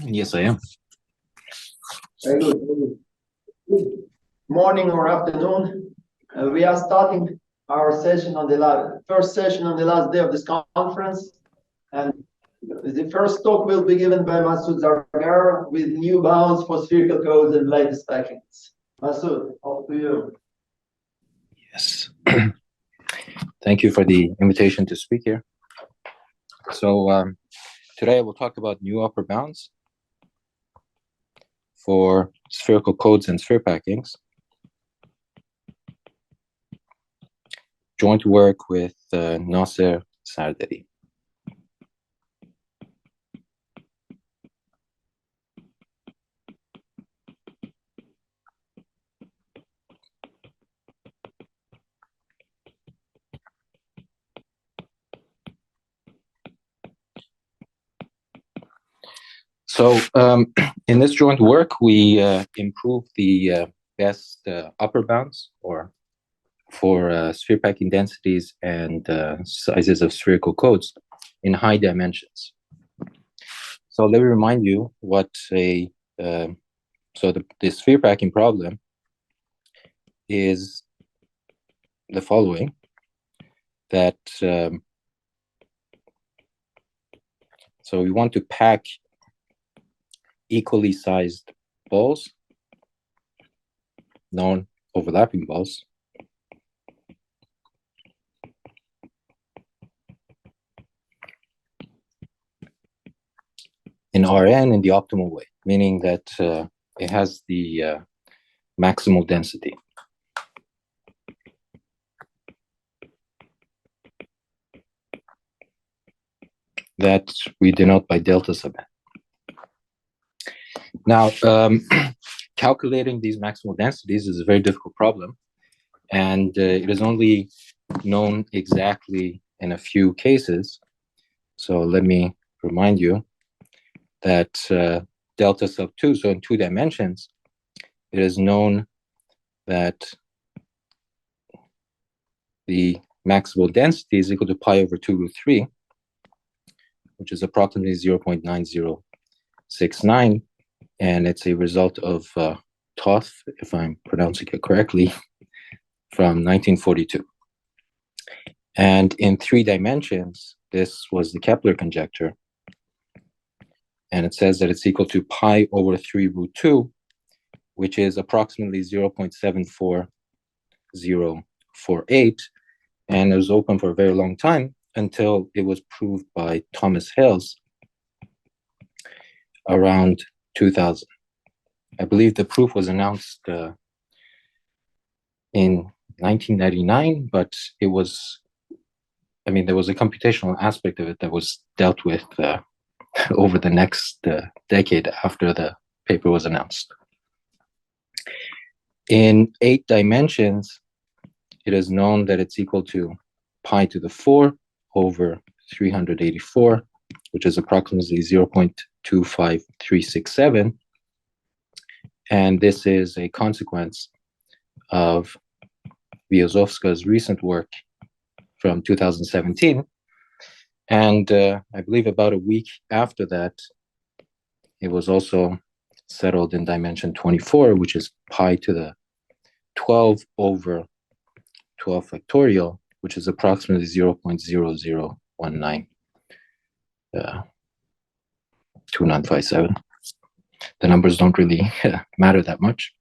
Yes, I am. Very good. Very good. Good morning or afternoon. We are starting our session on the first session on the last day of this conference, and the first talk will be given by Masoud Zargar with new bounds for spherical codes and latest packings. Masoud, off to you. Yes. Thank you for the invitation to speak here. So today I will talk about new upper bounds for spherical codes and sphere packings. Joint work with Nasser Sardari. So in this joint work, we improve the best upper bounds for sphere packing densities and sizes of spherical codes in high dimensions. So let me remind you what the sphere packing problem is the following, that so we want to pack equally sized balls, non-overlapping balls, in Rn in the optimal way, meaning that it has the maximal density. That we denote by delta sub n. Now, calculating these maximal densities is a very difficult problem, and it is only known exactly in a few cases. So let me remind you that delta sub 2, so in 2 dimensions, it is known that the maximal density is equal to pi over 2 root 3, which is approximately 0.9069, and it's a result of Toth, if I'm pronouncing it correctly, from 1942. And in 3 dimensions, this was the Kepler conjecture, and it says that it's equal to pi over 3 root 2, which is approximately 0.74048, and it was open for a very long time until it was proved by Thomas Hales around 2000. I believe the proof was announced in 1999, but it was, there was a computational aspect of it that was dealt with over the next decade after the paper was announced. In 8 dimensions, it is known that it's equal to pi to the 4 over 384, which is approximately 0.25367. And this is a consequence of Vyazovska's recent work from 2017. And I believe about a week after that, it was also settled in dimension 24, which is pi to the 12 over 12 factorial, which is approximately 0.0019, 2957. The numbers don't really matter that much.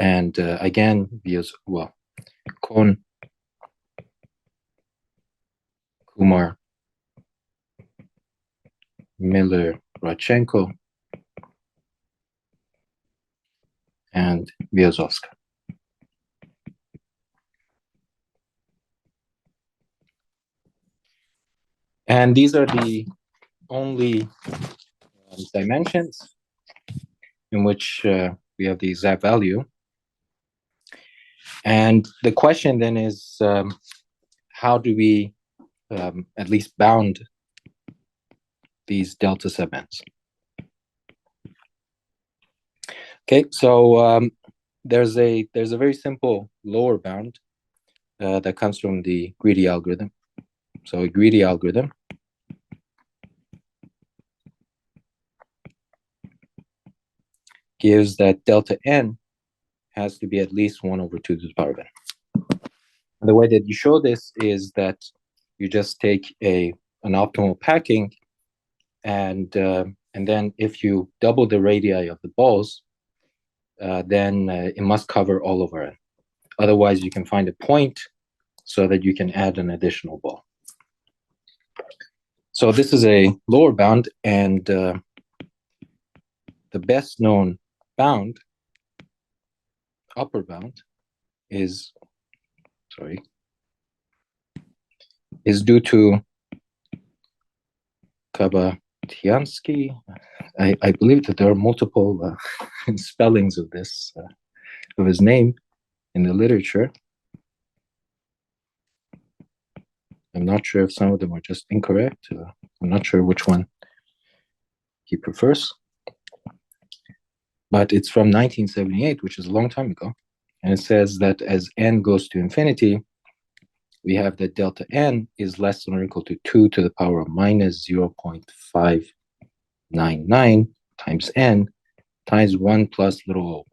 And again, Kohn, Kumar, Miller, Radchenko, and Vyazovska. And these are the only dimensions in which we have the exact value. And the question then is, how do we at least bound these delta sub n's? Okay, so there's a very simple lower bound that comes from the greedy algorithm. So a greedy algorithm gives that delta n has to be at least 1 over 2 to the power of n. And the way that you show this is that you just take an optimal packing, and then if you double the radii of the balls, then it must cover all over n. Otherwise, you can find a point so that you can add an additional ball. So this is a lower bound, and the best known bound, upper bound, is due to Kabatiansky. I believe that there are multiple spellings of this, of his name in the literature. I'm not sure if some of them are just incorrect. I'm not sure which one he prefers. But it's from 1978, which is a long time ago. And it says that as n goes to infinity, we have that delta n is less than or equal to 2 to the power of minus 0.599 times n times 1 plus little o.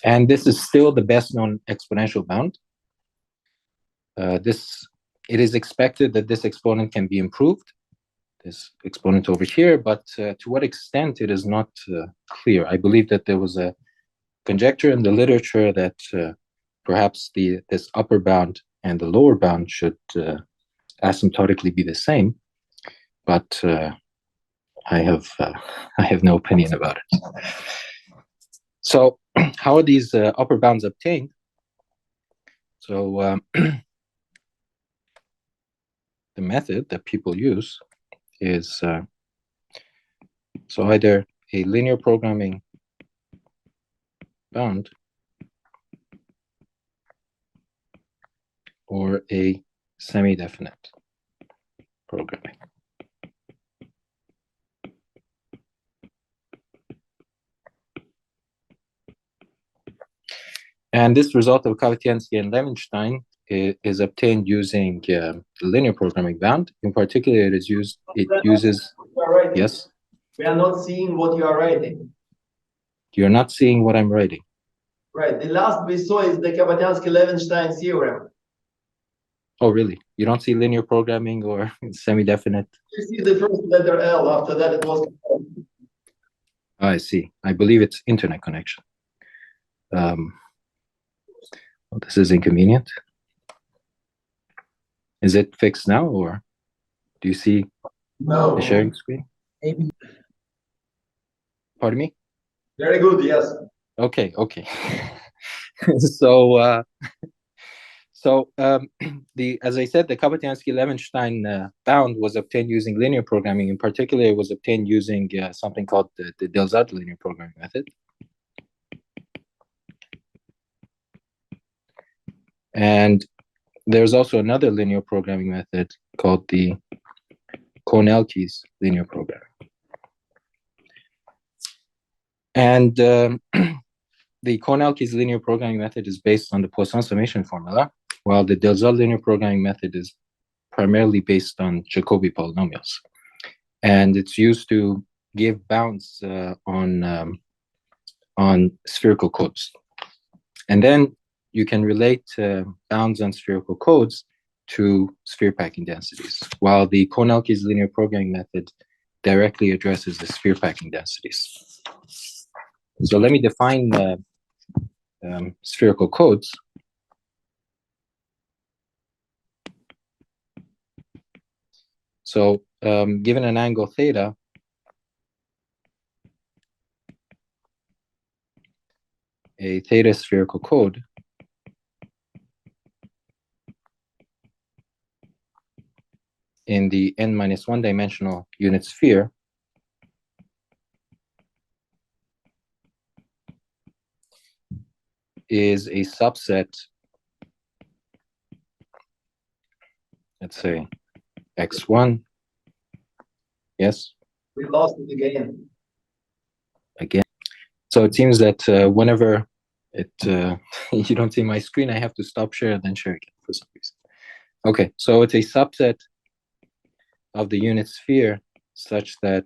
And this is still the best known exponential bound. It is expected that this exponent can be improved, this exponent over here, but to what extent it is not clear. I believe that there was a conjecture in the literature that perhaps this upper bound and the lower bound should asymptotically be the same, but I have no opinion about it. So how are these upper bounds obtained? So the method that people use is so either a linear programming bound or a semi-definite programming. And this result of Kabatiansky and Levenstein is obtained using the linear programming bound. In particular, it uses. Yes? We are not seeing what you are writing. You're not seeing what I'm writing. Right. The last we saw is the Kabatiansky-Levenstein theorem. Oh, really? You don't see linear programming or semi-definite? You see the first letter L. After that, it was. Oh, I see. I believe it's internet connection. Well, this is inconvenient. Is it fixed now, or do you see the sharing screen? Maybe. Pardon me? Very good, yes. Okay. As I said, the Kabatiansky-Levenstein bound was obtained using linear programming. In particular, it was obtained using something called the Delzard linear programming method. And there's also another linear programming method called the Kornelke's linear programming. And the Kornelke's linear programming method is based on the Poisson summation formula, while the Delzard linear programming method is primarily based on Jacobi polynomials. And it's used to give bounds on spherical codes. And then you can relate bounds on spherical codes to sphere packing densities, while the Kornelke's linear programming method directly addresses the sphere packing densities. So let me define spherical codes. So given an angle theta, a theta spherical code in the n-1 dimensional unit sphere is a subset, let's say, x1. Yes? We lost it again. Again. So it seems that whenever you don't see my screen, I have to stop share and then share again for some reason. Okay, so it's a subset of the unit sphere such that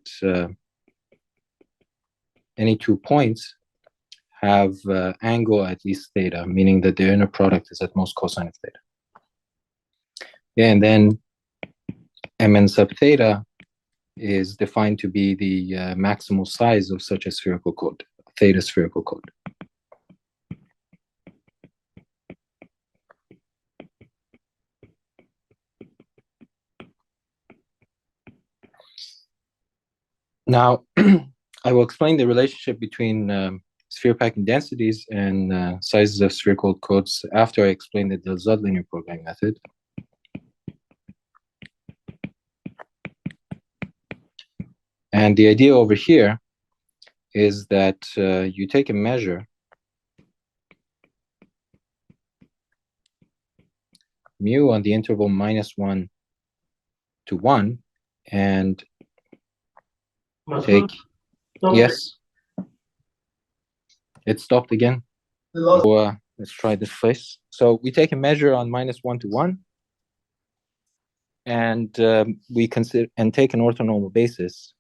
any 2 points have angle at least theta, meaning that their inner product is at most cosine of theta. Yeah, and then Mn sub theta is defined to be the maximal size of such a spherical code, theta spherical code. Now, I will explain the relationship between sphere packing densities and sizes of spherical codes after I explain the Del-Zod linear programming method. And the idea over here is that you take a measure mu on the interval -1 to 1 and take, yes, it stopped again. So let's try this place. So we take a measure on -1 to 1 and we consider and take an orthonormal basis.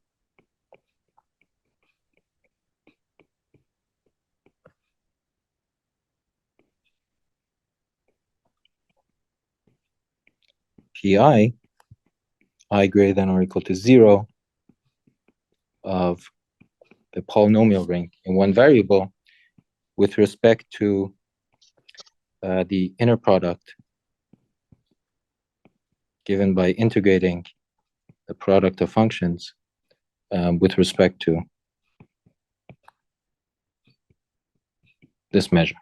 Pi, I greater than or equal to 0 of the polynomial ring in one variable with respect to the inner product given by integrating the product of functions with respect to this measure.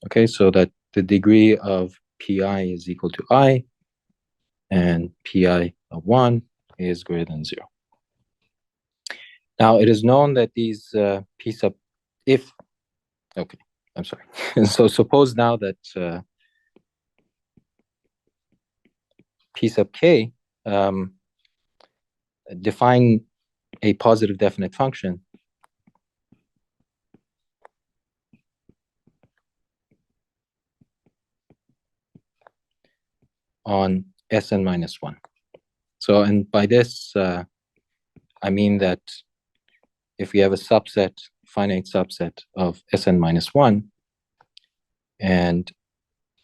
Okay, so that the degree of Pi is equal to I and Pi of 1 is greater than 0. Now, it is known that these P sub, okay, I'm sorry. So suppose now that P sub k define a positive definite function on Sn minus 1. So, and by this, I mean that if we have a subset, finite subset of Sn minus 1, and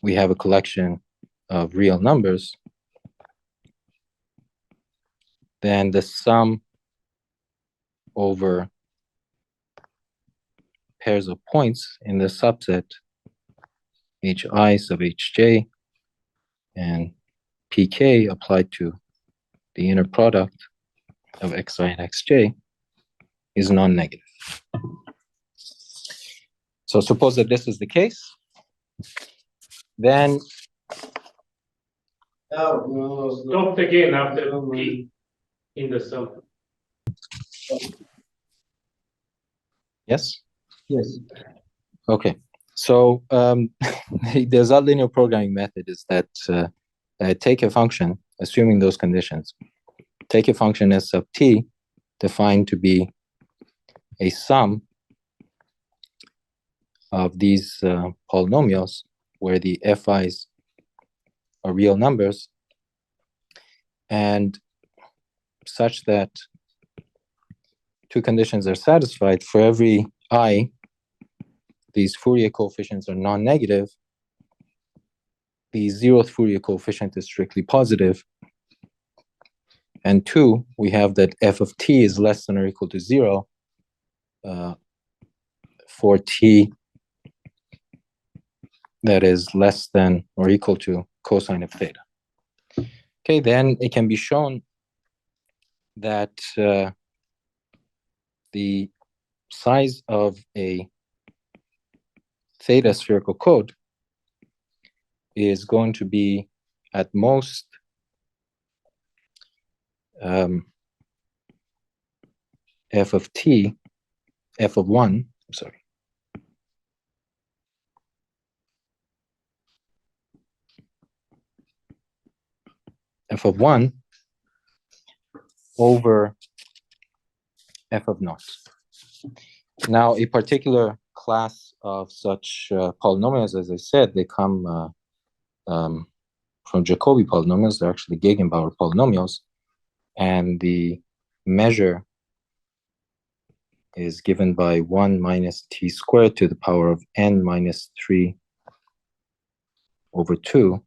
we have a collection of real numbers, then the sum over pairs of points in the subset hi sub hj and pk applied to the inner product of xi and xj is non-negative. So suppose that this is the case, then Stop again after P in the sum. yes? Yes. Okay. So the Zod linear programming method is that take a function, assuming those conditions, take a function s sub t defined to be a sum of these polynomials where the fi's are real numbers, and such that two conditions are satisfied. For every I, these Fourier coefficients are non-negative. The zeroth Fourier coefficient is strictly positive. And 2, we have that f of t is less than or equal to 0 for t that is less than or equal to cosine of theta. Okay, then it can be shown that the size of a theta spherical code is going to be at most f of t, f of 1, I'm sorry, f of 1 over f of naught. Now, a particular class of such polynomials, as I said, they come from Jacobi polynomials. They're actually Gegenbauer polynomials. And the measure is given by 1 minus t squared to the power of n minus 3 over 2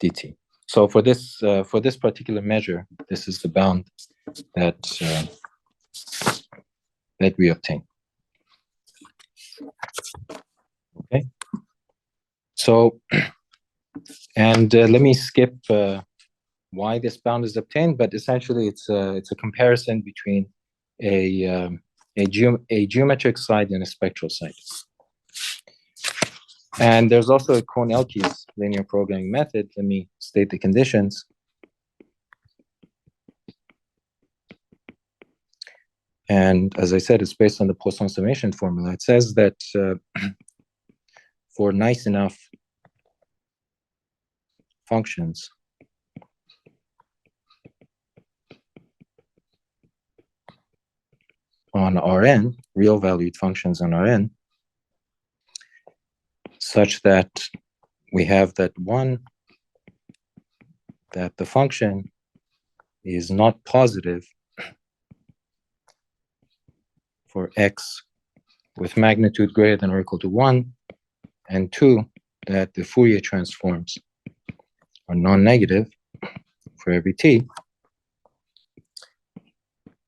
dt. So for this particular measure, this is the bound that we obtain. Okay. So, and let me skip why this bound is obtained, but essentially it's a comparison between a geometric side and a spectral side. And there's also a Krohn-Elkes linear programming method. Let me state the conditions. And as I said, it's based on the Poisson summation formula. It says that for nice enough functions, on Rn, real valued functions on Rn, such that we have that the function is not positive for x with magnitude greater than or equal to 1, and 2, that the Fourier transforms are non-negative for every t.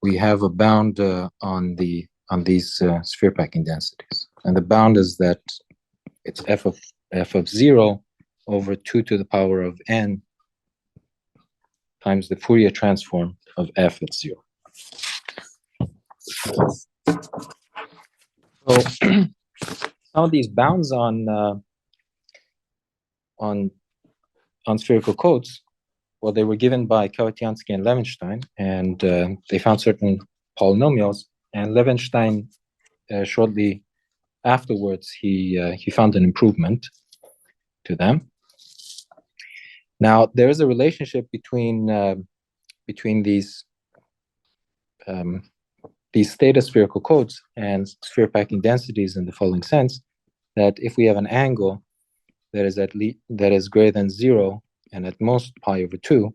We have a bound on these sphere packing densities, and the bound is that it's f of 0 over 2 to the power of n times the Fourier transform of f at 0. So some of these bounds on spherical codes, well, they were given by Kawatiansky and Levenstein, and they found certain polynomials. And Levenstein, shortly afterwards, he found an improvement to them. Now, there is a relationship between these theta spherical codes and sphere packing densities in the following sense: that if we have an angle that is greater than 0 and at most pi over 2,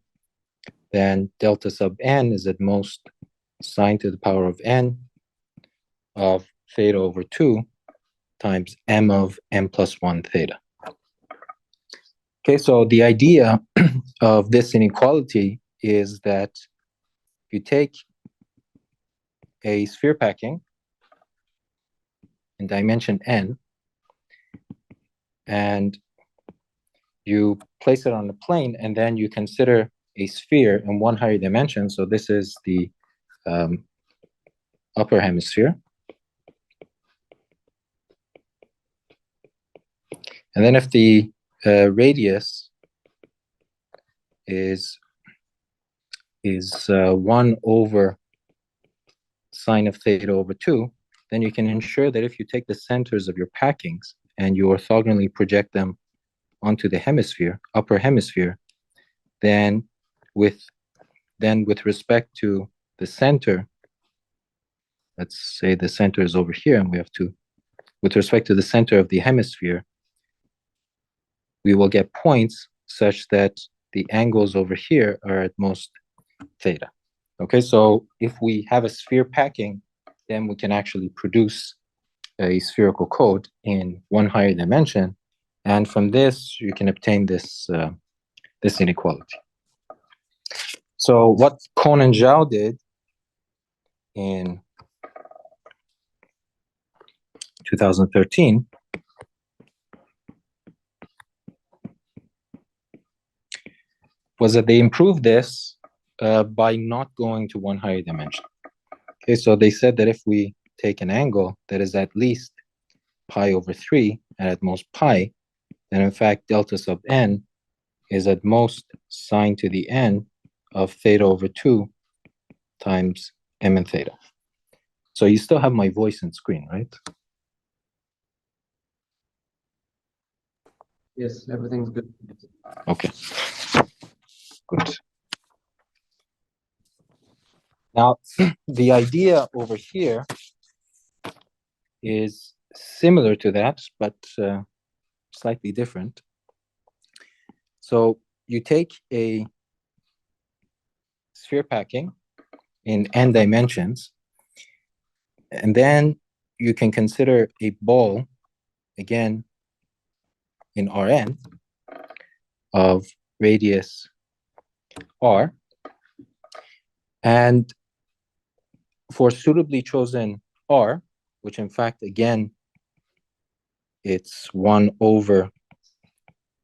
then delta sub n is at most sine to the power of n of theta over 2 times m of n plus 1 theta. Okay, so the idea of this inequality is that you take a sphere packing in dimension n, and you place it on the plane, and then you consider a sphere in one higher dimension. So this is the upper hemisphere. And then if the radius is 1 over sine of theta over 2, then you can ensure that if you take the centers of your packings and you orthogonally project them onto the hemisphere, upper hemisphere, then with respect to the center, let's say the center is over here, and we have to, with respect to the center of the hemisphere, we will get points such that the angles over here are at most theta. Okay, so if we have a sphere packing, then we can actually produce a spherical code in one higher dimension, and from this you can obtain this this inequality. So what Kohn and Zhao did in 2013 was that they improved this by not going to one higher dimension. Okay, so they said that if we take an angle that is at least pi over 3 and at most pi, then in fact delta sub n is at most sine to the n of theta over 2 times m and theta. So you still have my voice and screen, right? Yes, everything's good. Okay, good. Now, the idea over here is similar to that, but slightly different. So you take a sphere packing in n dimensions, And then you can consider a ball, again, in Rn of radius r. And for suitably chosen r, which in fact, again, it's 1 over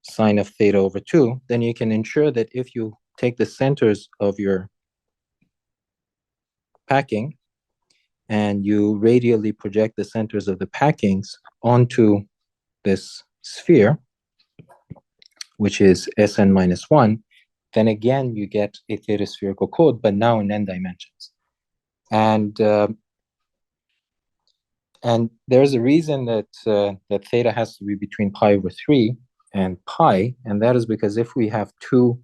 sine of theta over 2, then you can ensure that if you take the centers of your packing and you radially project the centers of the packings onto this sphere, which is Sn minus 1, then again you get a theta spherical code, but now in n dimensions. And there's a reason that that theta has to be between pi over 3 and pi, and that is because if we have two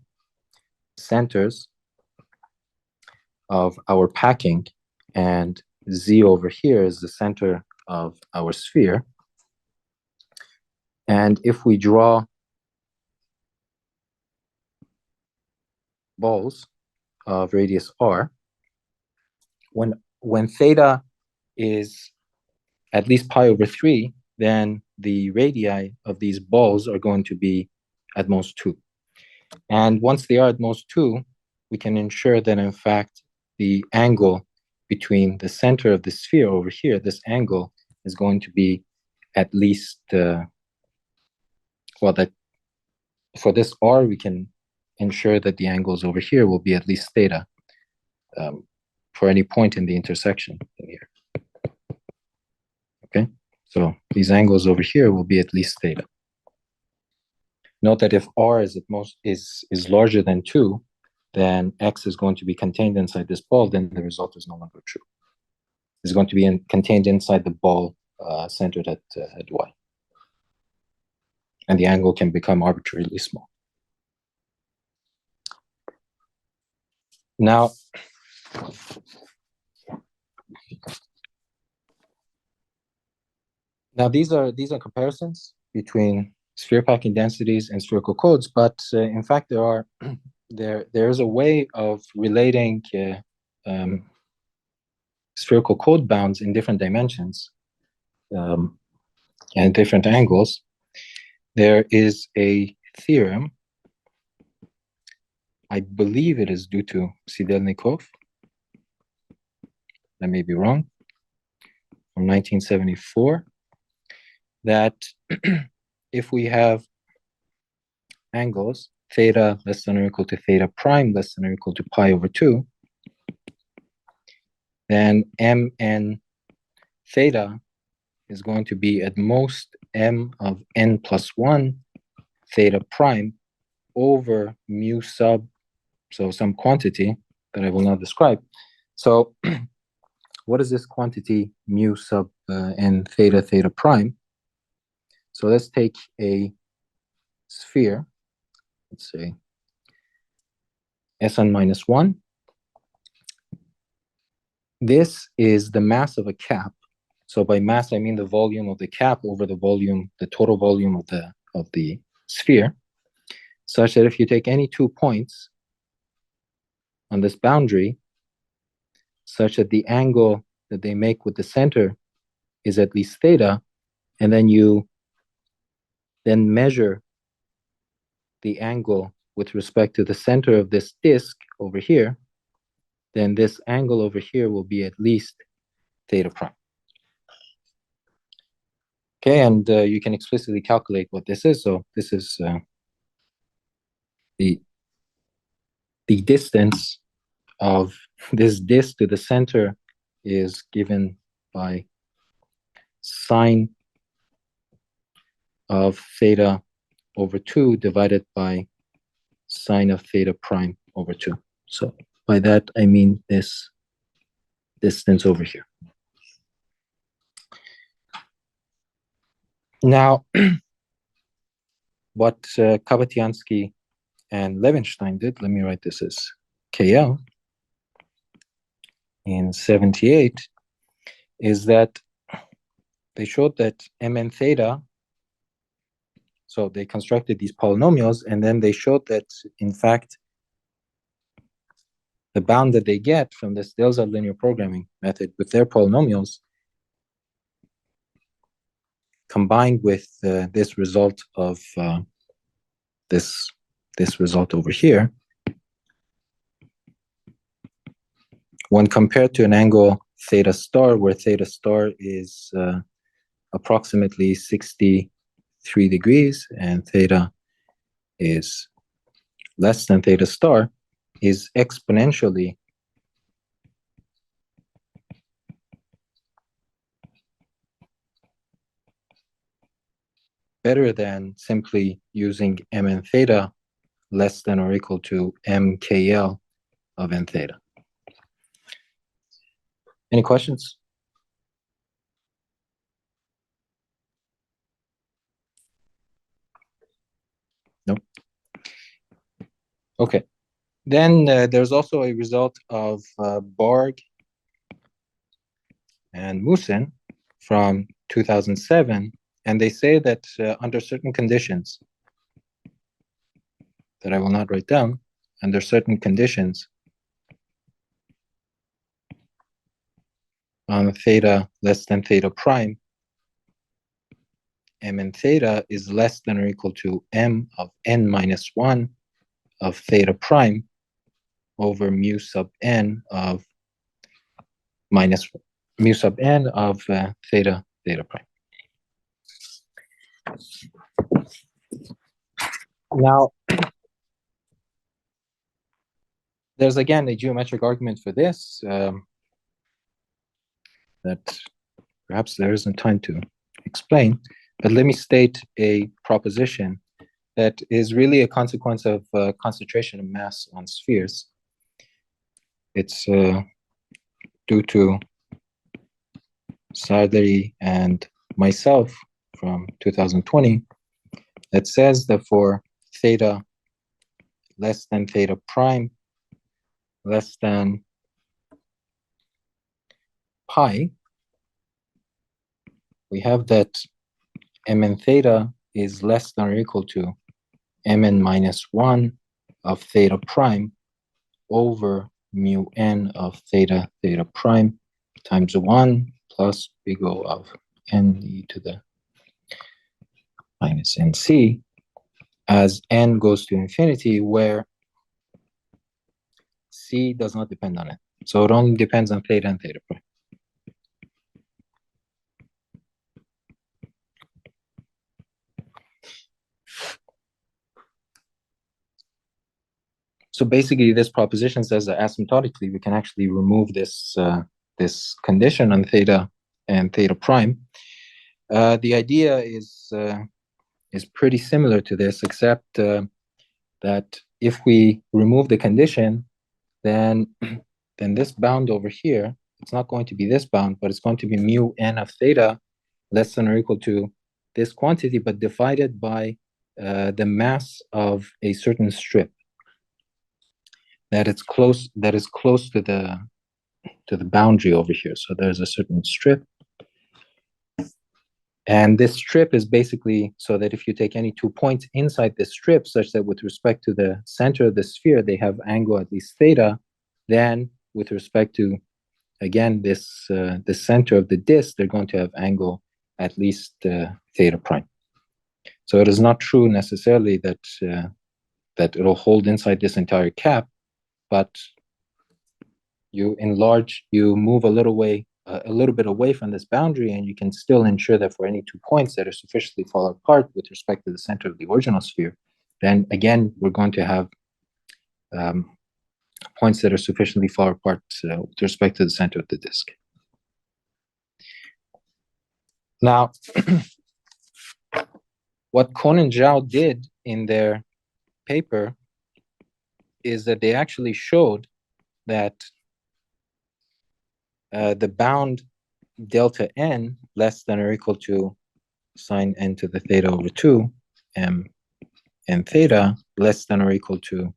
centers of our packing, and z over here is the center of our sphere, and if we draw balls of radius r, when theta is at least pi over 3, then the radii of these balls are going to be at most 2. And once they are at most 2, we can ensure that, in fact, the angle between the center of the sphere over here, this angle is going to be at least, well, that for this r, we can ensure that the angles over here will be at least theta for any point in the intersection in here. Okay, so these angles over here will be at least theta. Note that if r is at most is larger than 2, then x is going to be contained inside this ball, then the result is no longer true. It's going to be contained inside the ball centered at y. And the angle can become arbitrarily small. Now, these are comparisons between sphere packing densities and spherical codes, but in fact there is a way of relating spherical code bounds in different dimensions and different angles. There is a theorem, I believe it is due to Sidelnikov, I may be wrong, from 1974, that if we have angles theta less than or equal to theta prime less than or equal to pi over 2, then mn theta is going to be at most m of n plus 1 theta prime over mu sub, so some quantity that I will not describe. So what is this quantity mu sub n theta prime? So let's take a sphere, let's say Sn minus 1. This is the mass of a cap. So by mass, I mean the volume of the cap over the volume, the total volume of the sphere, such that if you take any 2 points on this boundary, such that the angle that they make with the center is at least theta, and then you then measure the angle with respect to the center of this disk over here, then this angle over here will be at least theta prime. Okay, and you can explicitly calculate what this is. So this is the distance of this disk to the center is given by sine of theta over 2 divided by sine of theta prime over 2. So by that, I mean this distance over here. Now, what Kabatiansky and Levenstein did, let me write this as KL, in 78, is that they showed that mn theta, so they constructed these polynomials, and then they showed that, in fact, the bound that they get from this Delza linear programming method with their polynomials combined with this result of this result over here, when compared to an angle theta star, where theta star is approximately 63 degrees and theta is less than theta star, is exponentially better than simply using mn theta less than or equal to mkl of n theta. Any questions? No? Okay. Then there's also a result of Barg and Musin from 2007, and they say that under certain conditions that I will not write down, under certain conditions on theta less than theta prime, mn theta is less than or equal to m of n minus 1 of theta prime over mu sub n of minus mu sub n of theta prime. Now, there's again a geometric argument for this that perhaps there isn't time to explain, but let me state a proposition that is really a consequence of concentration of mass on spheres. It's due to Sardari and myself from 2020 that says that for theta less than theta prime less than pi, we have that mn theta is less than or equal to mn minus 1 of theta prime over mu n of theta prime times 1 plus big O of n e to the minus nc as n goes to infinity, where c does not depend on it. So it only depends on theta and theta prime. So basically, this proposition says that asymptotically, we can actually remove this this condition on theta and theta prime. The idea is pretty similar to this, except that if we remove the condition, then this bound over here, it's not going to be this bound, but it's going to be mu n of theta less than or equal to this quantity, but divided by the mass of a certain strip that is close to the boundary over here. So there's a certain strip, and this strip is basically so that if you take any 2 points inside this strip, such that with respect to the center of the sphere they have angle at least theta, then with respect to again this the center of the disk, they're going to have angle at least theta prime. So it is not true necessarily that that it'll hold inside this entire cap, but you enlarge, you move a little bit away from this boundary, and you can still ensure that for any 2 points that are sufficiently far apart with respect to the center of the original sphere, then again we're going to have points that are sufficiently far apart with respect to the center of the disk. Now, what Kohn and Zhao did in their paper is that they actually showed that the bound delta n less than or equal to sine n to the theta over 2 m n theta less than or equal to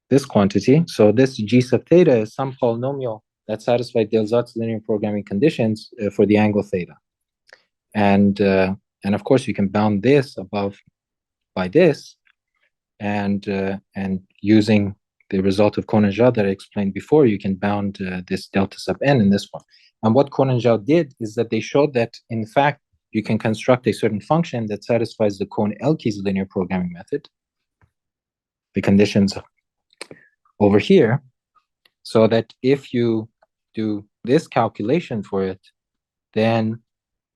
this quantity. So this g sub theta is some polynomial that satisfies Delzat's linear programming conditions for the angle theta. And of course you can bound this above by this, and using the result of Conan-Zhao that I explained before, you can bound this delta sub n in this form. And what Conan-Zhao did is that they showed that, in fact, you can construct a certain function that satisfies the Cohn-Elkies linear programming method, the conditions over here, so that if you do this calculation for it, then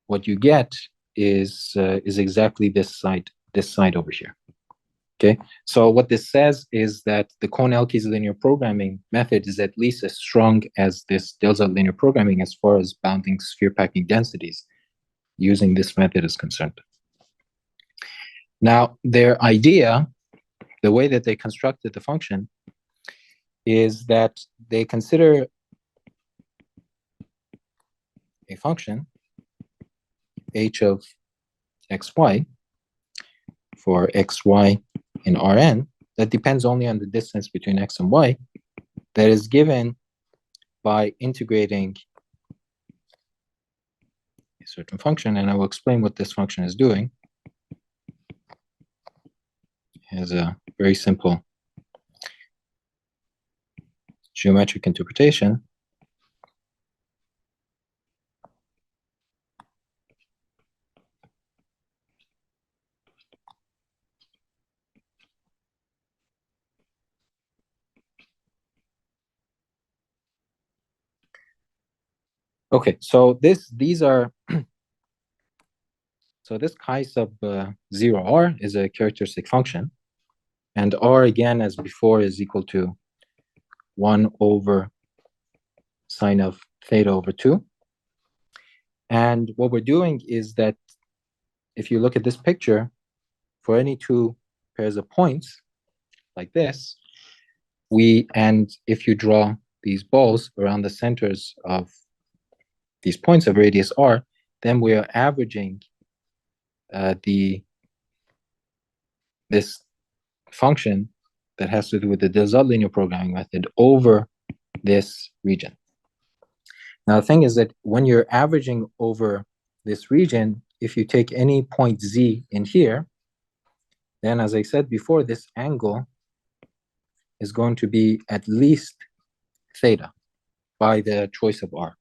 what you get is exactly this side over here. Okay, so what this says is that the Cohn-Elkies linear programming method is at least as strong as this Delza linear programming as far as bounding sphere packing densities using this method is concerned. Now, their idea, the way that they constructed the function, is that they consider a function h of xy for xy in Rn that depends only on the distance between x and y, that is given by integrating a certain function, and I will explain what this function is doing. It has a very simple geometric interpretation. Okay, so these are so this chi sub 0r is a characteristic function, and r again as before is equal to 1 over sine of theta over 2. And what we're doing is that if you look at this picture, for any two pairs of points like this, and if you draw these balls around the centers of these points of radius r, then we are averaging this function that has to do with the Delza linear programming method over this region. Now, the thing is that when you're averaging over this region, if you take any point z in here, then as I said before, this angle is going to be at least theta by the choice of r.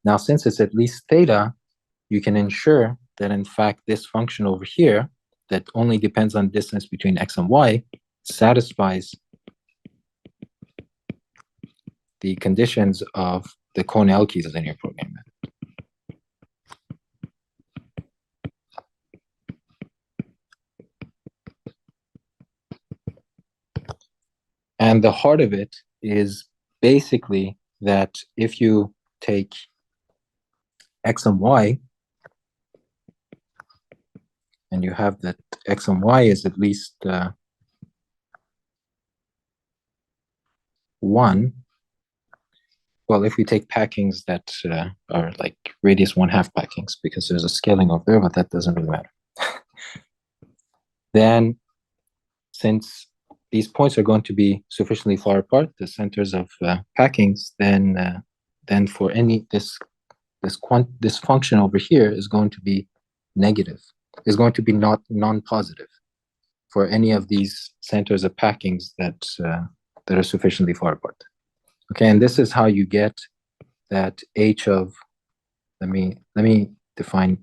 Now, since it's at least theta, you can ensure that in fact this function over here that only depends on distance between x and y satisfies the conditions of the Cohn-Elkies linear programming method. And the heart of it is basically that if you take x and y, and you have that x and y is at least 1. Well, if we take packings that are like radius 1/2 packings, because there's a scaling over there, but that doesn't really matter. Then, since these points are going to be sufficiently far apart, the centers of packings, then for any this function over here is going to be negative. Is going to be not non-positive for any of these centers of packings that are sufficiently far apart. Okay, and this is how you get that h of, let me define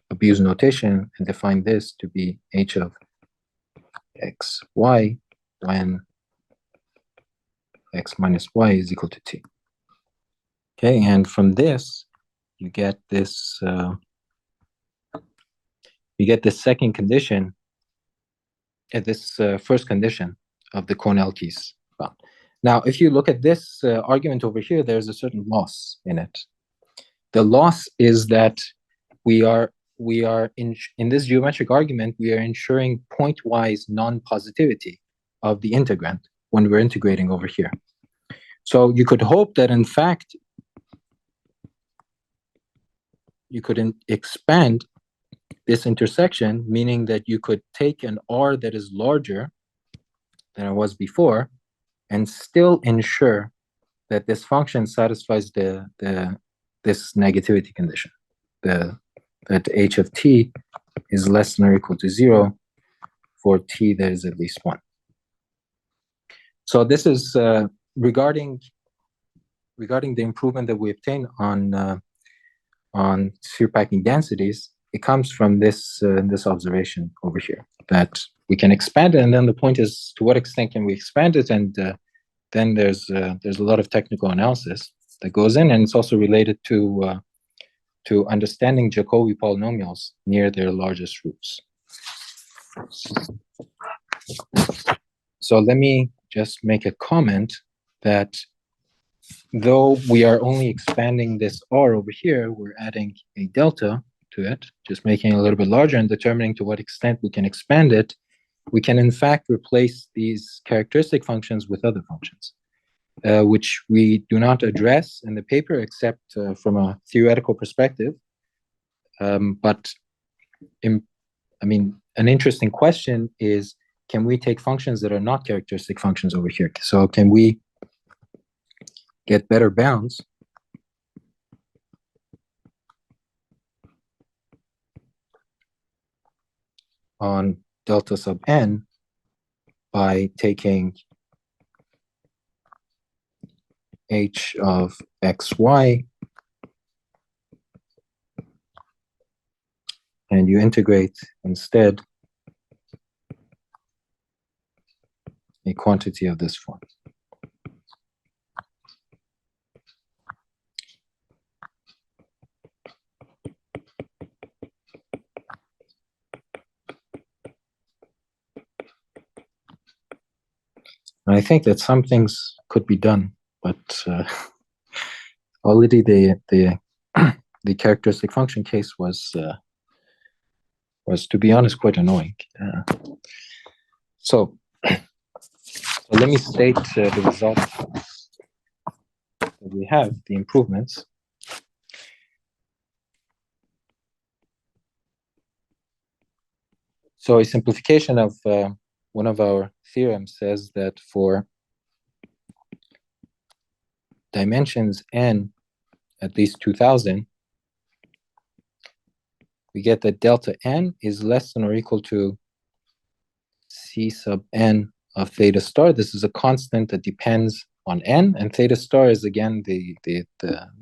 abuse notation and define this to be h of x, y when x minus y is equal to t. Okay, and from this, you get this second condition, this first condition of the Cohn-Elkies bound. Now, if you look at this argument over here, there's a certain loss in it. The loss is that we are in this geometric argument, we are ensuring point-wise non-positivity of the integrand when we're integrating over here. So you could hope that in fact, you could expand this intersection, meaning that you could take an r that is larger than it was before and still ensure that this function satisfies this negativity condition, that h of t is less than or equal to 0 for t that is at least 1. So this is regarding the improvement that we obtain on sphere packing densities. It comes from this this observation over here, that we can expand it, and then the point is to what extent can we expand it, and then there's a lot of technical analysis that goes in, and it's also related to understanding Jacobi polynomials near their largest roots. So let me just make a comment that though we are only expanding this R over here, we're adding a delta to it, just making it a little bit larger and determining to what extent we can expand it. We can in fact replace these characteristic functions with other functions, which we do not address in the paper except from a theoretical perspective. But an interesting question is, can we take functions that are not characteristic functions over here? So can we get better bounds on delta sub n by taking h of xy and you integrate instead a quantity of this form. And I think that some things could be done, but already the characteristic function case was to be honest quite annoying. So let me state the results that we have, the improvements. So a simplification of one of our theorems says that for dimensions n at least 2000, we get that delta n is less than or equal to c sub n of theta star. This is a constant that depends on n, and theta star is again the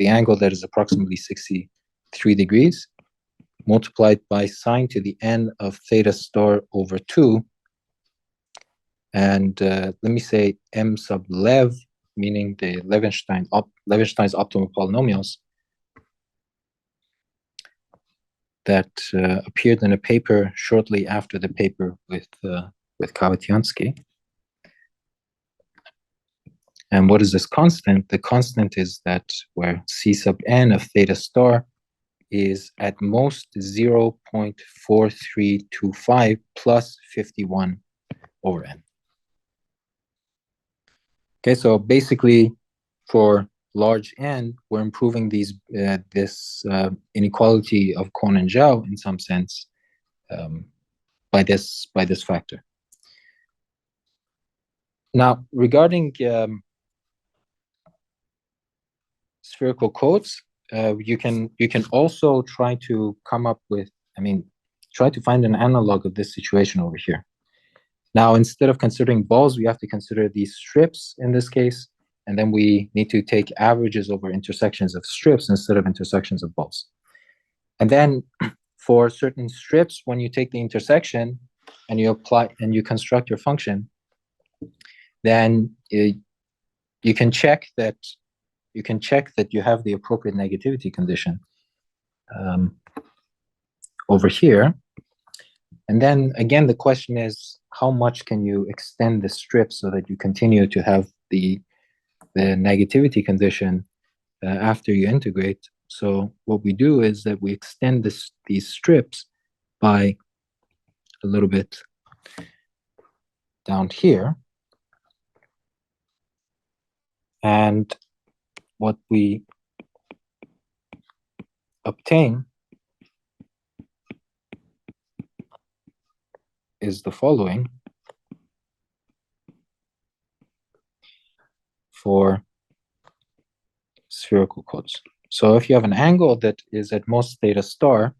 angle that is approximately 63 degrees multiplied by sine to the n of theta star over 2. And let me say m sub lev, meaning the Levenshtein's optimal polynomials that appeared in a paper shortly after the paper with Kawatiansky. And what is this constant? The constant is that where c sub n of theta star is at most 0.4325 plus 51 over n. Okay, so basically for large n, we're improving this inequality of Kohn and Zhao in some sense by this factor. Now, regarding spherical codes, you can also try to come up with, try to find an analog of this situation over here. Now, instead of considering balls, we have to consider these strips in this case, and then we need to take averages over intersections of strips instead of intersections of balls. And then for certain strips, when you take the intersection and you apply and you construct your function, then you can check that you have the appropriate negativity condition over here. And then again, the question is, how much can you extend the strip so that you continue to have the negativity condition after you integrate? So what we do is that we extend these strips by a little bit down here. And what we obtain is the following for spherical codes. So if you have an angle that is at most theta star,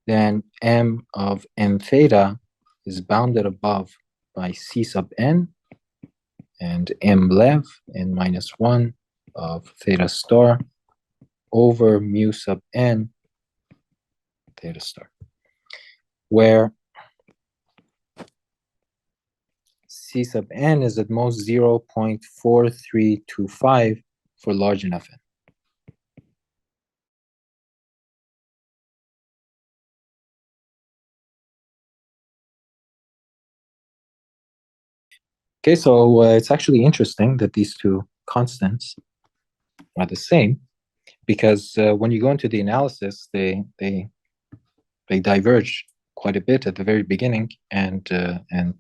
then m of n theta is bounded above by C sub n and m lev n minus 1 of theta star over mu sub n theta star, where C sub n is at most 0.4325 for large enough n. Okay, so it's actually interesting that these two constants are the same, because when you go into the analysis, they diverge quite a bit at the very beginning, and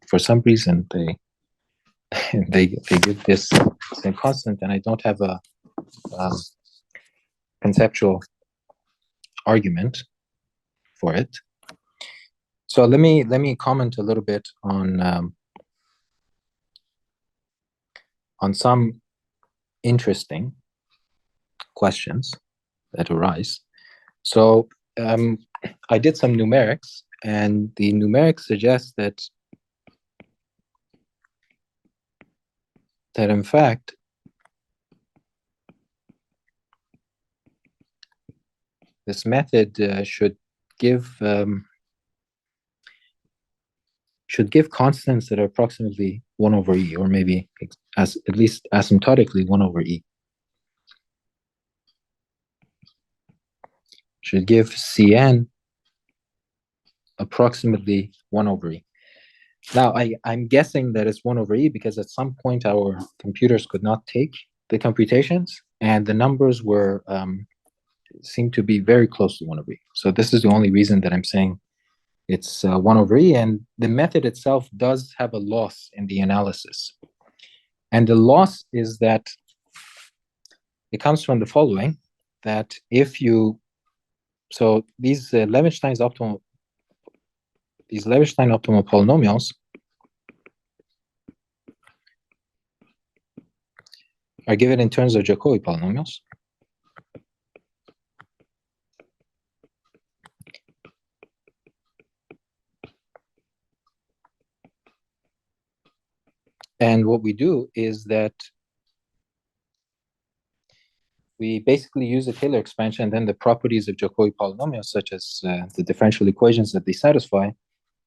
for some reason they give this same constant, and I don't have a conceptual argument for it. So let me comment a little bit on some interesting questions that arise. So I did some numerics, and the numerics suggest that in fact this method should give constants that are approximately 1 over e, or maybe at least asymptotically 1 over e. Should give Cn approximately 1 over e. Now, I'm guessing that it's 1 over e because at some point our computers could not take the computations, and the numbers were seem to be very close to 1 over e. So this is the only reason that I'm saying it's 1 over e, and the method itself does have a loss in the analysis. And the loss is that it comes from the following, that if you, so these Levenshtein optimal polynomials are given in terms of Jacobi polynomials. And what we do is that we basically use the Taylor expansion and then the properties of Jacobi polynomials, such as the differential equations that they satisfy,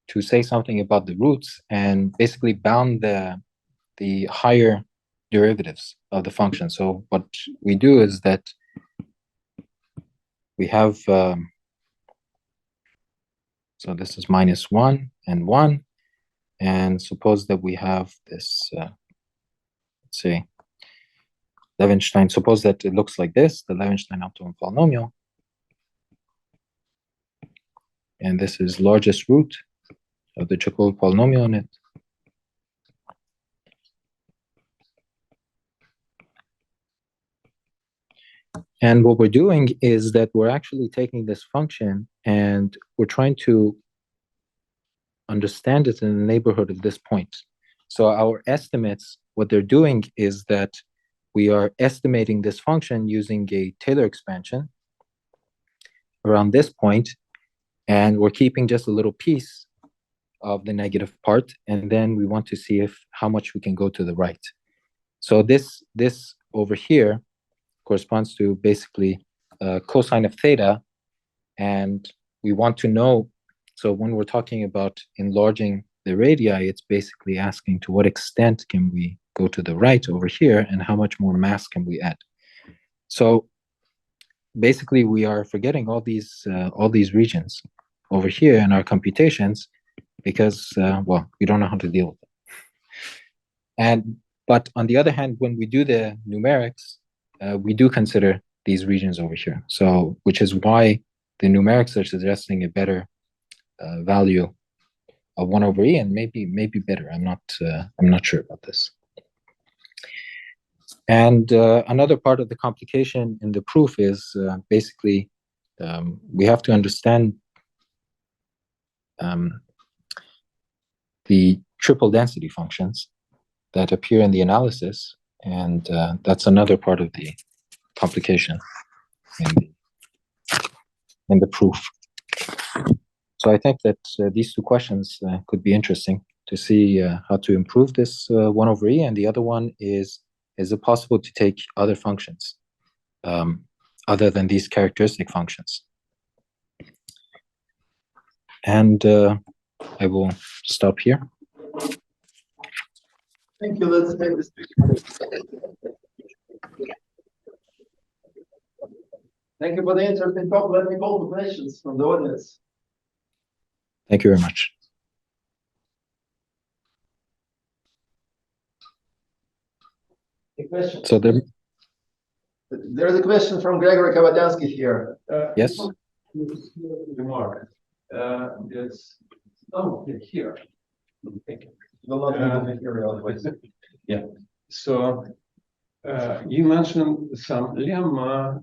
to say something about the roots, and basically bound the higher derivatives of the function. So what we do is that we have, so this is minus 1 and 1, and suppose that we have this, let's say, Levenshtein, suppose that it looks like this, the Levenshtein optimal polynomial, and this is largest root of the Jacobi polynomial in it. And what we're doing is that we're actually taking this function and we're trying to understand it in the neighborhood of this point. So our estimates, what they're doing is that we are estimating this function using a Taylor expansion around this point, and we're keeping just a little piece of the negative part, and then we want to see how much we can go to the right. So this over here corresponds to basically cosine of theta, and we want to know, so when we're talking about enlarging the radii, it's basically asking to what extent can we go to the right over here, and how much more mass can we add. So basically we are forgetting all these regions over here in our computations, because well, we don't know how to deal with them. But on the other hand, when we do the numerics, we do consider these regions over here. So which is why the numerics are suggesting a better value of 1 over e, and maybe better. I'm not sure about this. And another part of the complication in the proof is basically we have to understand the triple density functions that appear in the analysis, and that's another part of the complication in the proof. So I think that these two questions could be interesting to see how to improve this 1 over e, and the other one is it possible to take other functions other than these characteristic functions? And I will stop here. Thank you. Let's take this picture. Thank you for the interesting talk. Let me call the questions from the audience. Thank you very much. A question. So there is a question from Gregory Kabatansky here. Yes. Remark. Yes. Oh, here. Thank you. Will not need the material. Yeah. So you mentioned some lemma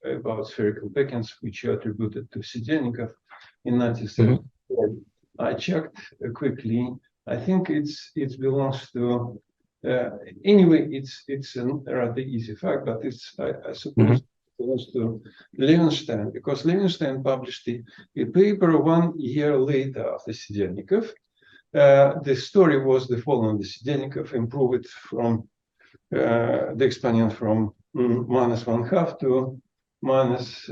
about spherical packets which you attributed to Sedenikov in 1974. I checked quickly. I think it belongs to anyway. It's a rather easy fact, but it's I suppose it belongs to Levenstein, because Levenstein published a paper 1 year later after Sedenikov. The story was the following: the Sedenikov improved from the exponent from -1/2 to minus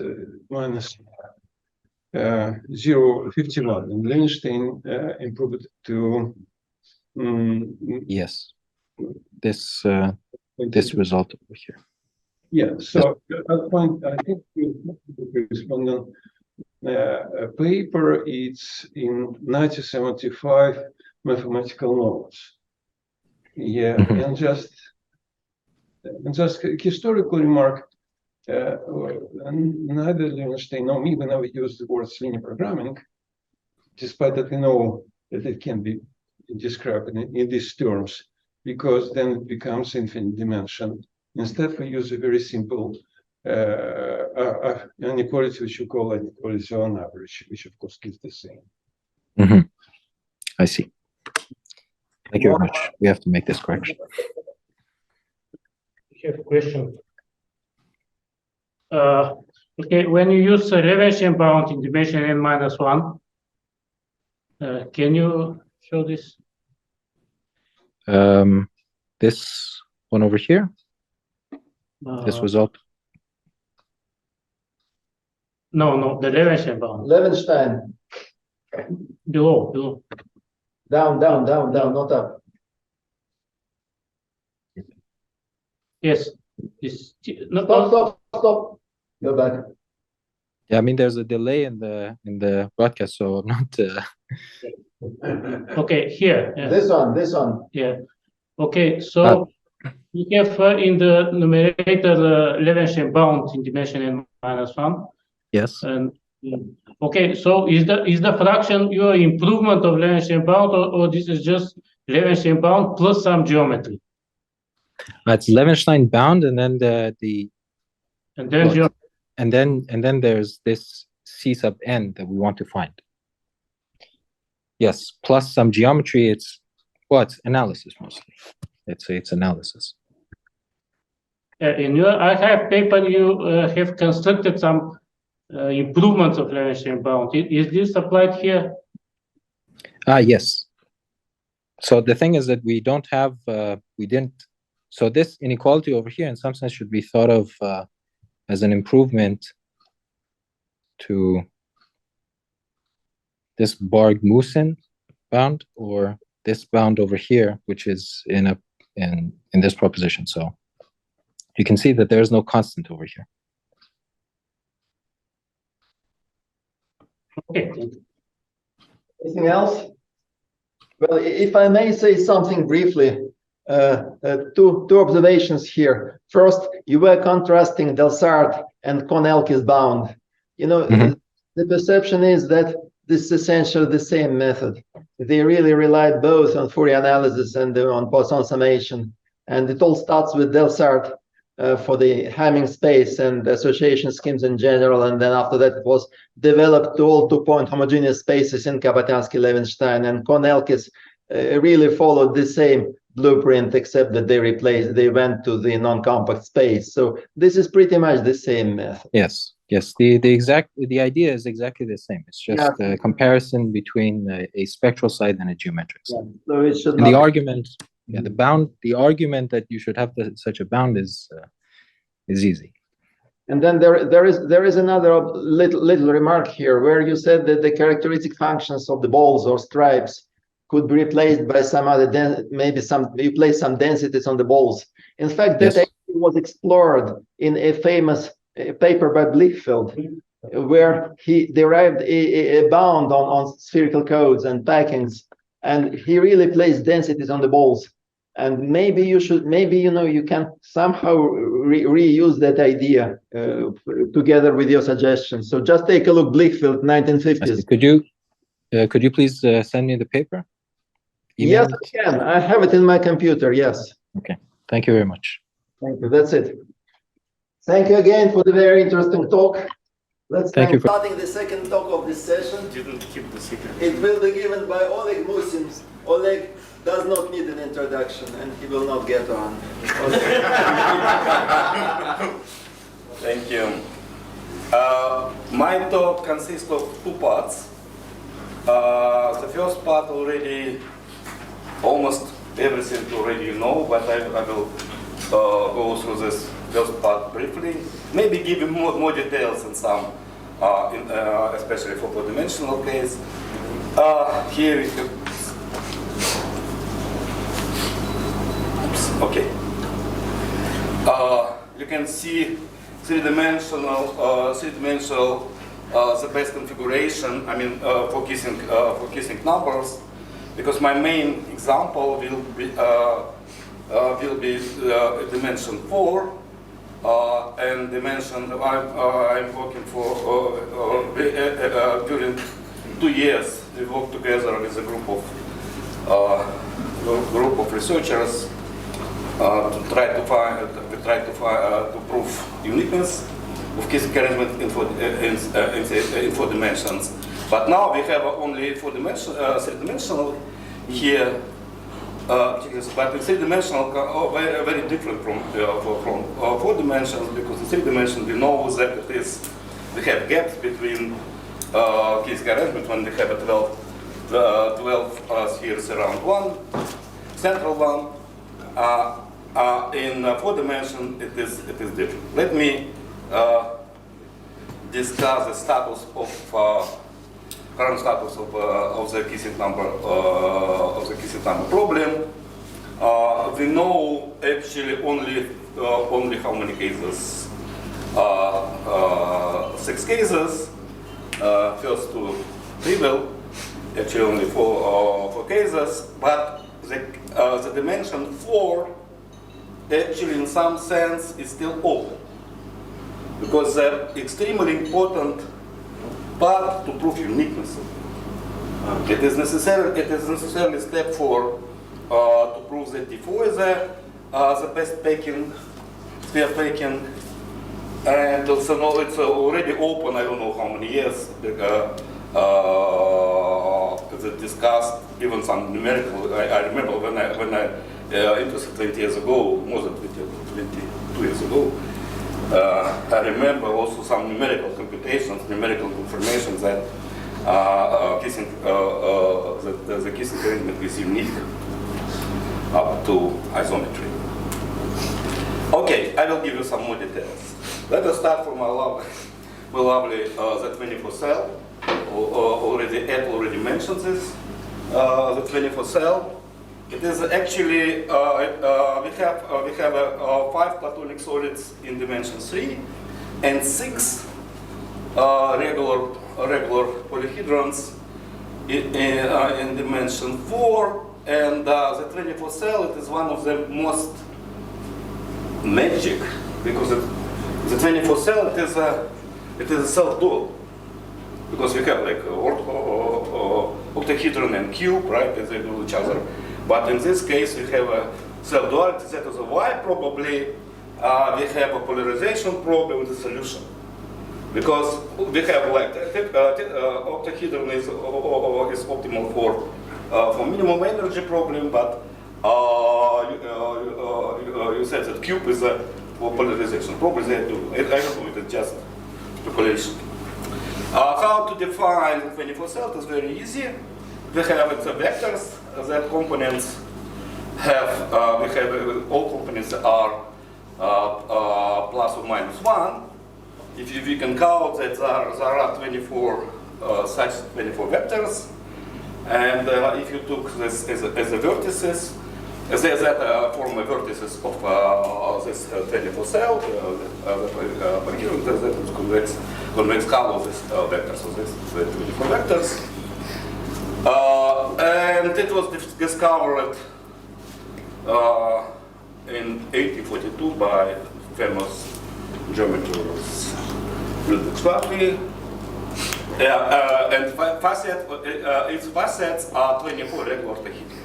0.51, and Levenstein improved to yes, this result over here. Yeah. So at that point, I think you correspondent paper. It's in 1975 mathematical notes. Yeah, and just historical remark. Neither Levenstein nor me, we never used the word linear programming, despite that we know that it can be described in these terms, because then it becomes infinite dimension. Instead, we use a very simple inequality, which we call inequality on average, which of course gives the same. I see. Thank you very much. We have to make this correction. I have a question. Okay, when you use a Levenshtein bound in dimension n-1, can you show this? This one over here, this result. No, the Levenshtein bound. Levenstein. Below. Down, not up. Yes. Stop. Go back. Yeah, I mean, there's a delay in the broadcast, so I'm not. Okay, here. Yeah. This one. Yeah. Okay, so we have in the numerator Levenshtein bound in dimension n-1. Yes. And okay, so is the fraction your improvement of Levenshtein bound, or this is just Levenshtein bound plus some geometry? It's Levenshtein bound, and then and then there's this C sub n that we want to find. Yes, plus some geometry. It's analysis mostly. Let's say it's analysis. In your archive paper, you have constructed some improvements of Levenshtein bound. Is this applied here? Yes. So the thing is that we don't have, so this inequality over here in some sense should be thought of as an improvement to this Barg-Musin bound, or this bound over here, which is in this proposition. So you can see that there is no constant over here. Okay. Anything else? Well, if I may say something briefly, two observations here. First, you were contrasting Delsart and Konelkis bound. You know, the perception is that this is essentially the same method. They really relied both on Fourier analysis and on Poisson summation. And it all starts with Delsart for the Hamming space and association schemes in general. And then after that, it was developed to all two-point homogeneous spaces in Kabatansky, Levenstein, and Konelkis really followed the same blueprint, except that they went to the non-compact space. So this is pretty much the same method. Yes, Yes, the idea is exactly the same. It's just a comparison between a spectral site and a geometric site. So it should And the not. argument, the argument that you should have such a bound is easy. And then there is another little remark here where you said that the characteristic functions of the balls or stripes could be replaced by some other you place some densities on the balls. In fact, that actually was explored in a famous paper by Blichfeld, where he derived a bound on spherical codes and packings, and he really placed densities on the balls. And maybe you can somehow reuse that idea together with your suggestions. So just take a look, Blichfeld, 1950s. Could you please send me the paper? Yes, I can. I have it in my computer. Yes. Okay. Thank you very much. Thank you. That's it. Thank you again for the very interesting talk. Let's start starting the second talk of this session. Didn't keep the secret. It will be given by Oleg Musim. Oleg does not need an introduction, and he will not get on. Thank you. My talk consists of two parts. The first part already, almost everything already know, but I will go through this first part briefly. Maybe give you more details in some, especially for four-dimensional case. Here we have. Okay. You can see three-dimensional, the best configuration. I mean, for kissing numbers, because my main example will be dimension 4, and dimension I'm working for during 2 years. We work together with a group of researchers. To prove uniqueness of kissing arrangement in four dimensions. But now we have only three-dimensional here. But in three-dimensional very, very different from 4 dimensions, because in 3 dimensions we know that we have gaps between kissing arrangement when we have a 12 spheres around one, central one. In 4 dimensions, it is different. Let me discuss the status of current status of the kissing number problem. We know actually only how many cases. 6 cases. First 2 trivial. Actually only 4 cases, but the dimension 4 actually in some sense is still open, because the extremely important part to prove uniqueness. It is necessarily step 4 to prove that D4 is the best packing, sphere packing, and also know it's already open. I don't know how many years. Discussed even some numerical. I remember when I interested 20 years ago, more than 22 years ago. I remember also some numerical computations, numerical confirmations that the kissing arrangement is unique up to isometry. Okay, I will give you some more details. Let us start from my lovely Z24 cell. Already mentioned this. The 24 cell. It is actually we have 5 platonic solids in dimension 3 and 6 regular polyhedrons in dimension 4. And the 24 cell, it is one of the most magic, because the 24 cell it is a self-dual. Because we have like octahedron and cube, right? They do each other. But in this case, we have a self-duality. That is why probably we have a polarization problem with the solution. Because we have like octahedron is optimal for minimum energy problem, but you said that cube is a polarization problem. I don't know. It's just calculation. How to define 24 cell is very easy. We have the vectors that components have. We have all components are plus or minus 1. If we can count that there are 24 such 24 vectors, and if you took this as a vertices, that form a vertices of this 24 cell, that is convex hull of this vector, so this 24 vectors. And it was discovered in 1842 by famous geometers Ludwig Schwabe. And its facets are 24 regular Tahiti.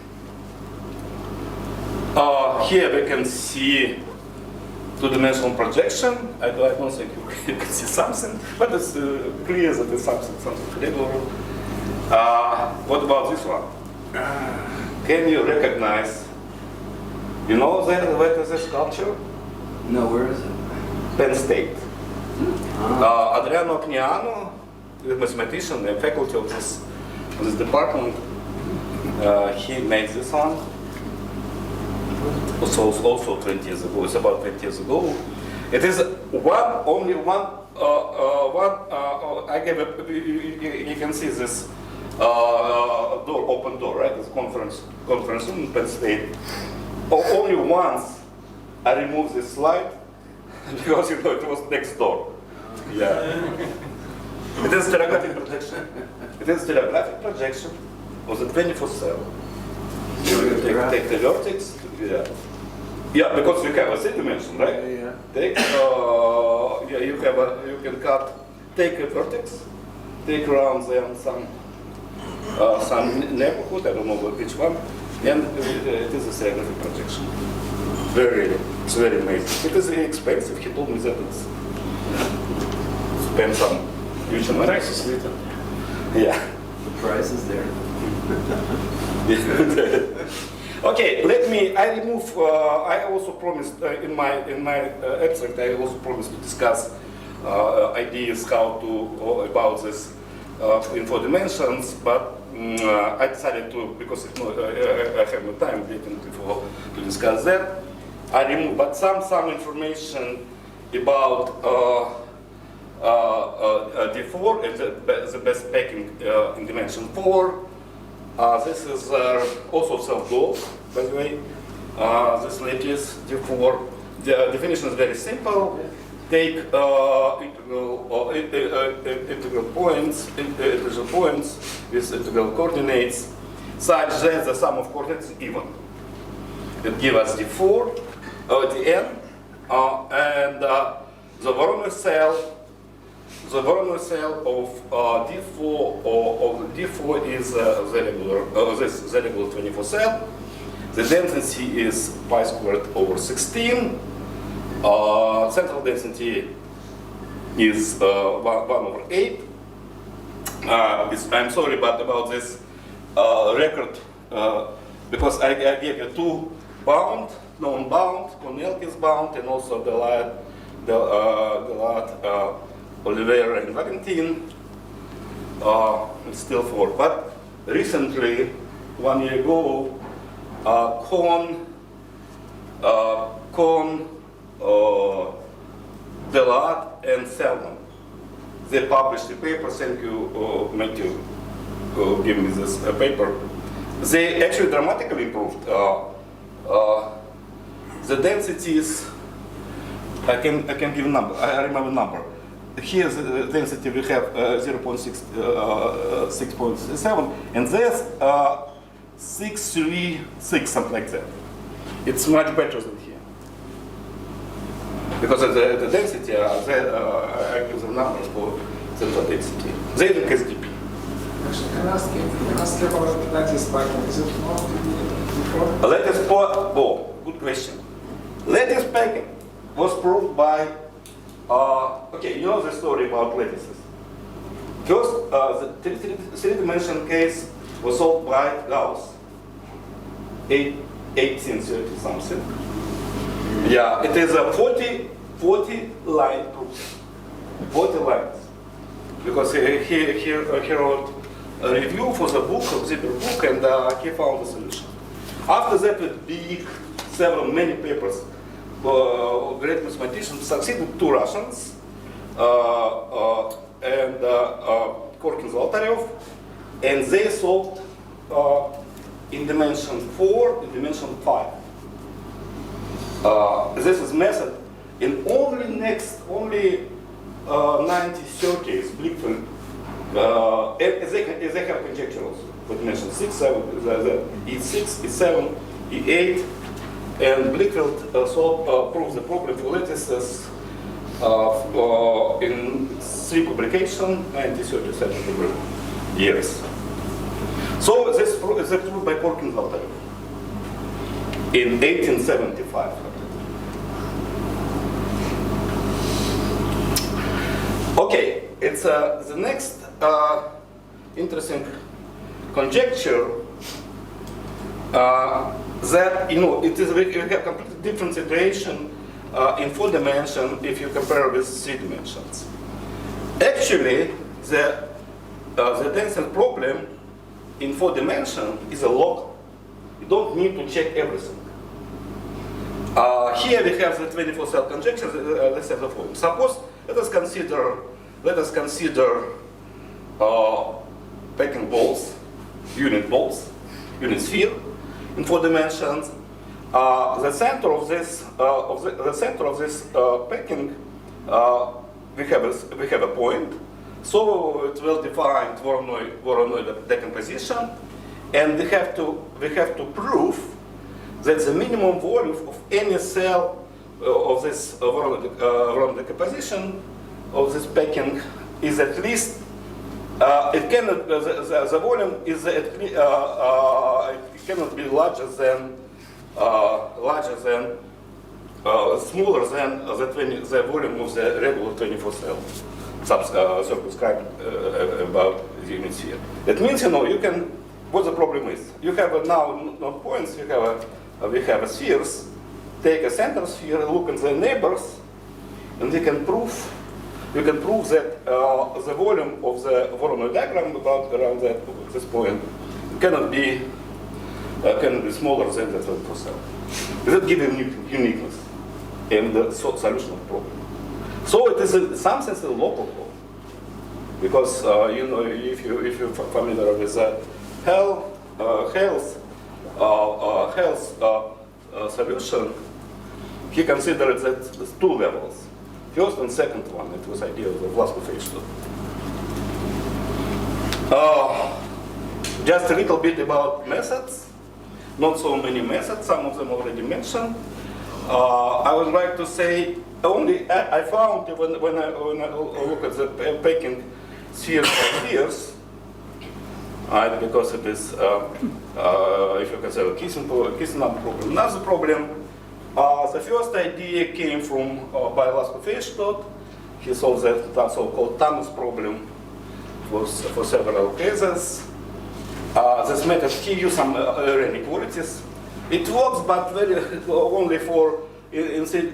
Here we can see two-dimensional projection. I don't think you can see something, but it's clear that it's something regular. What about this one? Can you recognize? You know what is the sculpture? No, where is it? Penn State. Adriano Cniano, the mathematician and faculty of this department, he made this one. Also 20 years ago. It's about 20 years ago. It is only one. I gave you can see this open door, right? This conference room in Penn State. Only once I removed this slide because it was next door. Yeah. It is stereographic projection. It is stereographic projection of the 24 cell. You take the vertex. Yeah. Yeah, because you have a 3 dimension, right? Yeah. Take you can take a vertex, take around them some neighborhood, I don't know which one, and it is a stereographic projection. It's very amazing. It is very expensive. He told me that it's spend some huge amount. Price is little. Yeah. The price is there. Okay, I remove, I also promised in my abstract, I also promised to discuss ideas how to, about this in 4 dimensions, but I decided to, because I have no time to discuss that, I remove, but some information about D4 and the best packing in dimension 4. This is also self-goal, by the way. This lattice D4. The definition is very simple. Take integral points with integral coordinates such that the sum of coordinates is even. It gives us D4, Dn, and the Voronoi cell. The Voronoi cell of D4 is the regular 24 cell. The density is pi squared over 16. Central density is 1 over 8. I'm sorry, but about this record, because I gave you 2 bound, non-bound, Cornelkis bound, and also the Oliveira and Valentin, it's still 4. But recently, 1 year ago, Kohn, Delat, and Selman, they published a paper. Thank you, Matthew, give me this paper. They actually dramatically improved the densities. I can give a number. I remember a number. Here the density we have 6.7, and there's 636, something like that. It's much better than here. Because the density, I give the numbers for central density. They look SDP. Actually, can I ask you about lattice packing? Is it not before? Lattice packing, good question. Lattice packing was proved by, okay, you know the story about lattices. First, the three-dimensional case was solved by Gauss, 1830 something. Yeah, it is a 40 line proof. what he likes. Because he wrote a review for the book, of Zipper book, and he found a solution. After that, with many papers, great mathematicians succeeded, 2 Russians, and Korkin Zolotaryov, and they solved in dimension 4, in dimension 5. This is method in only 1930s, Blickfeld, they have conjecturals for dimension 6, 7, E6, E7, E8, and Blickfeld proves the problem for lattices in 3 publications, 1937 years. So this is proved by Korkin Zolotaryov in 1875. Okay, it's the next interesting conjecture that it is we have completely different situation in 4 dimensions if you compare with 3 dimensions. Actually, the density problem in 4 dimensions is a local. You don't need to check everything. Here we have the 24 cell conjecture. Let's have the following. Suppose let us consider packing balls, unit sphere in 4 dimensions. The center of this packing we have a point. So it will define Voronoi decomposition, and we have to prove that the minimum volume of any cell of this Voronoi decomposition of this packing is at least it cannot the volume is it cannot be larger than smaller than the volume of the regular 24 cell circumscribed about the unit sphere. That means you can. What the problem is? You have now not points. We have spheres. Take a center sphere, look at the neighbors, and you can prove that the volume of the Voronoi diagram around this point cannot be smaller than the 24 cell. That gives uniqueness in the solution of the problem. So it is in some sense a local problem, because if you're familiar with Hale's solution, he considered that there's 2 levels. First and second one, it was idea of the Vlasov-Feinstein. Just a little bit about methods. Not so many methods, some of them already mentioned. I would like to say only I found when I look at the packing spheres by spheres, because it is if you consider Kissen number problem, another problem. The first idea came from by Vlasov-Feinstein. He solved the so-called Thomas problem for several cases. This method, he used some error inequalities. It works, but only for in 3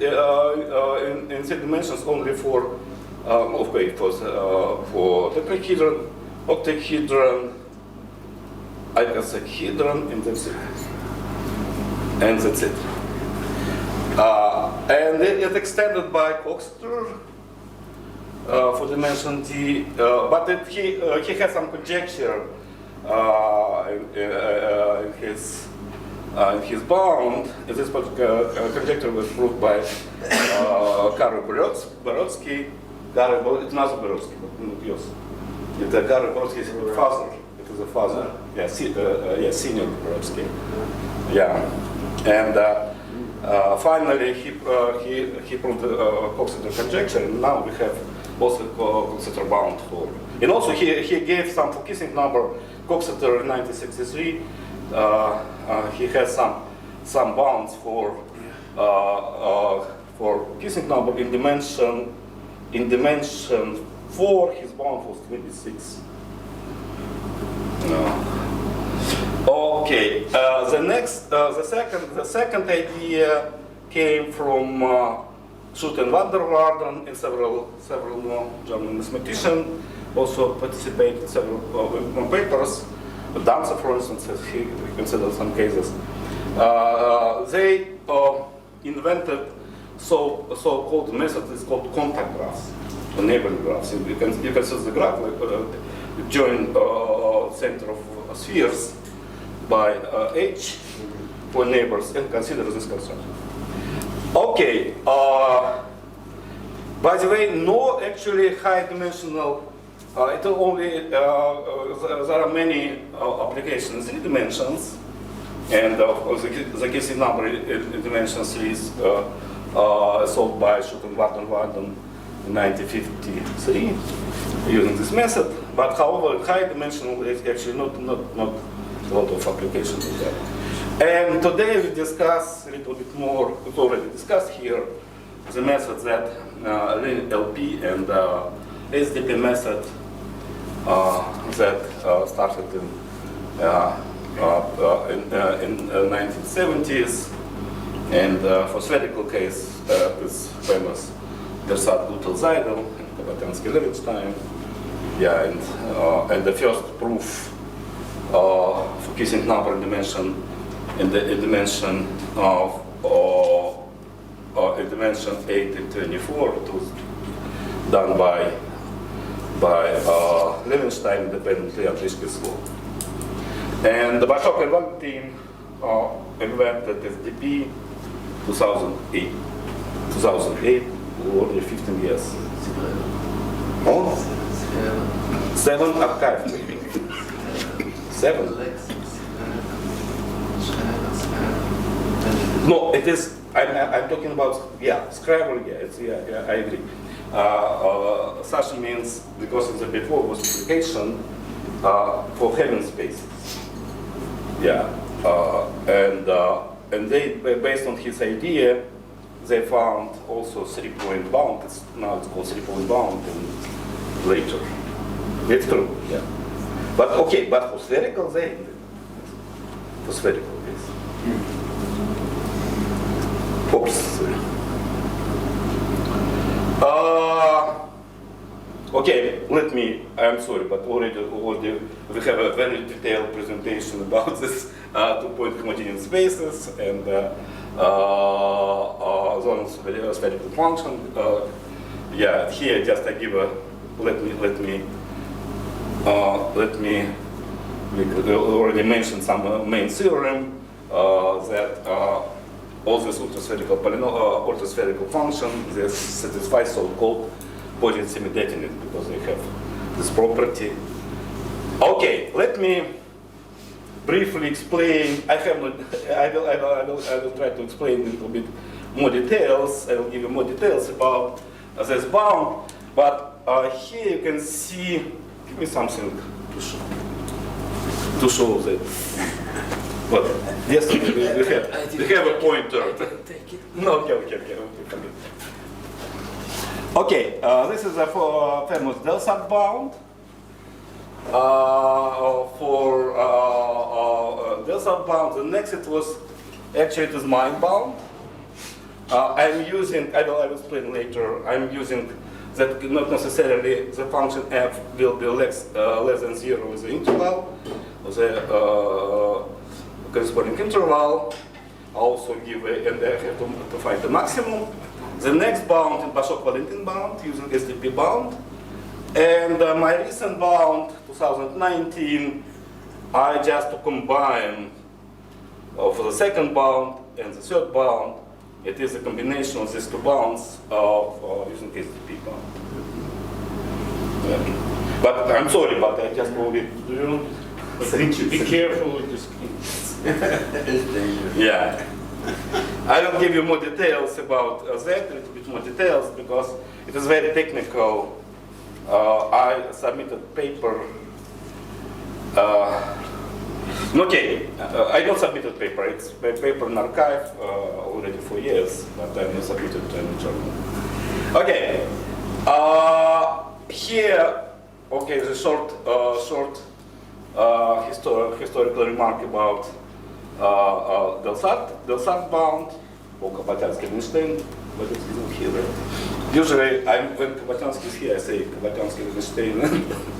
dimensions, only for for tetrahedron, octahedron, icosahedron, and that's it. And it extended by Coxeter for dimension D, but he has some conjecture in his bound. This conjecture was proved by Karol Borodsky. It's not Borodsky, but not yours. Karol Borodsky is a father. It is a father. Senior Borodsky. Yeah, and finally he proved the Coxeter conjecture, and now we have also Coxeter bound for. And also he gave some for Kissing number Coxeter in 1963. He has some bounds for Kissing number in dimension 4. His bound was 26. No. Okay. The second idea came from Schut and van der Waerden, and several more German mathematicians also participated in several papers. Dancer, for instance, he considered some cases. They invented so-called method is called contact graphs, or neighboring graphs. You can see the graph like join center of spheres by H for neighbors and consider this construction. Okay. By the way, no actually high-dimensional. It only there are many applications in dimensions, and of course the Giese number in dimensions is solved by Schut and van der Waerden in 1953 using this method. But however, high-dimensional is actually not a lot of applications of that. And today we discuss a little bit more. We've already discussed here the methods that LP and SDP method that started in 1970s, and for spherical case, this famous Bersat-Gutel-Seidel in Kapatansky-Levitz yeah, and the first proof for kissing number dimension in dimension of in dimension 8 and 24. It was done by Levenstein independently on Lischke's law. And the Bashok and Wang team invented SDP 2008, already 15 years. Oh? 7 archive. 7. No, it is. I'm talking about Scrabble. Yeah, I agree. Such means because of the before was application for having spaces. Yeah, and they based on his idea, they found also 3-point bound. Now it's called 3-point bound, and later it's true. Yeah, but okay, but for spherical they for spherical yes. Oops. Okay, I'm sorry, but already we have a very detailed presentation about this 2-point homogeneous spaces and zones of spherical function. Yeah, here just I give a, we already mentioned some main theorem that all these orthospherical functions, they satisfy so-called Poisson semi-definite because they have this property. Okay, let me briefly explain. I will try to explain a little bit more details. I will give you more details about this bound. But here you can see. Give me something to show that. What? Yes, we have a pointer. Take it. No, okay. Okay, this is a famous Delsat bound. For Delsat bound, the next it was actually it is mine bound. I'm using. I will explain later. I'm using that not necessarily the function f will be less than 0 with the interval, the corresponding interval. I also give and I have to find the maximum. The next bound in Bashok-Valentin bound using SDP bound. And my recent bound, 2019, I just to combine for the second bound and the third bound, it is a combination of these two bounds of using SDP bound. Yeah. But I'm sorry, but I just only do you know? Be careful with this. It's dangerous. Yeah. I will give you more details about that, a little bit more details, because it is very technical. I submitted paper. Okay, I don't submit a paper. It's a paper in archive already for years, but I not submitted to any journal. Okay. Here, okay, the short historical remark about Delsat bound, or Kapatansky-Levitz. but it's not here, right? Usually, when Kvachansky is here, I say Kvachansky is staying.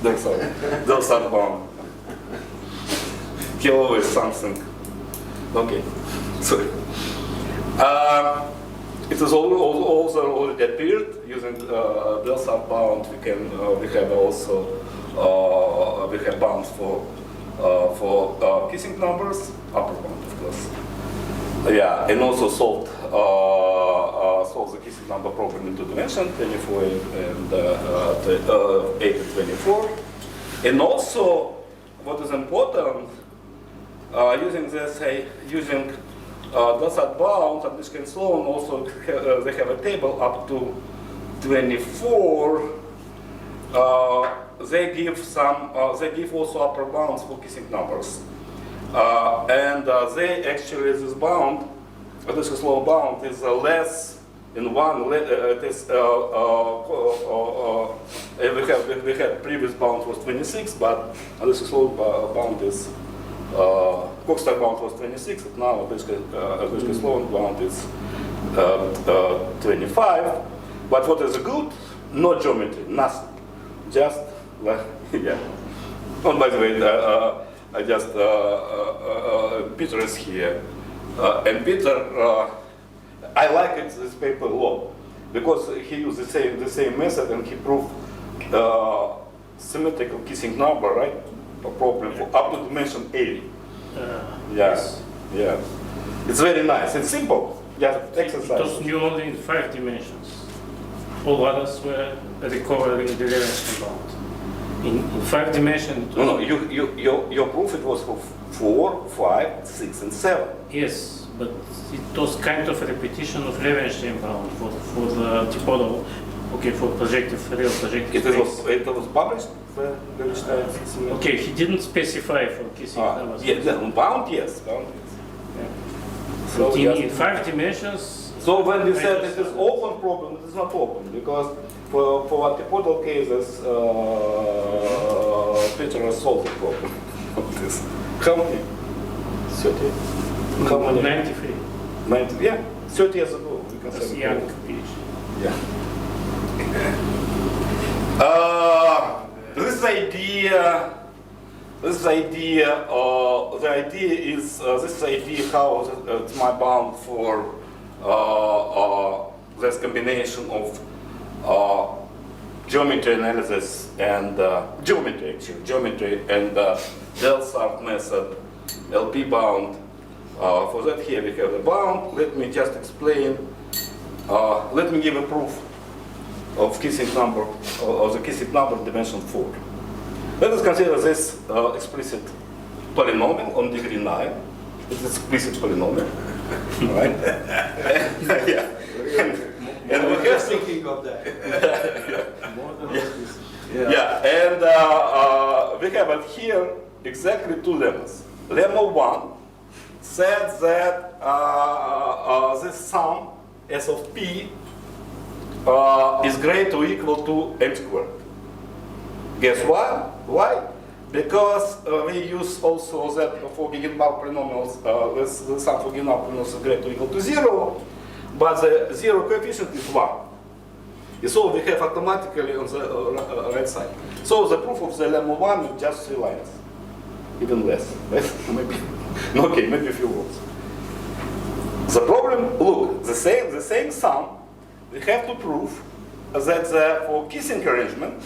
Those are bound. He always something. Okay, sorry. It is also already appeared using those are bound. We have also we have bounds for kissing numbers, upper bound of course. Yeah, and also solve the kissing number problem in two dimensions, 24 and 8 and 24. And also, what is important, using this, using Dosat bounds and this and so on, also they have a table up to 24. They give also upper bounds for kissing numbers. And they actually, this bound, this is low bound, is less in one. It is we had previous bound was 26, but this is low bound is Coxstar bound was 26. And now this low bound is 25. But what is good? No geometry, nothing, just like yeah. Oh, by the way. I just Peter is here, and Peter, I like this paper a lot because he used the same method and he proved symmetrical kissing number, right? A problem for up to dimension 80. Yes, yeah. It's very nice. It's simple. Just exercise. It was new only in 5 dimensions. All others were recovering the Lorentz bound. In 5 dimensions. No, your proof it was for 4, 5, 6, and 7. Yes, but it was kind of a repetition of Lorentz bound for the dipole. Okay, for real projective. It was published. Okay, he didn't specify for kissing numbers. Yeah, bound yes. Yeah. So in 5 dimensions. So when we said it is open problem, it is not open because for antipodal cases, Peter has solved the problem of this. How many? 30? How many? 93. 90, yeah, 30 years ago. We can That's say young pitch. Yeah. This idea, the idea is this idea how it's my bound for this combination of geometry analysis and geometry and Delsart method, LP bound. For that here we have the bound. Let me just explain. Let me give a proof of kissing number of the kissing number dimension 4. Let us consider this explicit polynomial on degree 9. It's explicit polynomial, right? Yeah. And we have thinking of that. Yeah, and we have it here exactly 2 lemmas. Lemma 1 said that this sum S of P is greater or equal to m squared. Guess why? Why? Because we use also that for Gegenbach polynomials, the sum for Gegenbach polynomials is greater or equal to 0, but the 0 coefficient is 1. So we have automatically on the right side. So the proof of the lemma 1 is just 3 lines, even less, right? Maybe. Okay, maybe a few words. The problem, look, the same sum, we have to prove that for kissing arrangement,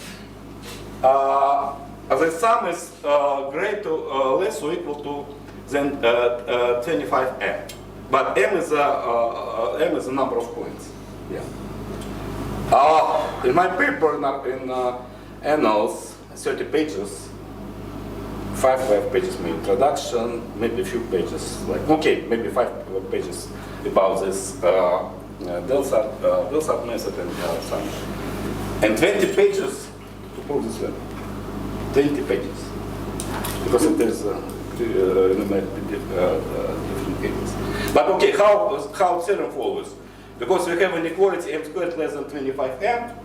the sum is greater, less or equal to than 25m. But m is a number of points. Yeah. In my paper in Annals, 30 pages, 5 pages, maybe introduction, maybe a few pages, like okay, maybe 5 pages about this Delsart method and some, and 20 pages to prove this one. 20 pages, because there's different cases. But okay, how theorem follows? Because we have inequality m squared less than 25m,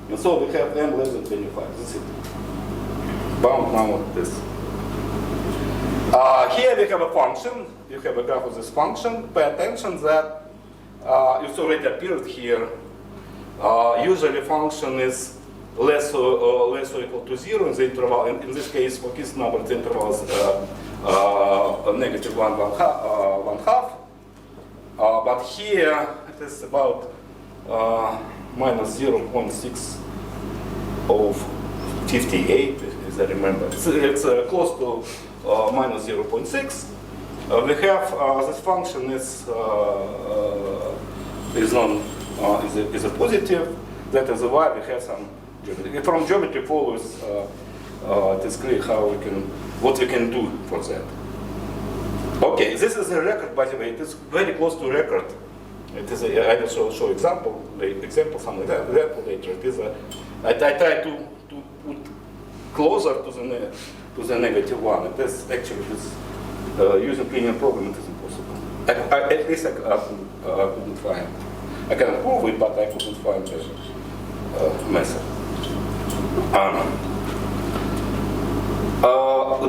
and so we have m less than 25. That's it. Bound now like this. Here we have a function. You have a graph of this function. Pay attention that it's already appeared here. Usually function is less or equal to 0 in the interval. In this case, for this number, the interval is negative 1/2. But here it is about minus 0.6 of 58, as I remember. It's close to minus 0.6. We have this function is a positive. That is why we have some geometry. From geometry follows it is clear what we can do for that. Okay, this is a record, by the way. It is very close to record. It is I will show example something like that later. It is I try to put closer to the negative one. It is actually using linear program. It is impossible. At least I couldn't find. I can prove it, but I couldn't find a method.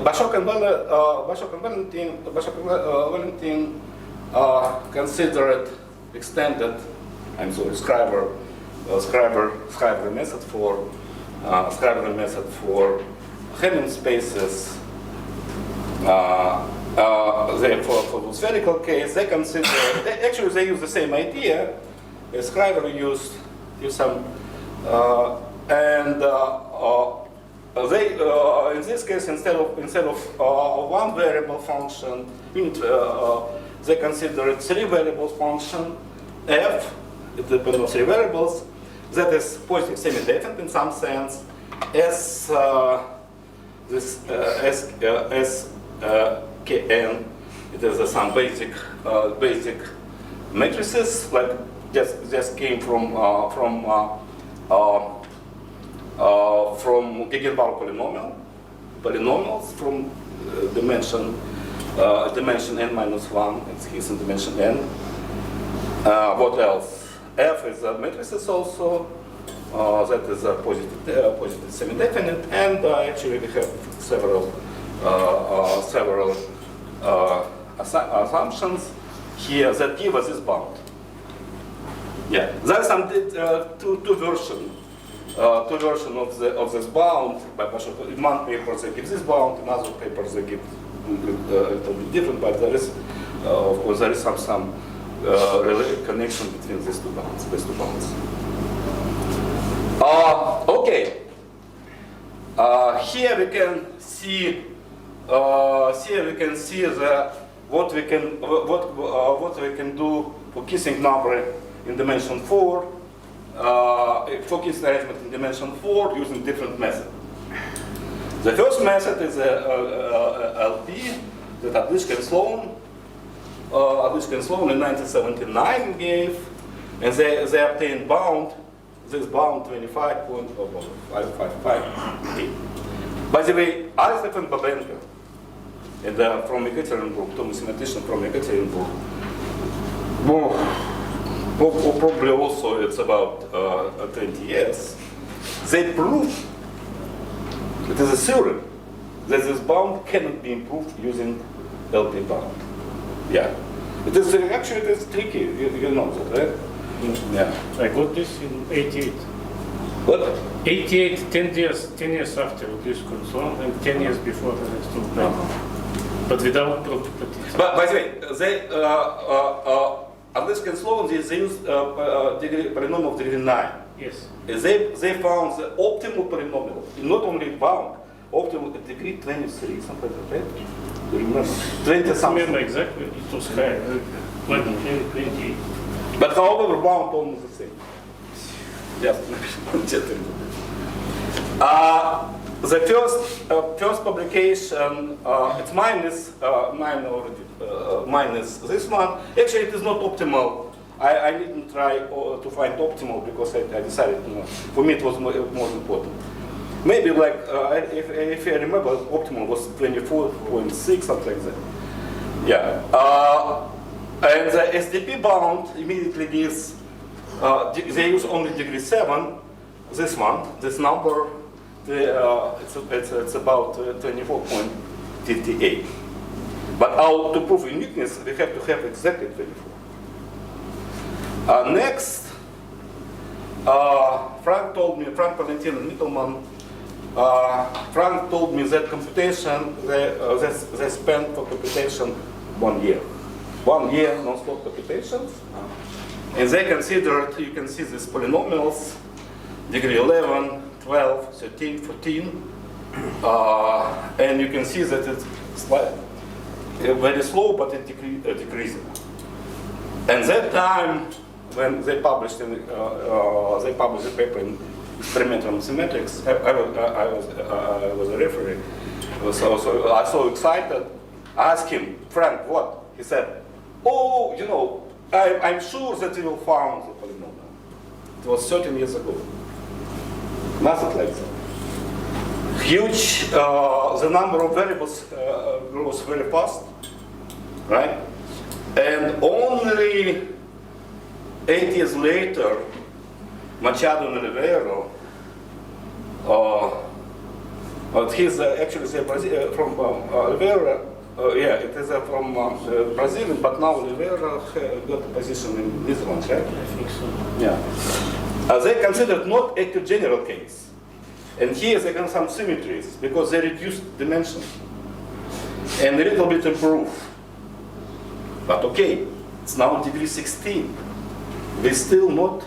Bashok and Valentin considered extended, Scriber method for Hamming spaces. For the spherical case, they consider they use the same idea. Scriber used some they in this case instead of one variable function they considered three variables function f. It depends on three variables. That is positive semi-definite in some sense. Kn. It is some basic matrices like just came from Gegenbaum polynomials from dimension n-1. It's his in dimension n. What else? F is a matrices also. That is a positive semi-definite, and actually we have several assumptions here that give us this bound. Yeah, there are some two versions of this bound. By in one paper they give this bound, in other papers they give a little bit different, but there is, of course, there is some connection between these two bounds. Okay. Here we can see what we can do for kissing number in dimension 4. For kissing arrangement in dimension 4 using different methods. The first method is LP that Adlishkin and Sloan in 1979 gave, and they obtained bound. This bound 25.558. By the way, Aristov and Babenko, and from Ekaterinburg, two mathematicians from Ekaterinburg, probably also it's about 20 years, they proved, it is a theorem, that this bound cannot be improved using LP bound. Yeah. It is actually it is tricky, you know that, right? Yeah. I got this in 88. What? 88, 10 years after this console, and 10 years before the next two. But without property. But by the way, they Adlishkin and Sloan they used polynomial of degree 9. Yes. They found the optimal polynomial, not only bound, optimal at degree 23, something like that. Do you remember? 20 something. I remember exactly. It was high. 28. But however, bound almost the same. Just the first publication, it's minus this one. Actually, it is not optimal. I didn't try to find optimal because I decided, for me it was more important. Maybe like, if I remember, optimal was 24.6, something like that. Yeah. And the SDP bound immediately gives, they use only degree 7, this one, this number, it's about 24.58. But to prove uniqueness, we have to have exactly 24. Next, Frank Valentin and Mittelman, Frank told me that computation, they spent for computation 1 year. 1 year non-stop computations. And they considered, you can see these polynomials, degree 11, 12, 13, 14. And you can see that it's very slow, but it decreasing. And that time, when they published the paper in experimental mathematics, I was a referee. So I was so excited. I asked him, Frank, what? He said, oh, you know, I'm sure that you will find the polynomial. It was 13 years ago. Nothing like that. Huge, the number of variables grows very fast, right? And only 8 years later, Machado and Oliveira, he's actually from Oliveira, yeah, it is from Brazil, but now Oliveira got a position in Netherlands, right? I think so. Yeah. They considered not a general case. And here they have some symmetries because they reduced dimensions and a little bit improve. But okay, it's now degree 16. We still not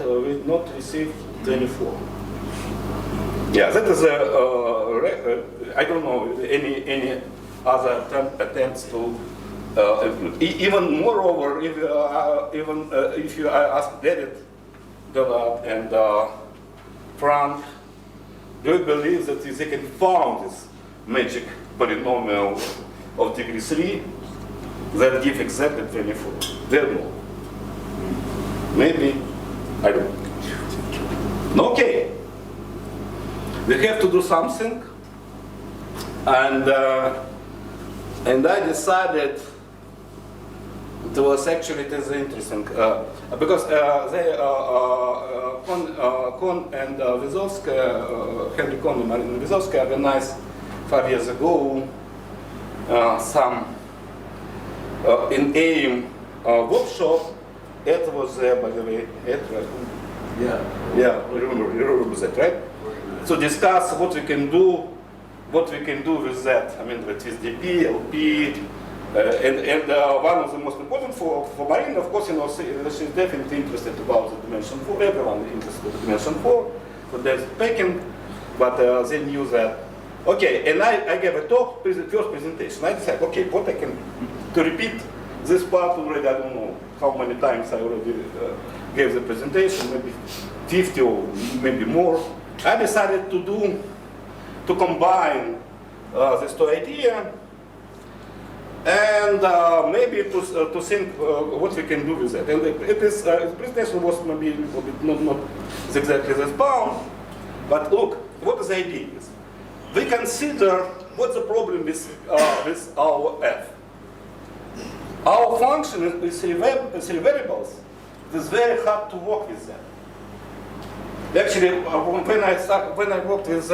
received 24. Yeah, that is I don't know any other attempts to even moreover if you ask David Delatte and Frank, do you believe that they can found this magic polynomial of degree 3 that give exactly 24? They don't know. Maybe, I don't know. Okay. We have to do something. And I decided it was actually, it is interesting, because Kohn and Vizovsky, Henry Kohn and Marina Vizovsky organized 5 years ago some in AIM workshop. It was there, by the way, Yeah. yeah, you remember that, right? So discuss what we can do with that. I mean, with DP, LP, and one of the most important for Marina, of course, you know, she's definitely interested about the dimension 4. Everyone is interested in dimension 4. So there's packing, but they knew that. Okay, and I gave a talk, first presentation. I decided, okay, what I can to repeat this part already. I don't know how many times I already gave the presentation, maybe 50 or maybe more. I decided to combine these two ideas and maybe to think what we can do with that. And the presentation was maybe a little bit not exactly this bound, but look, what is the idea? We consider what's the problem with our f. Our function is three variables. It is very hard to work with that. Actually, when I worked with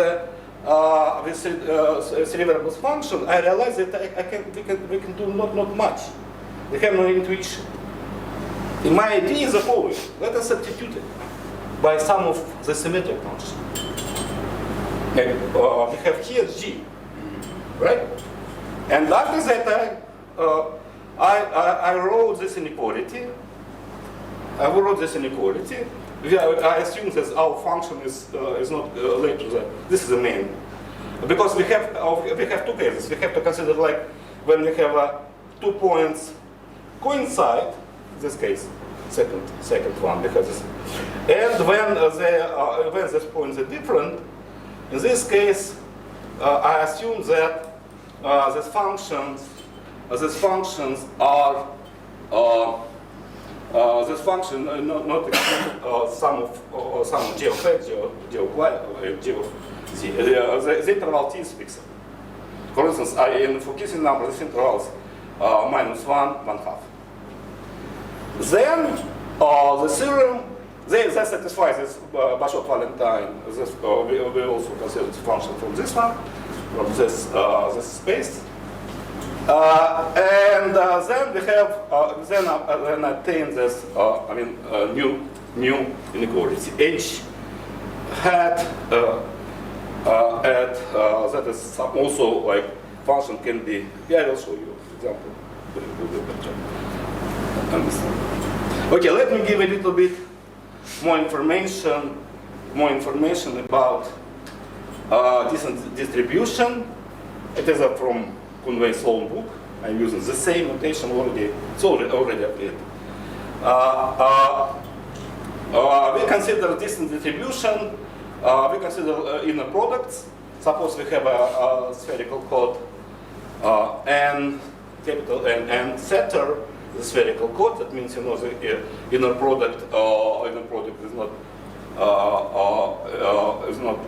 three variables function, I realized that we can do not much. We have no intuition. And my idea is the following: let us substitute it by some of the symmetric function. We have here g, right? And after that, I wrote this inequality. I assume that our function is not related to that. This is the main, because we have two cases. We have to consider like when we have 2 points coincide. In this case, second one, because and when these points are different. In this case, I assume that these functions are this function not sum of g of x, g of y, g of z. The interval t is fixed. For instance, in Fukisian number, this interval is -1, 1/2. Then the theorem that satisfies this Bashot-Valentine. We also consider the function from this one, from this space. And then we have then attain this new inequality. H hat that is also like function can be. Yeah, I'll show you example. Understand? Okay, let me give a little bit more information about this distribution. It is from Conway's own book. I'm using the same notation already. It's already appeared. We consider distance distribution. We consider inner products. Suppose we have a spherical code n, capital N setter, the spherical code. That means the inner product is not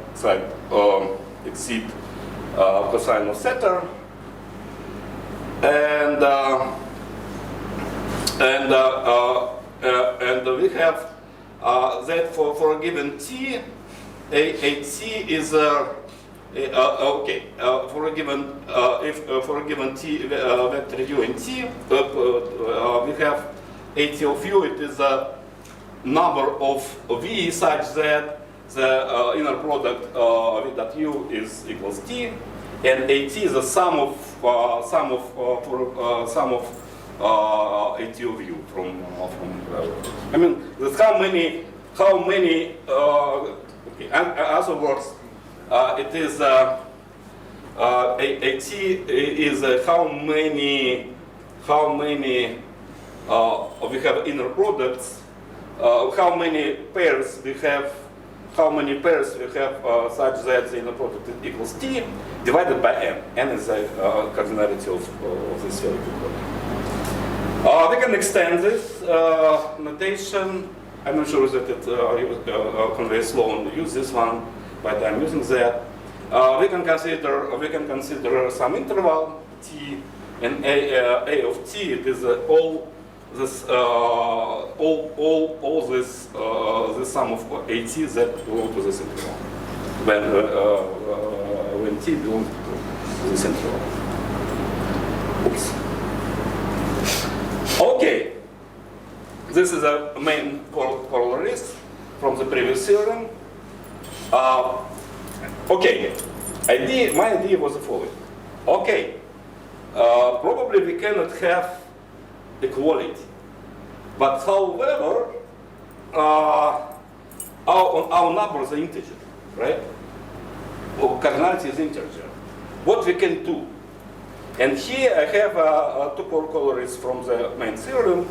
exceed cosine of setter, and we have that for a given t, a t is okay. For a given for a given t vector u in t, we have a t of u. It is a number of v such that the inner product v dot u is equals t, and a t is the sum of a t of u from I mean that's how many okay. And other words, it is a t is how many we have inner products. How many pairs we have such that the inner product equals t divided by n. N is the cardinality of this spherical code. We can extend this notation. I'm not sure that it Conway Sloan use this one, but I'm using that. We can consider some interval t, and a of t. It is all this this sum of AT that belong to this interval when t belongs to this interval. Oops. Okay, this is a main corollaries from the previous theorem. Okay, my idea was the following. Okay, probably we cannot have equality, but however, our numbers are integer, right? Cardinality is integer. What we can do, and here I have two corollaries from the main theorem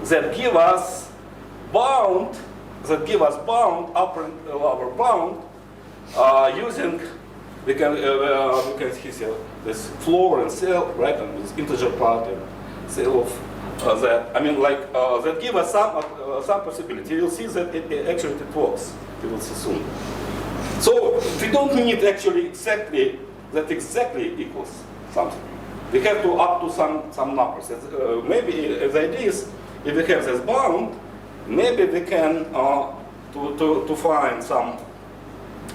that give us bound, upper and lower bound, using we can see this floor and cell, right, and this integer part and cell of that. I mean, like that give us some possibility. You'll see that it works. You will see soon. So we don't need actually exactly equals something. We have to up to some numbers. Maybe the idea is if we have this bound, maybe we can to find some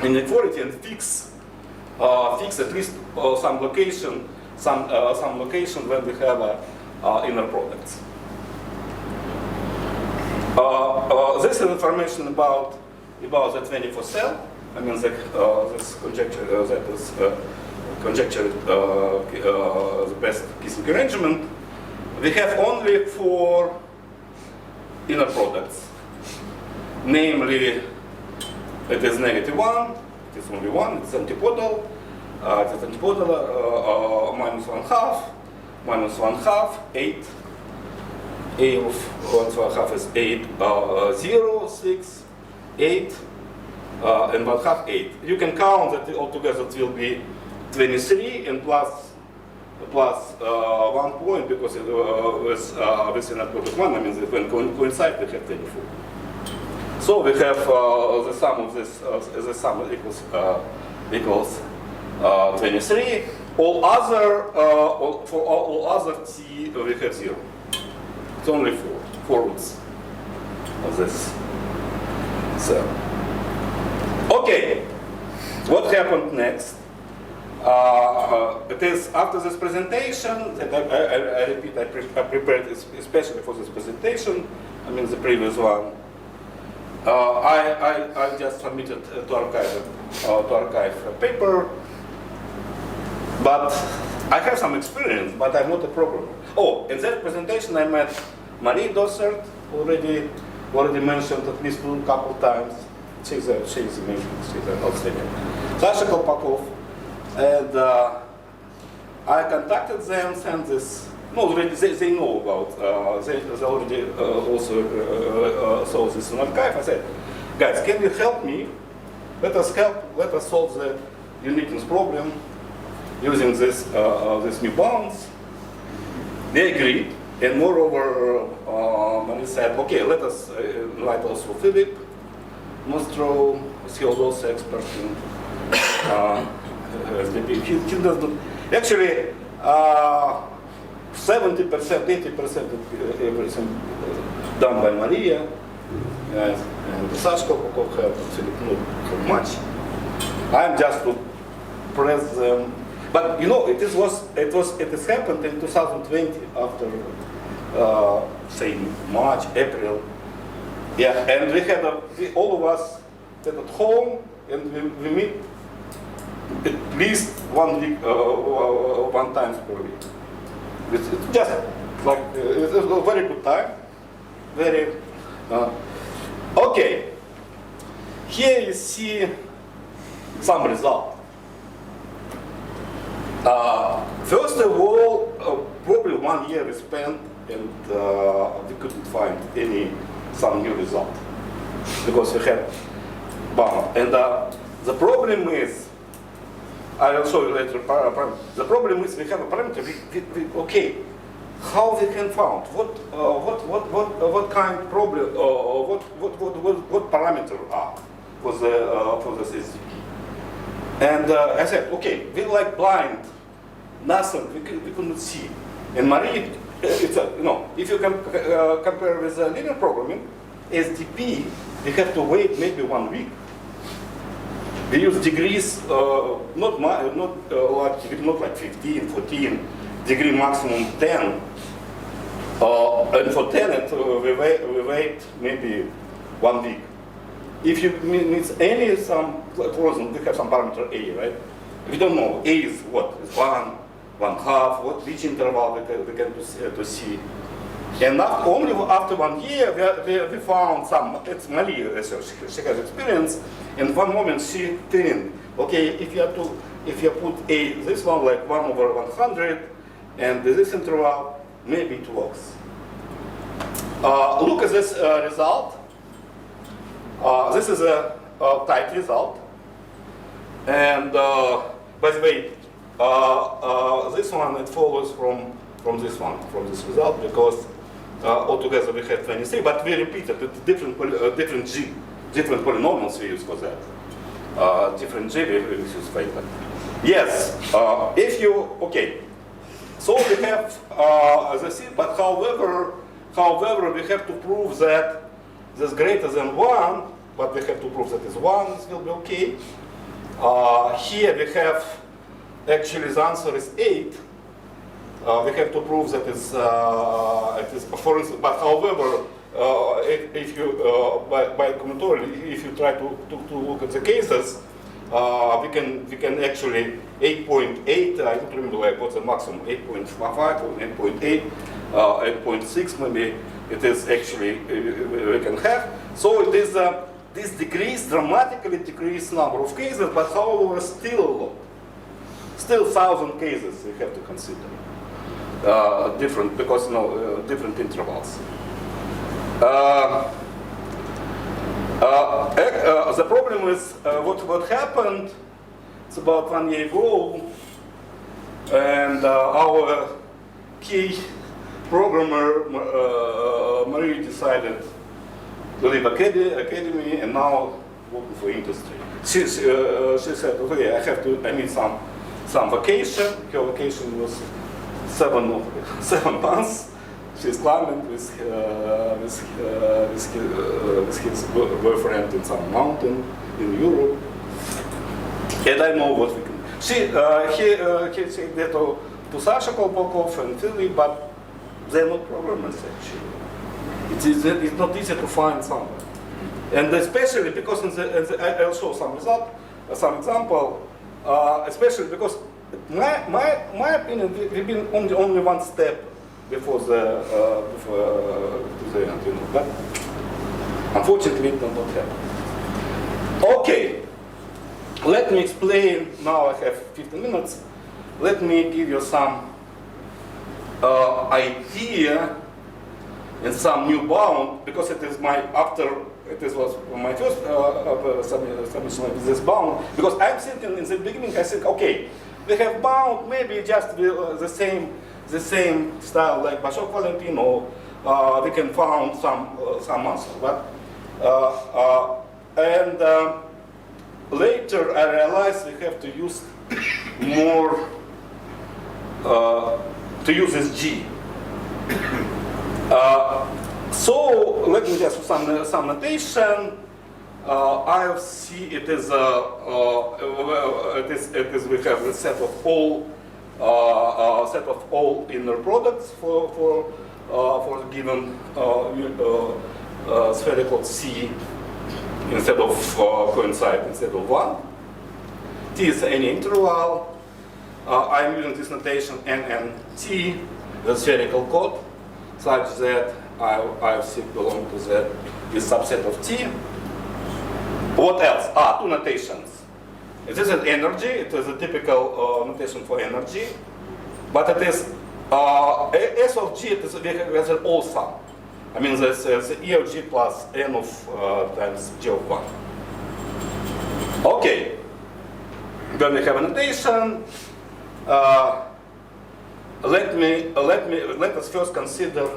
inequality and fix at least some location when we have inner products. This is information about the 24 cell. I mean, this conjecture that is conjectured the best Kissinger arrangement. We have only 4 inner products, namely, it is -1. It is only 1. It's antipodal. minus 1/2, 8. A of 1/2 is 8, 0, 6, 8, and 1/2, 8. You can count that altogether it will be 23 and plus 1 point because with inner product 1, I mean when coincide we have 24. So we have the sum of this, the sum equals 23. All other for all other t we have 0. It's only 4 roots of this. So okay, what happened next? it is after this presentation that I repeat, I prepared especially for this presentation, I mean the previous one. I just submitted to archive a paper, but I have some experience, but I'm not a programmer. Oh, in that presentation I met Marie Dossert, already mentioned at least a couple times. She's amazing, she's outstanding. Sasha Kolpakov, and I contacted them, sent this. No, they know about. They already also saw this in archive. I said, guys, can you help me? Let us solve the uniqueness problem using this new bounds. They agreed, and moreover, Marie said, okay, let us invite also Philip Mostro. He was also expert in SDP. He does not actually. 70%, 80% of everything done by Maria, and Sashka Popov helped Philip not so much. I'm just to press them, but you know it has happened in 2020 after say March, April, yeah, and we had all of us at home, and we meet at least 1 week, one time per week. It's just like it's a very good time. Very okay. Here you see some result. First of all, probably 1 year we spent, and we couldn't find some new result because we had bomb. And the problem is. I will show you later. The problem is we have a parameter. Okay, how we can find what kind of problem what parameter are for the SDP? And I said, okay, we like blind, nothing we couldn't see. And Marie, it's if you can compare with linear programming, SDP, you have to wait maybe 1 week. We use degrees, not like 15, 14, degree maximum 10. And for 10, we wait maybe 1 week. If you need any we have some parameter A, right? We don't know. A is what? Is 1, 1/2, which interval we can to see. And only after 1 year, we found some, it's Marie research, she has experience. In one moment she think, okay, if you put A, this one like 1/100, and this interval, maybe it works. Look at this result. This is a tight result. And by the way, this one, it follows from this result, because altogether we have 23, but we repeated it, different polynomials we use for that. Different G we use favor. Yes, if you, okay, so we have the C, but however we have to prove that this greater than 1, but we have to prove that is 1, this will be okay. Here we have, actually the answer is 8. We have to prove that it is, for instance, but however, if you, by combinatorially, if you try to look at the cases, we can actually 8.8, I don't remember like what's the maximum, 8.5 or 8.8, 8.6 maybe, it is actually, we can have. So it is, this dramatically decrease number of cases, but however still 1,000 cases we have to consider. Different, because different intervals. The problem is what happened. It's about 1 year ago, and our key programmer Marie decided to leave academy and now working for industry. She said, okay, I need some vacation. Her vacation was 7 months. She's climbing with his boyfriend in some mountain in Europe. And I know what we can. he said that to Sasha Kolpakov and Philly, but they're not programmers actually. It's not easy to find somewhere. And especially because I'll show some example, especially because my opinion, we've been only one step before the end, you know, but unfortunately it did not happen. Okay, let me explain, now I have 15 minutes, let me give you some idea and some new bound, because it is my, it was my first submission with this bound, because I'm thinking in the beginning, I think, okay, we have bound, maybe just the same style like Bashok Valentin, or we can find some answer. But later I realized we have to use more to use this G. So let me just some notation. IFC it is we have a set of all inner products for a given spherical C instead of coincide instead of 1. T is any interval. I'm using this notation NNT, the spherical code, such that IFC belongs to this subset of T. What else? Two notations. This is energy. It is a typical notation for energy, but it is S of G. It is an all sum. I mean, there's E of G plus N of times G of 1. Okay. Then we have a notation. Let us first consider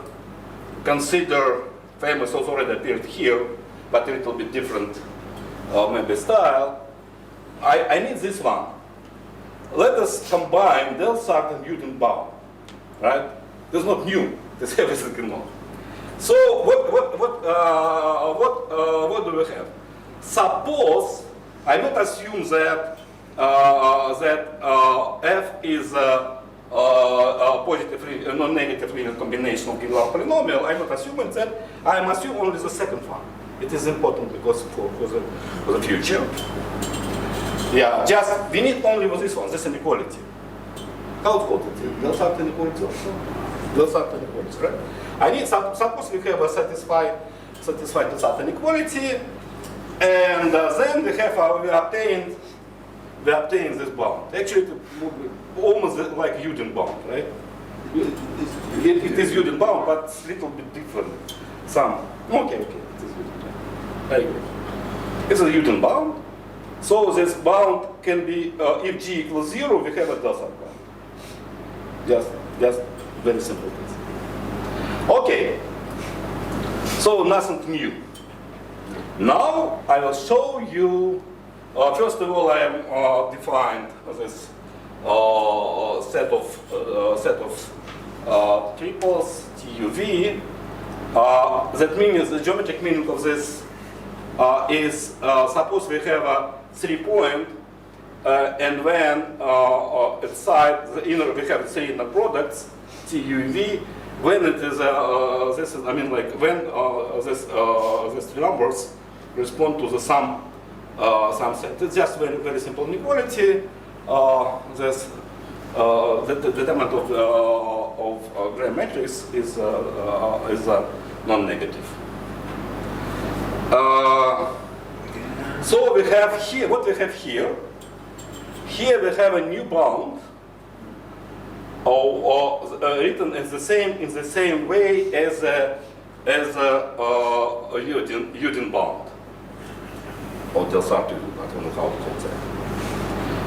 famous also already appeared here, but a little bit different maybe style. I need this one. Let us combine del Sart and Newton bound, right? This is not new. This is everything known. So what do we have? Suppose I not assume that f is a positive, non-negative linear combination of Gilbert polynomial. I'm not assuming that. I'm assuming only the second one. It is important because for the future. Yeah, just we need only with this one, this inequality. How it's called it? Del Sart inequality also. Del Sart inequality, right? I need suppose we have a satisfied Del Sart inequality, and then we have we obtain this bound. Actually, it would be almost like Uden bound, right? It is Uden bound, but it's a little bit different. Okay, it is Uden bound. I agree. It's a Uden bound. So this bound can be, if G equals 0, we have a Del Sart bound. Just very simple. Okay. So nothing new. Now I will show you. First of all, I am defined this set of triples TUV. That means the geometric meaning of this is suppose we have a 3-point, and when inside the inner we have 3 inner products TUV. When it is this is, I mean, like when these 3 numbers respond to the sum set. It's just very simple inequality. The determinant of Gram matrix is non-negative. So we have here what we have here. Here we have a new bound, written in the same way as a Uden bound. Or Del Sart, I don't know how to call that.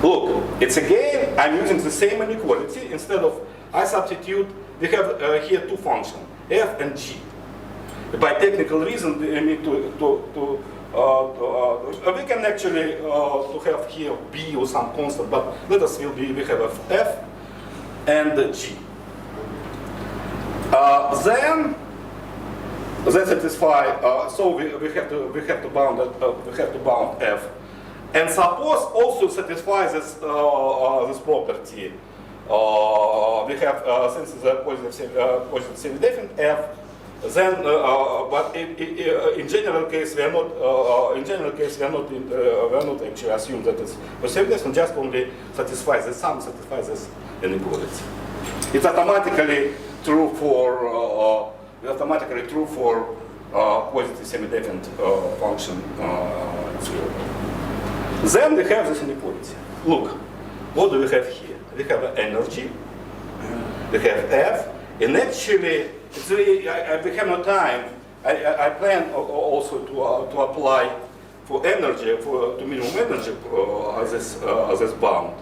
Look, it's again, I'm using the same inequality. Instead of, I substitute, we have here 2 functions, f and g. By technical reason, we need we can actually to have here b or some constant, but let us we have a f and g. Then that satisfy. So we have to bound f And suppose also satisfies this property. We have since it's a positive semi-definite f, then but in general case we are not actually assume that it's positive, and just only satisfies the sum satisfies this inequality. It's automatically true for positive semi-definite function 0. Then we have this inequality. Look, what do we have here? We have energy, we have F, and actually, we have no time. I plan also to apply for energy, to minimum energy as this bound.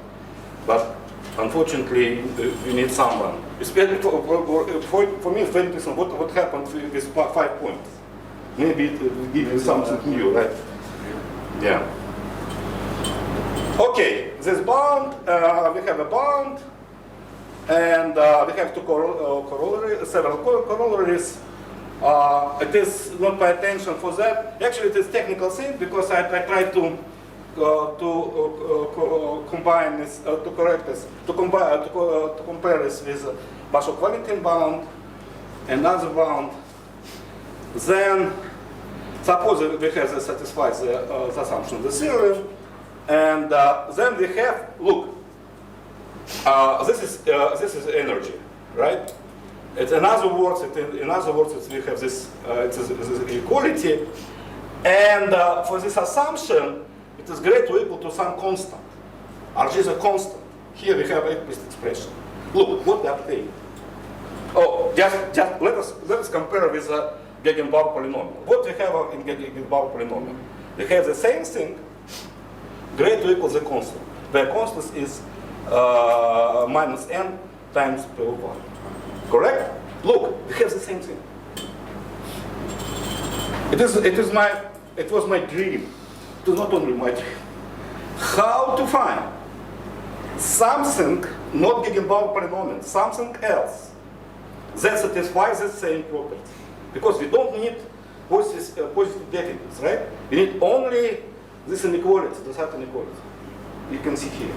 But unfortunately, we need someone. Especially for me, it's very interesting what happened with 5 points. Maybe it will give you something new, right? Yeah. Okay, this bound, we have a bound, and we have several corollaries. It is not pay attention for that. Actually, it is technical thing because I tried to combine this, to compare this with Bashov-Valentin bound and other bound. Then suppose we have this satisfies the assumption of the theorem. And then we have, look, this is energy, right? In other words, we have this, this equality, and for this assumption, it is greater or equal to some constant. Rg is a constant. Here we have explicit expression. Look, what they are saying. Oh, just let us compare with the Gegenbaur polynomial. What we have in Gegenbaur polynomial? We have the same thing. Greater or equal the constant, where constant is minus n times P of 1. Correct? Look, we have the same thing. It was my dream. It was not only my dream. How to find something, not Gegenbaur polynomial, something else that satisfies the same property. Because we don't need positive definites, right? We need only this inequality, this hat inequality. You can see here.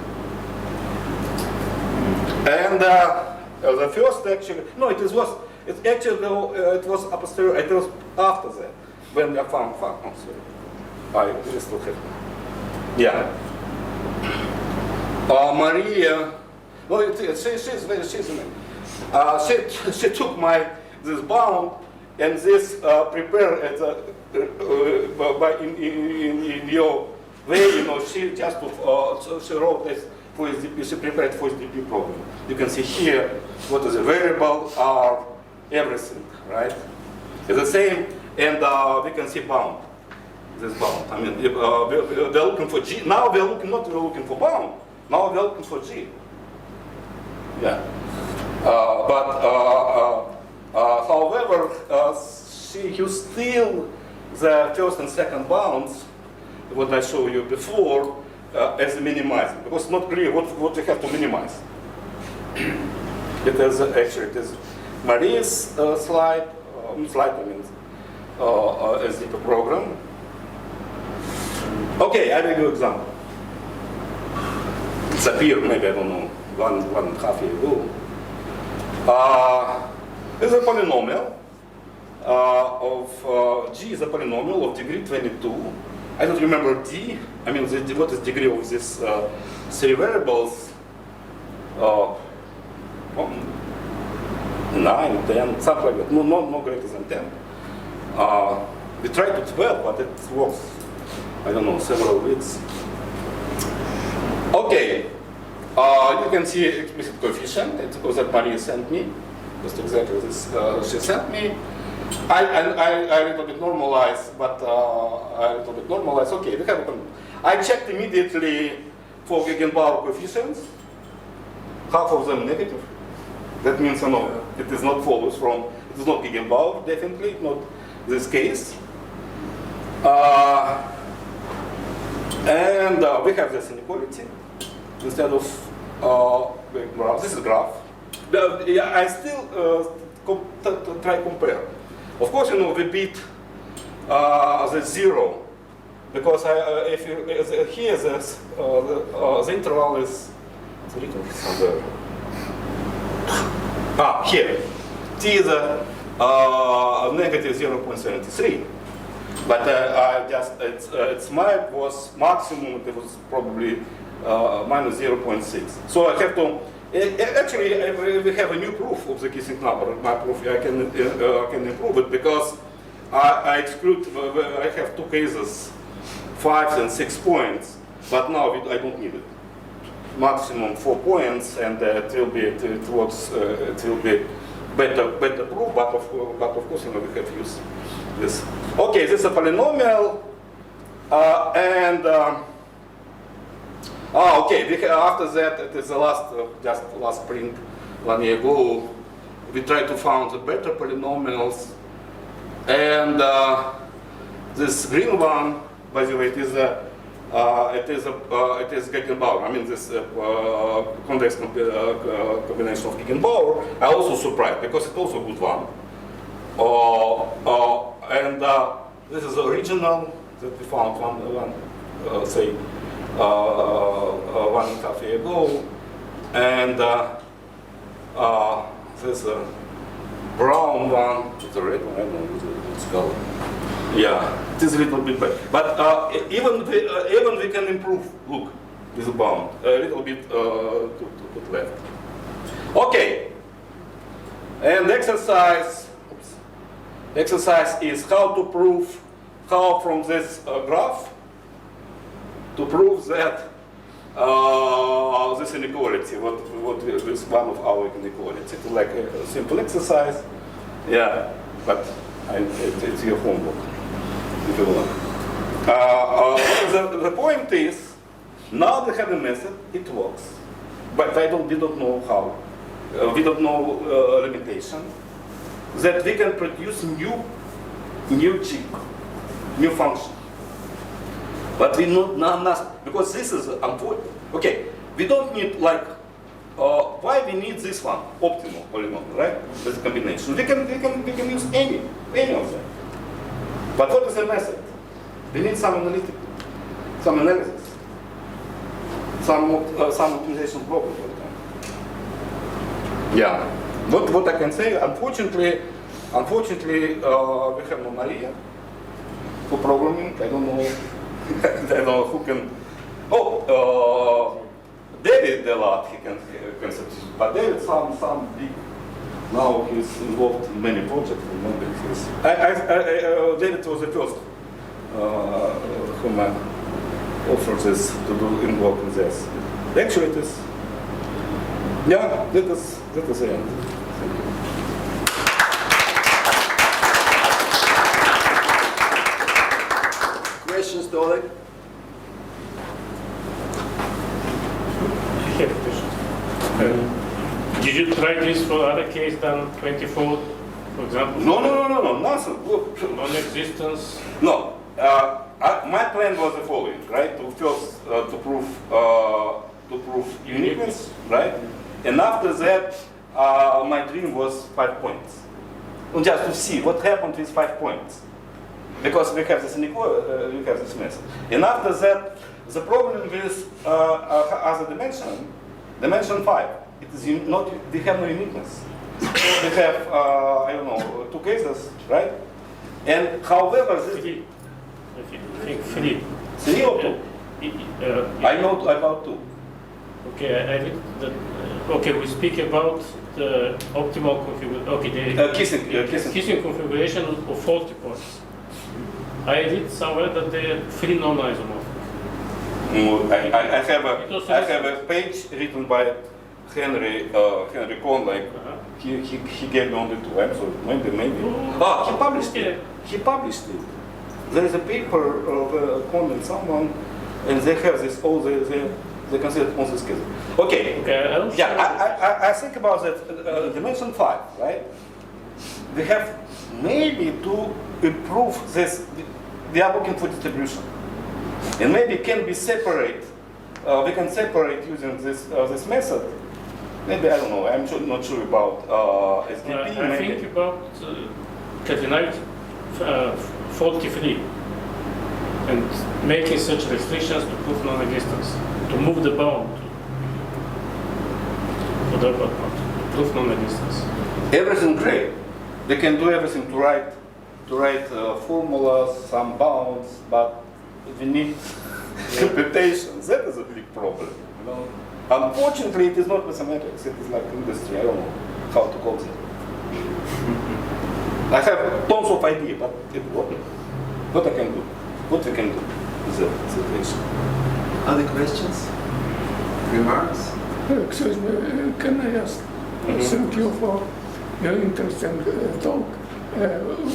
And the first actually, no, it was a posteriori, it was after that, when I found, oh, sorry. I still have, yeah. Maria, well, she's she took this bound and this prepared in your way, she just she wrote this for SDP, she prepared for SDP problem. You can see here what is a variable are everything, right? It's the same, and we can see bound. This bound. I mean, we're looking for G. Now we're looking looking for bound. Now we're looking for G. Yeah. However, she used still the first and second bounds, what I showed you before, as minimizing, because it's not clear what we have to minimize. It is Maria's slide, I mean, SDP program. Okay, I will give you an example. It's appeared maybe, I don't know, one and a half year ago. This is a polynomial of G is a polynomial of degree 22. I don't remember D. I mean, what is degree of these three variables? 9, 10, something like that. No greater than 10. We tried to 12, but it works, I don't know, several weeks. Okay. You can see explicit coefficient. It was that Maria sent me. Just exactly this she sent me. I a little bit normalized, but Okay, we have I checked immediately for Gegenbaur coefficients. Half of them negative. That means it is not follows from. It is not Gegenbaur, definitely not this case. And we have this inequality instead of graph. This is graph. I still try compare. Of course, we beat the 0 because if you here the interval is written somewhere. Here, t is negative 0.73. But I just its was maximum. It was probably minus 0.6. So I have to actually we have a new proof of the Kissing number. My proof I can improve it because I exclude. I have two cases, 5 and 6 points, but now I don't need it. Maximum 4 points, and it will be better proof. But of course, we have used this. Okay, this is a polynomial, okay. After that, it is the just last spring, 1 year ago, we tried to find the better polynomials, and this green one, by the way, it is Gegenbauer. I mean, this convex combination of Gegenbauer. I also surprised because it's also a good one. And this is the original that we found 1.5 years ago, and this brown one, the red one. I don't know what it's called. Yeah, it is a little bit better, but even we can improve. Look, this bound a little bit to put left. Okay, and exercise is how from this graph to prove that this inequality, what is one of our inequalities. It's like a simple exercise, yeah, but it's your homework if you want. The point is, now we have a method, it works, but we don't know how. We don't know limitation. That we can produce new function. But we not because this is important. Okay, we don't need like why we need this one optimal polynomial, right? This combination. We can use any of them. But what is the method? We need some analysis, some optimization problem for them. Yeah. What I can say, unfortunately, we have no Maria for programming. I don't know. I don't know who can. David Delat, he can substitute. But David, some big. Now he's involved in many projects. Remember, David was the first whom I offered this to do involved in this. Actually, it is. Yeah, that is the end. Thank you. Questions to Oleg? I have a question. Did you try this for other case than 24, for example? No, nothing. Non-existence. No. My plan was the following, right? To first to prove uniqueness, right? And after that, my dream was 5 points. Just to see what happened with 5 points. Because we have this we have this method. And after that, the problem with other dimension 5, it is not, we have no uniqueness. So we have, I don't know, 2 cases, right? And however, this... 3. I think 3. 3 or 2? I know about 2. Okay, I read that. Okay, we speak about the optimal configuration. Okay, the kissing configuration of 40 points. I read somewhere that they are 3 non-isomorphic. I have a page written by Henry Cohn. Like he gave me only 2. I'm sorry, maybe. Oh, he published it. He published it. There is a paper of Cohn and someone, and they have this. They consider all this case. Okay. Yeah, I think about that dimension 5, right? We have maybe to improve this. We are looking for distribution, and maybe can be separate. We can separate using this method. Maybe I don't know. I'm not sure about SDP. I think about cardinality 43. and making such restrictions to prove non-existence, to move the bound to the upper part, to prove non-existence. Everything great. They can do everything to write formulas, some bounds, but we need computations. That is a big problem. You know? Unfortunately, it is not mathematics. It is like industry. I don't know how to call it. I have tons of ideas, but what I can do, what we can do is the situation. Other questions? Remarks? Excuse me, can I ask? Thank you for your interesting talk.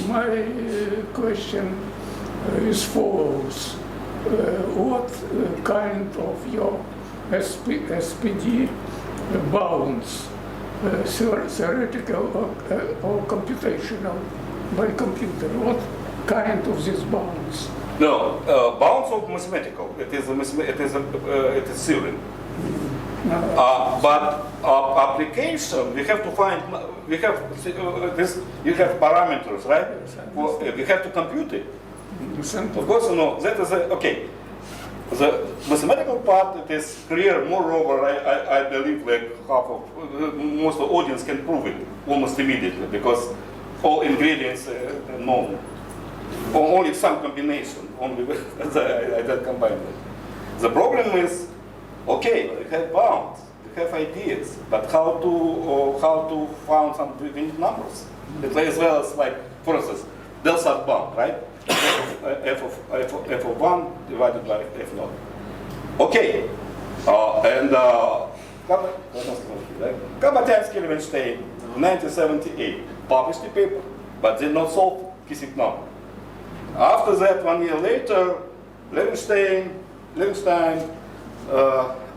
My question is follows. What kind of your SPD bounds, theoretical or computational by computer? What kind of these bounds? No, bounds of mathematical. It is theory. But application, we have to find. We have this. You have parameters, right? We have to compute it. Of course, no. That is okay. The mathematical part, it is clear. Moreover, I believe like half of most of the audience can prove it almost immediately because all ingredients are known. Or only some combination. Only I don't combine them. The problem is, okay, we have bounds, we have ideas, but how to find some unique numbers? As well as like, for instance, del sat bound, right? f of 1 divided by f naught. Okay, and Kabatansky Levenstein, 1978, published a paper, but did not solve kissing number. After that, 1 year later, Levenstein,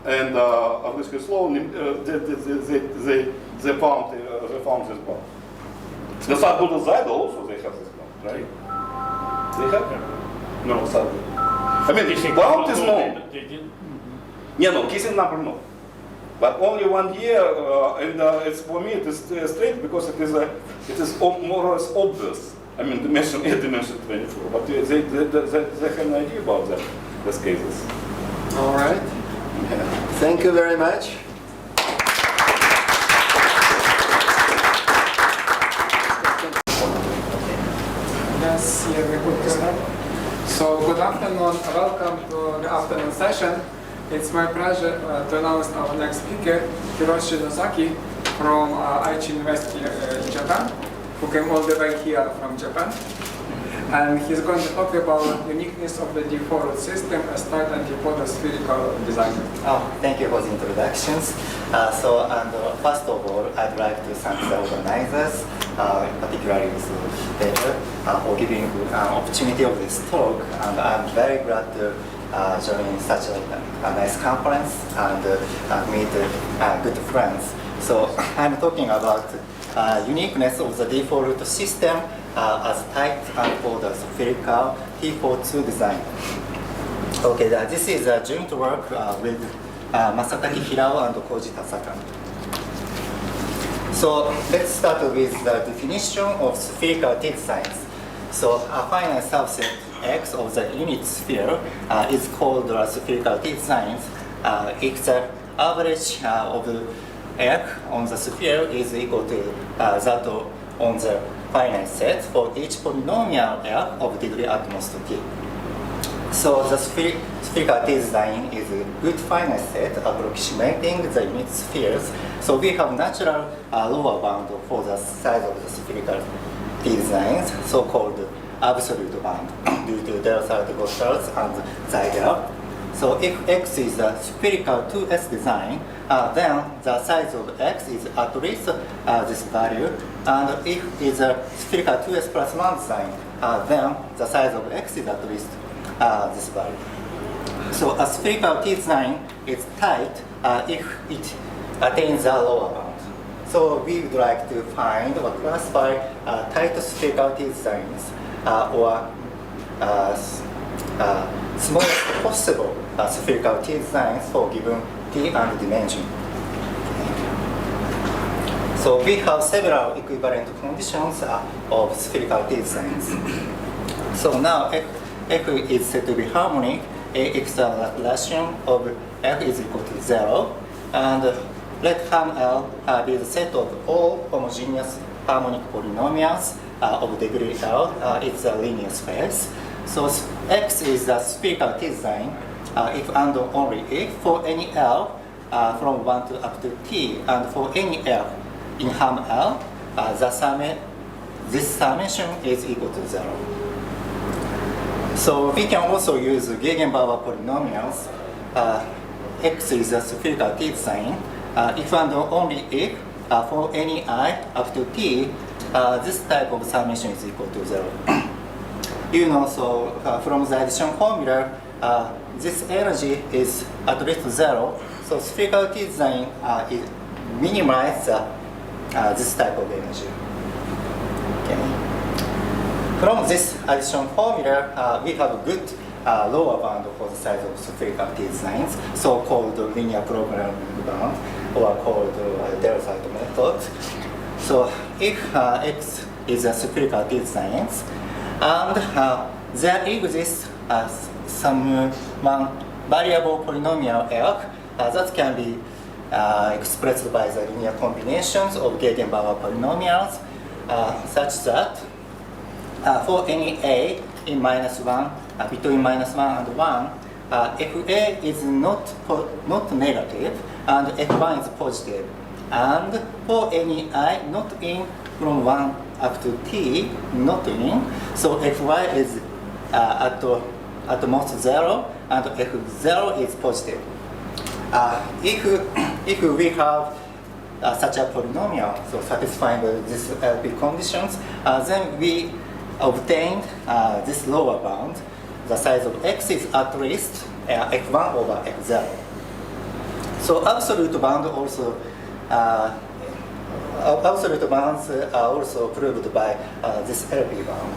and Avlyskaya Sloan, they found this bound. The Sadbuda Zayda also they have this bound, right? They have? No. I mean, bound is known. They did. Yeah, no, kissing number no. But only 1 year, and it's for me it is strange because it is more or less obvious. I mean, dimension 8, dimension 24, but they have an idea about that, these cases. All right. Thank you very much. Yes, yeah, we could start. So, good afternoon. Welcome to the afternoon session. It's my pleasure to announce our next speaker, Hiroshi Nozaki from Aichi University in Japan, who came all the way here from Japan. And he's going to talk about uniqueness of the default system as tight and default spherical design. Oh, thank you for the introductions. First of all, I'd like to thank the organizers, particularly Peter, for giving an opportunity of this talk. And I'm very glad to join such a nice conference and meet good friends. So I'm talking about uniqueness of the default system as tight and for the spherical T42 design. Okay, this is a joint work with Masataki Hirao and Koji Tasaka. So let's start with the definition of spherical T designs. So a finite subset X of the unit sphere is called spherical T designs if the average of X on the sphere is equal to that on the finite set for each polynomial F of degree at most T. So the spherical T design is a good finite set approximating the unit spheres. So we have natural lower bound for the size of the spherical T designs, so-called absolute bound, due to their Gaussians and Zeiger. So if X is a spherical 2S design, then the size of X is at least this value. And if it's a spherical 2S plus 1 design, then the size of X is at least this value. So a spherical T design is tight if it attains a lower bound. So we would like to find or classify tight spherical T designs or smallest possible spherical T designs for given T and dimension. So we have several equivalent conditions of spherical T designs. So now F is said to be harmonic, A external Laplacian of F is equal to 0. And let Ham L be the set of all homogeneous harmonic polynomials of degree L. It's a linear space. So X is a spherical T-design if and only if for any L from 1 to up to T, and for any L in Ham L, this summation is equal to 0. So we can also use Gegenbauer polynomials. X is a spherical T-design if and only if for any I up to T, this type of summation is equal to 0. You know, so from the addition formula, this energy is at least 0. So spherical T-design minimizes this type of energy. Okay. From this addition formula, we have a good lower bound for the size of spherical T-designs, so-called linear programming bound, or called Dirichlet method. So if X is a spherical T-designs, and there exists some one variable polynomial L that can be expressed by the linear combinations of Gegenbauer polynomials, such that for any A in -1, between -1 and 1, FA is not negative and F1 is positive. And for any I not in from 1 up to T, not in, so Fy is at most 0 and F0 is positive. If we have such a polynomial, so satisfying these LP conditions, then we obtained this lower bound. The size of X is at least F1 over F0. So absolute bound also absolute bounds are also proved by this LP bound.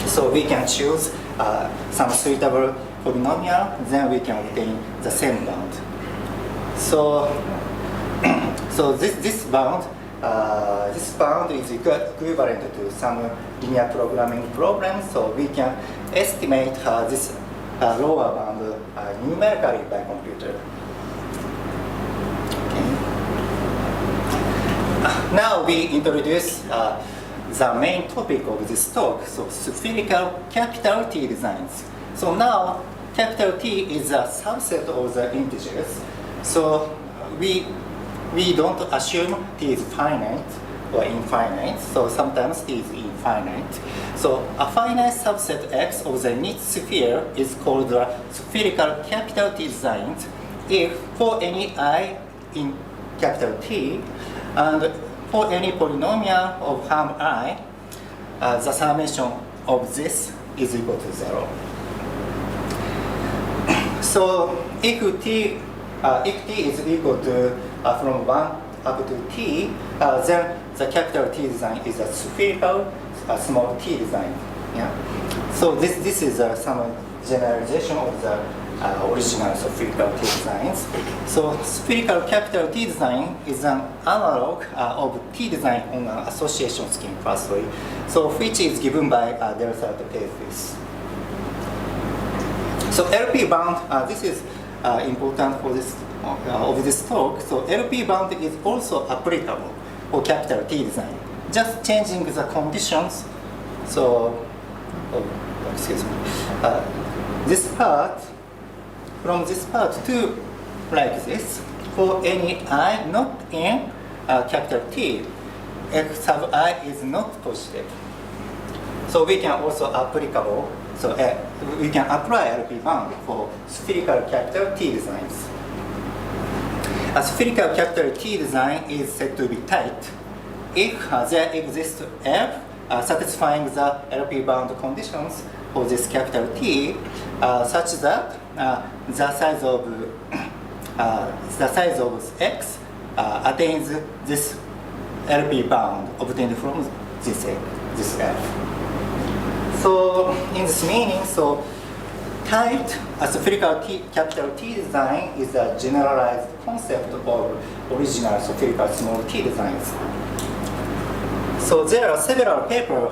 So we can choose some suitable polynomial, then we can obtain the same bound. So, this bound is equivalent to some linear programming problem. So we can estimate this lower bound numerically by computer. Okay. Now we introduce the main topic of this talk, so spherical capital T designs. So now capital T is a subset of the integers. So we don't assume T is finite or infinite, so sometimes T is infinite. So a finite subset X of the unit sphere is called the spherical capital T design if for any I in capital T and for any polynomial of Ham I, the summation of this is equal to 0. So if T is equal to from 1 up to T, then the capital T design is a spherical small t design. Yeah. So this is some generalization of the original spherical T designs. So spherical capital T design is an analog of T design on an association scheme firstly, so which is given by Dirichlet cases. So LP bound, this is important for this of this talk. So LP bound is also applicable for capital T design, just changing the conditions. So, excuse me, this part, from this part to like this, for any I not in capital T, X sub I is not positive. So we can also applicable, so we can apply LP bound for spherical capital T designs. A spherical capital T design is said to be tight if there exists F satisfying the LP bound conditions for this capital T, such that the size of X attains this LP bound obtained from this F. So in this meaning, so tight spherical capital T design is a generalized concept of original spherical small t designs. So there are several papers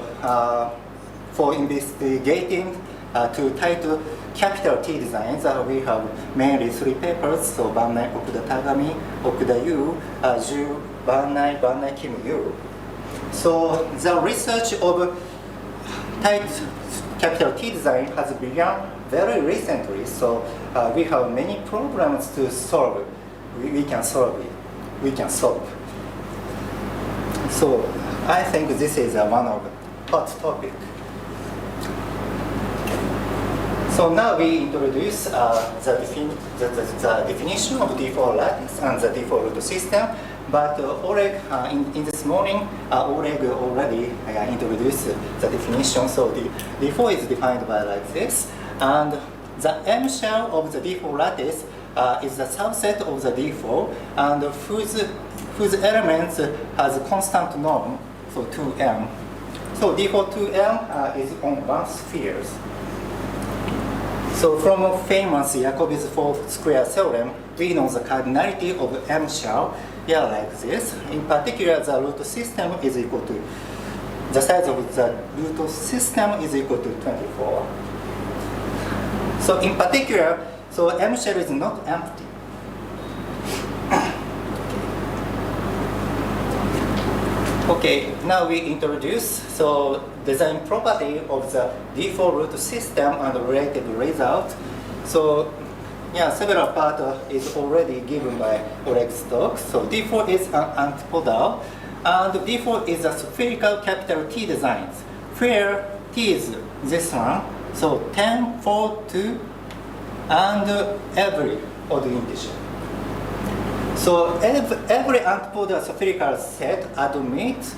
for investigating to title capital T designs, we have mainly 3 papers. So Bannai, Okuda Tagami, Okuda Yu, Ju, Bannai, Bannai Kim Yu. So the research of tight capital T design has begun very recently. So we have many problems to solve. We can solve it. We can solve. So I think this is one of hot topic. So now we introduce the definition of default lattice and the default root system. But Oleg, in this morning, Oleg already introduced the definition. So the default is defined by like this. And the M shell of the default lattice is the subset of the default, and whose elements has a constant norm, so 2M. So default 2M is on 1 sphere. So from a famous Jacobi's 4 square theorem, we know the cardinality of M shell, like this. In particular, the root system is equal to, the size of the root system is equal to 24. So in particular, so M shell is not empty. Okay, now we introduce so design property of the default root system and related result. So several part is already given by Oleg's talk. So default is an antipodal, and default is a spherical capital T designs, where T is this one. So 10, 4, 2, and every odd integer. So every antipodal spherical set admits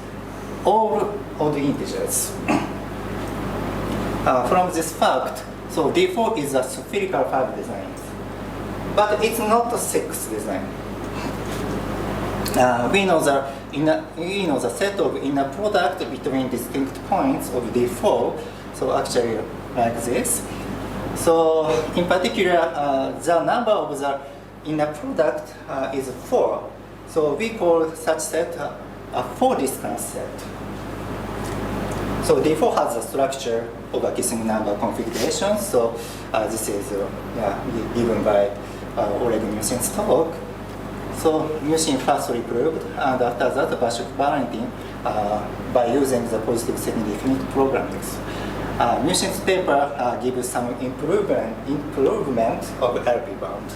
all odd integers. From this fact, so default is a spherical 5 design, but it's not a 6 design. We know the set of inner product between distinct points of default. So actually like this. So in particular, the number of the inner product is 4. So we call such set a 4 distance set. So default has a structure of a kissing number configuration. So this is given by Oleg Mushin's talk. So Mushin firstly proved, and after that, Bashuk-Valentin by using the positive semi-definite programming. Mushin's paper gives some improvement of LP bound.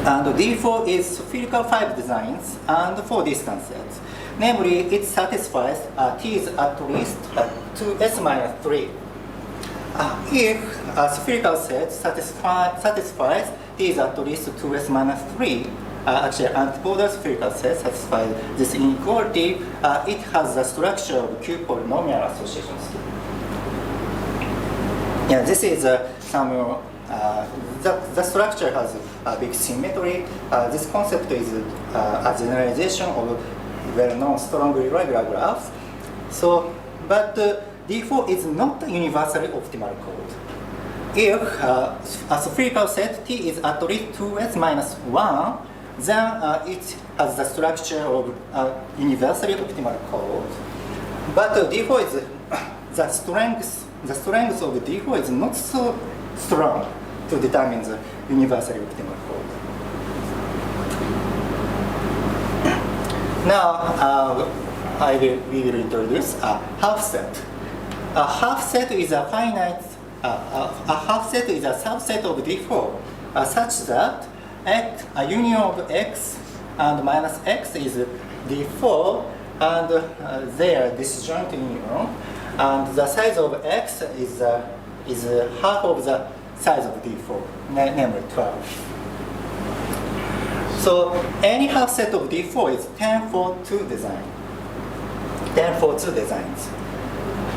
And default is spherical 5 designs and 4 distance sets. Namely, it satisfies T is at least 2s minus 3. If a spherical set satisfies T is at least 2s minus 3, actually antipodal spherical set satisfies this inequality, it has the structure of Q polynomial association scheme. This is some the structure has a big symmetry. This concept is a generalization of well-known strong irregular graphs. So, but default is not a universally optimal code. If a spherical set T is at least 2s minus 1, then it has the structure of universally optimal code. But default is the strength of default is not so strong to determine the universally optimal code. Now we will introduce a half set. A half set is a finite. A half set is a subset of default such that a union of x and minus x is default, and their disjoint union, and the size of x is half of the size of default, namely 12. So any half set of default is 10 for 2 design. 10 for 2 designs.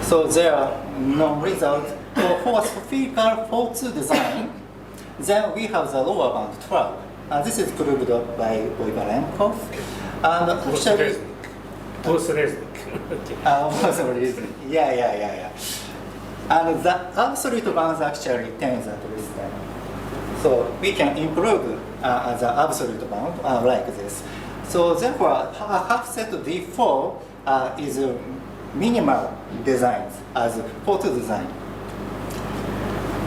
So there are no results for a spherical for 2 design. Then we have the lower bound 12. This is proved by Boivarenkov. And actually, yeah. And the absolute bounds actually 10 is at least 10. So we can improve the absolute bound like this. So therefore, a half set default is minimal designs as photo design.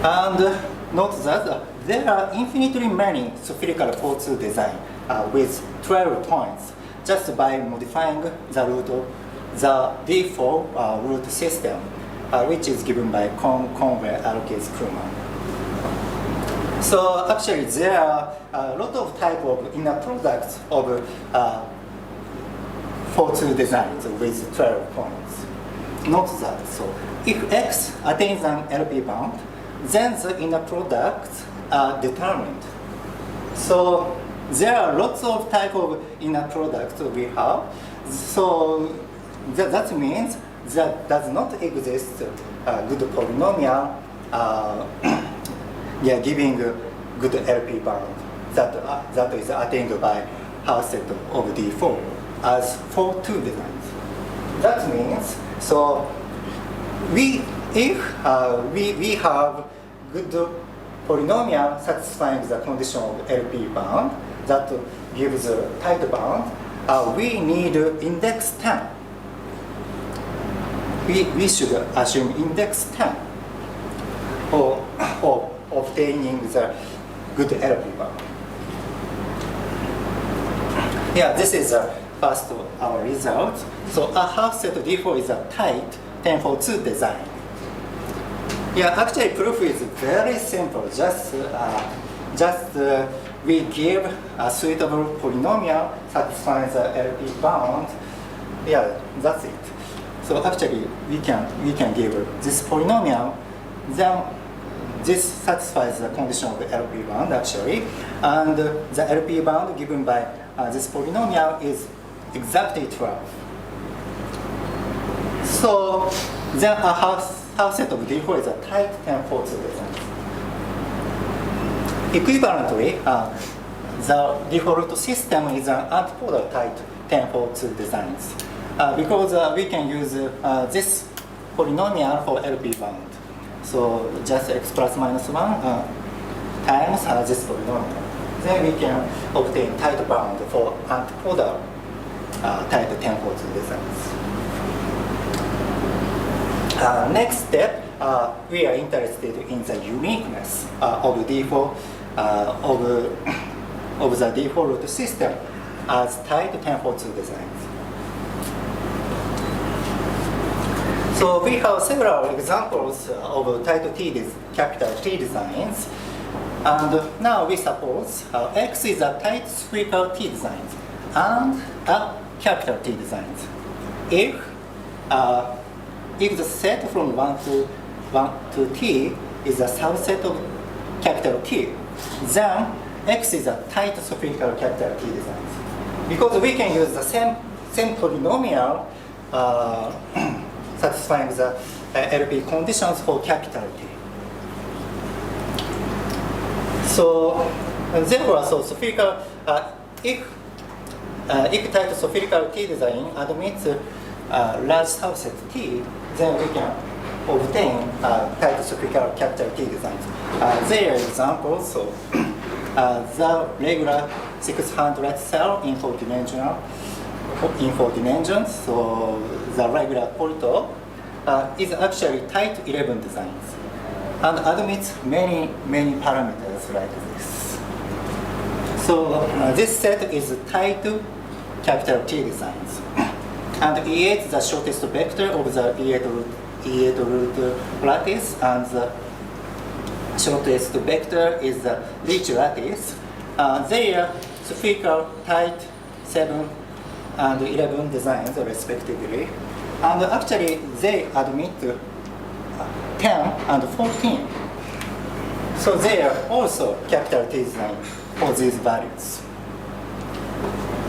And note that there are infinitely many spherical photo design with 12 points just by modifying the default root system, which is given by Conway, Alkes, Kuhlmann. So actually, there are a lot of type of inner products of photo designs with 12 points. Note that. So if X attains an LP bound, then the inner products are determined. So there are lots of type of inner products we have. So that means that does not exist a good polynomial giving good LP bound that is attained by house set of D4 as for two designs. That means so if we have good polynomial satisfying the condition of LP bound that gives a tight bound, we need index 10. We should assume index 10 for obtaining the good LP bound. Yeah, this is first our result. So a half set D4 is a tight 10-for-2 design. Yeah, actually proof is very simple. Just we give a suitable polynomial satisfying the LP bound. Yeah, that's it. So actually we can give this polynomial, then this satisfies the condition of the LP bound actually, and the LP bound given by this polynomial is exactly 12. So then a half set of D4 is a tight 10-for-2 design. Equivalently, the default system is an antipodal tight 10-for-2 designs because we can use this polynomial for LP bound. So just x plus minus 1 times this polynomial. Then we can obtain tight bound for antipodal tight 10-for-2 designs. Next step, we are interested in the uniqueness of D4 of the default system as tight 10-for-2 designs. So we have several examples of tight capital T designs, and now we suppose X is a tight spherical T design and a capital T design. If the set from 1 to T is a subset of capital T, then X is a tight spherical capital T design. Because we can use the same polynomial satisfying the LP conditions for capital T. So therefore, so spherical, if tight spherical T design admits large subset T, then we can obtain tight spherical capital T designs. There are examples. So the regular 600 cell in 4 dimensions. So the regular polytope is actually tight 11 designs and admits many parameters like this. So this set is tight capital T designs. And E8 is the shortest vector of the E8 root lattice, and the shortest vector is the Leach lattice. They are spherical tight 7 and 11 designs respectively. And actually they admit 10 and 14. So they are also capital T design for these values.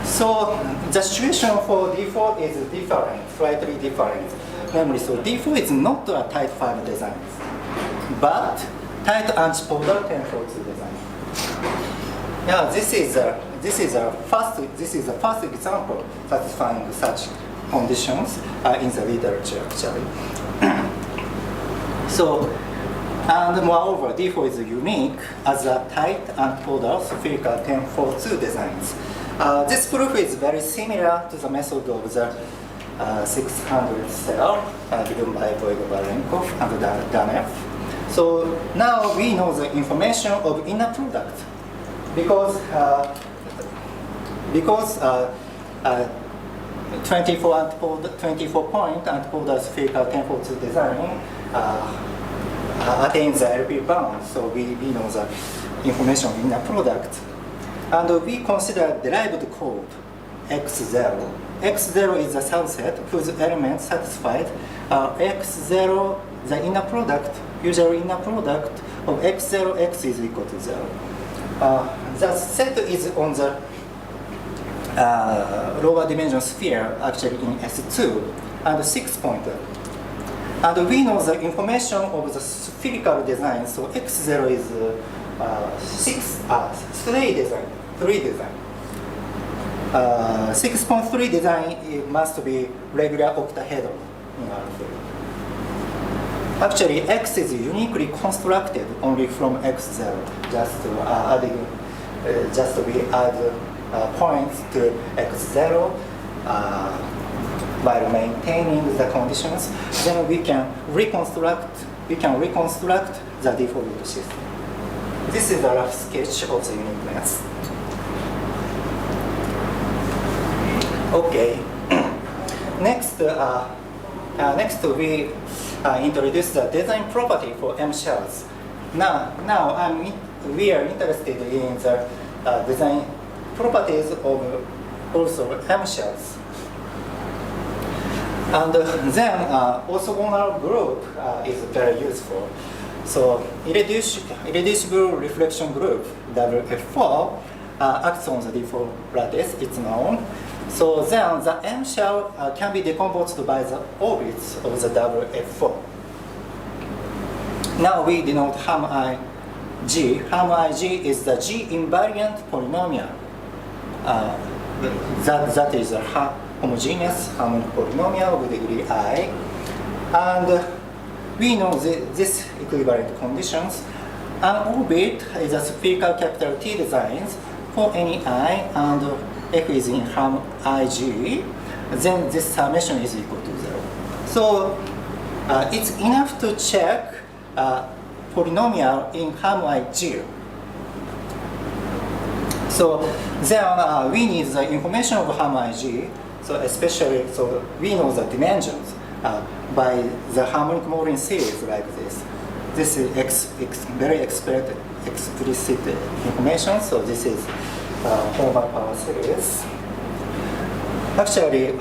So the situation for D4 is different, slightly different. Namely, so D4 is not a type 5 design, but tight antipodal 10-for-2 design. Yeah, this is a first example satisfying such conditions in the literature actually. So, and moreover, D4 is unique as a tight antipodal spherical 10-for-2 designs. This proof is very similar to the method of the 600 cell given by Voigovarenkov and Danev. So now we know the information of inner product because 24-point antipolar spherical 1042 design attains the LP bound. So we know the information of inner product. And we consider derived code X0. X0 is a subset whose elements satisfied X0, the inner product, usually inner product of X0, X is equal to 0. The set is on the lower dimension sphere, actually in S2, and 6-point. And we know the information of the spherical design, so X0 is 3 design. 6.3 design, it must be regular octahedron in our field. Actually, X is uniquely constructed only from X0, just to we add points to X0 while maintaining the conditions. Then we can reconstruct the default system. This is a rough sketch of the uniqueness. Okay. Next we introduce the design property for M shells. Now we are interested in the design properties of also M shells. And then orthogonal group is very useful. So irreducible reflection group WF4 acts on the default lattice, it's known. So then the M shell can be decomposed by the orbits of the WF4. Now we denote HAM-IG. HAM-IG is the G invariant polynomial. That is a homogeneous harmonic polynomial with degree I. And we know this equivalent conditions. An orbit is a spherical capital T designs for any I, and F is in HAM-IG, then this summation is equal to 0. So it's enough to check polynomial in HAM-IG. So then we need the information of HAM-IG. So especially, so we know the dimensions by the harmonic modern series like this. This is very explicit information. So this is Holman power series. Actually,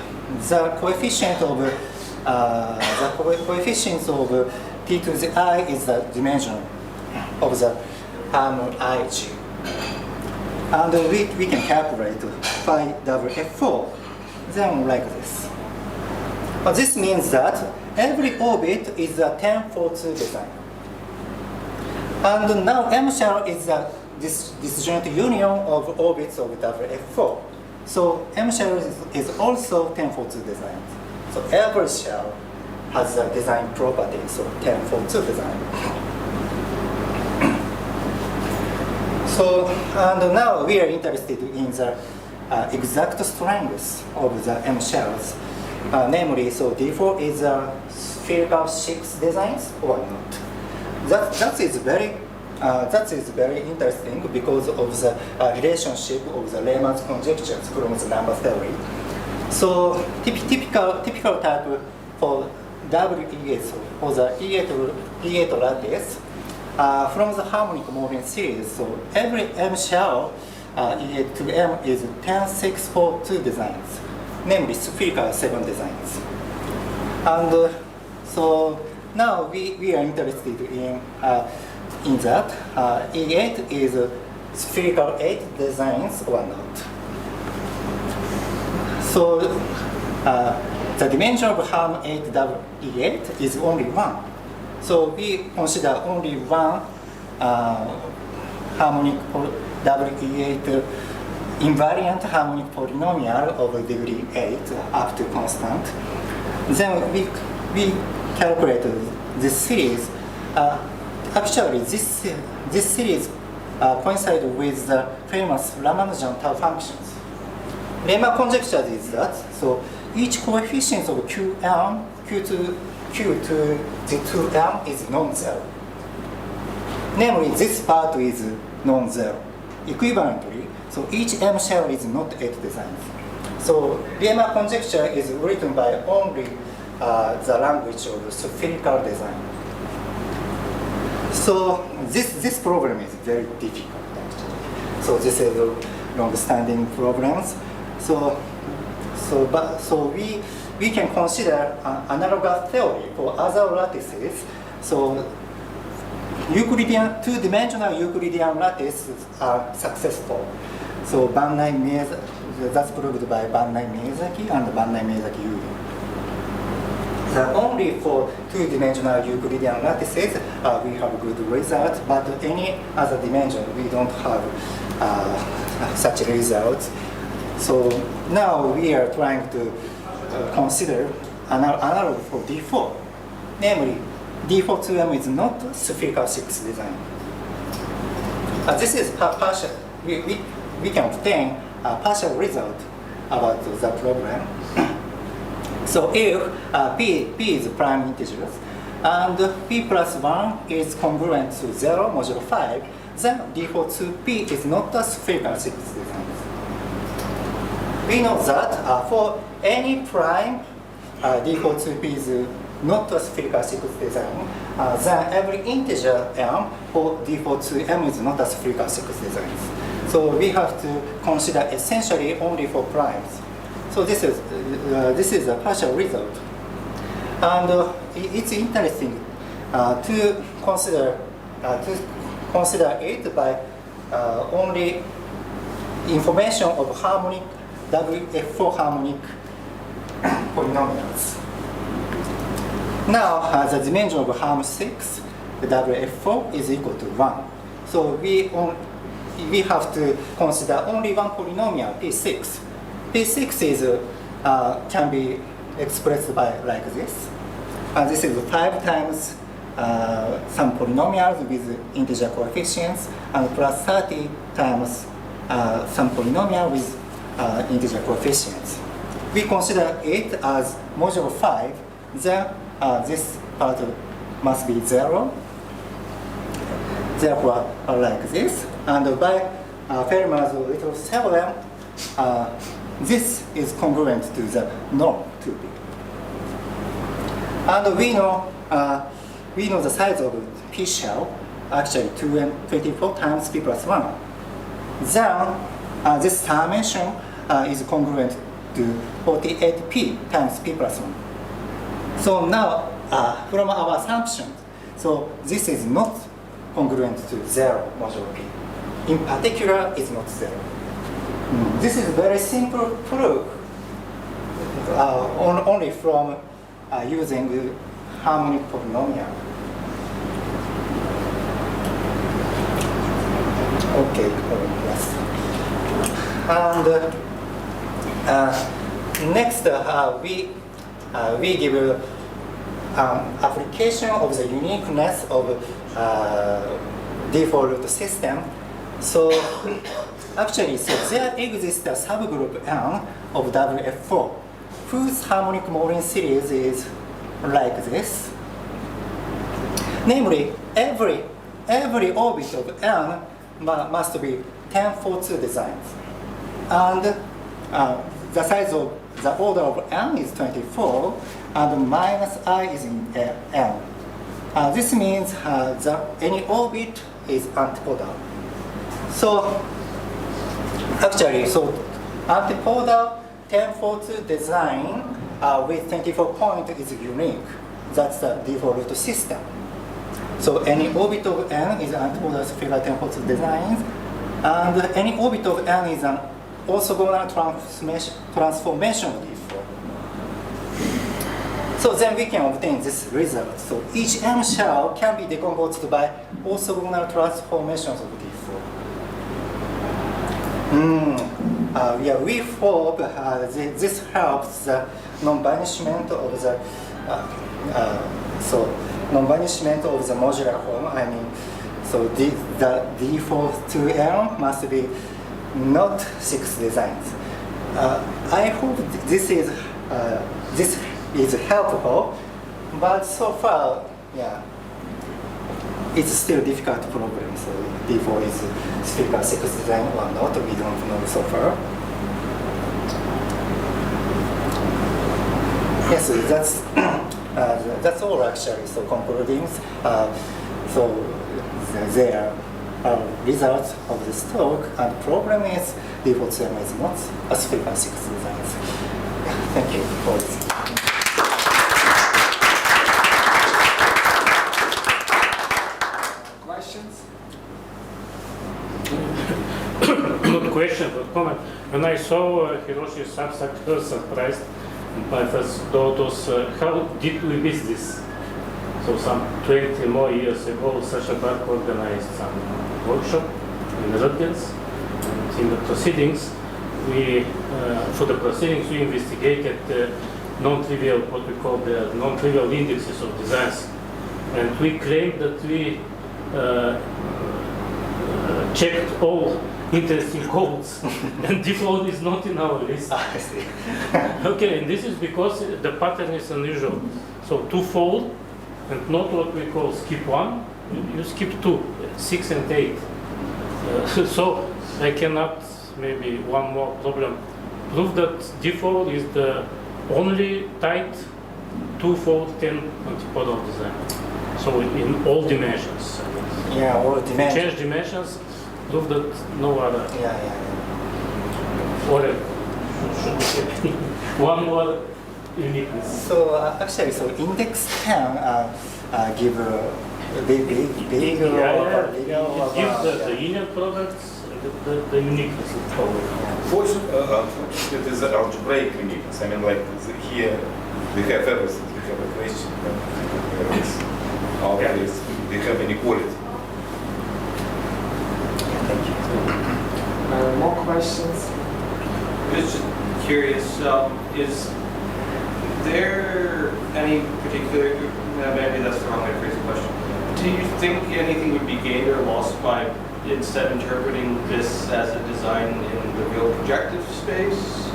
the coefficient of T to the I is the dimension of the HAM-IG. And we can calculate phi WF4, then like this. But this means that every orbit is a 1042 design. And now M shell is a disjoint union of orbits of WF4. So M shell is also 1042 design. So every shell has a design property, so 1042 design. So, and now we are interested in the exact strength of the M shells. Namely, so D4 is a spherical 6 designs or not. That is very interesting because of the relationship of the Lehman's conjectures from the number theory. So typical type for WE8, for the E8 lattice, from the harmonic modern series, so every M shell E8 to M is 10-6-4-2 designs, namely spherical 7 designs. And so now we are interested in that E8 is spherical 8 designs or not. So the dimension of HAM-8 is only 1. So we consider only one harmonic WE8 invariant harmonic polynomial of degree 8 up to constant. Then we calculate this series. Actually, this series coincides with the famous Ramanujan tau functions. Lehman conjecture is that so each coefficient of Qm, Q to Z2m is non-zero. Namely, this part is non-zero. Equivalently, so each M shell is not 8 designs. So Riemann conjecture is written by only the language of spherical design. So this problem is very difficult actually. So this is a long-standing problems. So we can consider analogous theory for other lattices. So Euclidean, two-dimensional Euclidean lattices are successful. So that's proved by Bannai-Miyazaki and Bannai-Miyazaki-Yuri. Only for two-dimensional Euclidean lattices we have good results, but any other dimension we don't have such results. So now we are trying to consider an analog for D4, namely D4-2M is not spherical 6 design. This is partial. We can obtain a partial result about the problem. So if P is prime integers and P plus 1 is congruent to 0 modulo 5, then D4-2P is not a spherical 6 design. We know that for any prime D4-2P is not a spherical 6 design, then every integer m for D4-2M is not a spherical 6 design. So we have to consider essentially only for primes. So this is a partial result, and it's interesting to consider it by only information of harmonic WF4 harmonic polynomials. Now the dimension of harm 6 WF4 is equal to 1. So we have to consider only one polynomial P6. P6 is can be expressed by like this. This is 5 times some polynomials with integer coefficients and plus 30 times some polynomial with integer coefficients. We consider it as modulo 5, then this part must be 0. Therefore, like this. And by Fermat's little theorem, this is congruent to the norm 2P. And we know the size of P shell, actually 24 times P plus 1. Then this dimension is congruent to 48P times P plus 1. So now, from our assumption, so this is not congruent to 0 modulo P. In particular, it's not 0. This is very simple proof, only from using harmonic polynomial. Okay, yes. And next, we give application of the uniqueness of default system. So actually, so there exists a subgroup N of WF4 whose harmonic Morin series is like this. Namely, every orbit of N must be 1042 designs, and the size of the order of N is 24, and minus I is in N. This means that any orbit is antipodal. So actually, so antipodal 1042 design with 24 points is unique. That's the default system. So any orbit of N is an antipodal spherical 1042 design, and any orbit of N is an orthogonal transformation of D4. So then we can obtain this result. So each M shell can be decomposed by orthogonal transformations of D4. We hope this helps the non-banishment of the non-banishment of the modular form. I mean, so the D4-2M must be not 6 designs. I hope this is this is helpful, but so far, yeah, it's still difficult problem. So D4 is spherical six design or not, we don't know so far. Yes, that's all actually. So concluding, so there are results of this talk, and the problem is D4 theorem is not a spherical six design. Thank you for listening. Questions? Not question, but comment. When I saw Hiroshi's abstract, I was surprised. My first thought was, how did we miss this? So some 20 more years ago, Sasha Bark organized some workshop in the Netherlands. And in the proceedings, we investigated non-trivial, what we call the non-trivial indexes of designs. And we claimed that we checked all interesting codes, and default is not in our list. I see. Okay, and this is because the pattern is unusual. So twofold, and not what we call skip one, you skip 2, 6 and 8. So I cannot, maybe one more problem, prove that default is the only tight twofold 10 antipodal design. So in all dimensions. Yeah, all dimensions. Change dimensions, prove that no other. Yeah. Or should we say one more uniqueness. So actually, so index 10 give a big It gives the union products, the uniqueness of power. Unfortunately, it is algebraic uniqueness. I mean, like here we have everything. We have equation, always we have inequality. More questions? Just curious, is there any particular, maybe that's the wrong way to phrase the question. Do you think anything would be gained or lost by instead interpreting this as a design in the real projective space?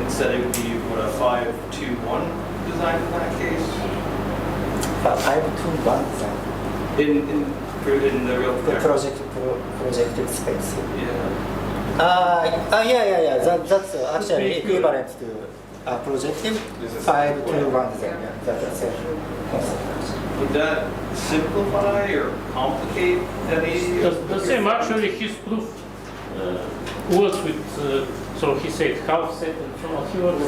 Instead it would be what, a 5-2-1 design in that case? 5-2-1 design. In the real Projective space. Yeah. Yeah. That's actually equivalent to projective 5-2-1 design. Yeah, that's it. Would that simplify or complicate any? The same, actually, his proof works with, so he said half set and so on. He works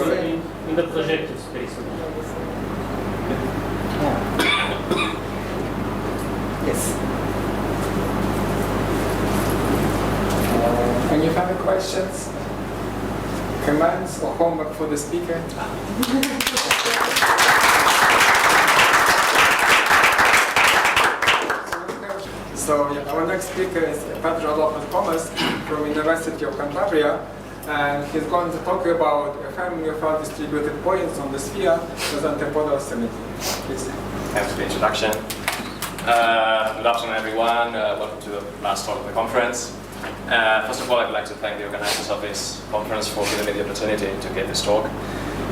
in the projective space. Yes. Any further questions? Comments or homework for the speaker? So our next speaker is Pedro Lopez Gomez from University of Cantabria, and he's going to talk about a family of well-distributed points on the sphere with antipodal symmetry. Please. Thanks for the introduction. Good afternoon, everyone. Welcome to the last talk of the conference. First of all, I'd like to thank the organizers of this conference for giving me the opportunity to give this talk.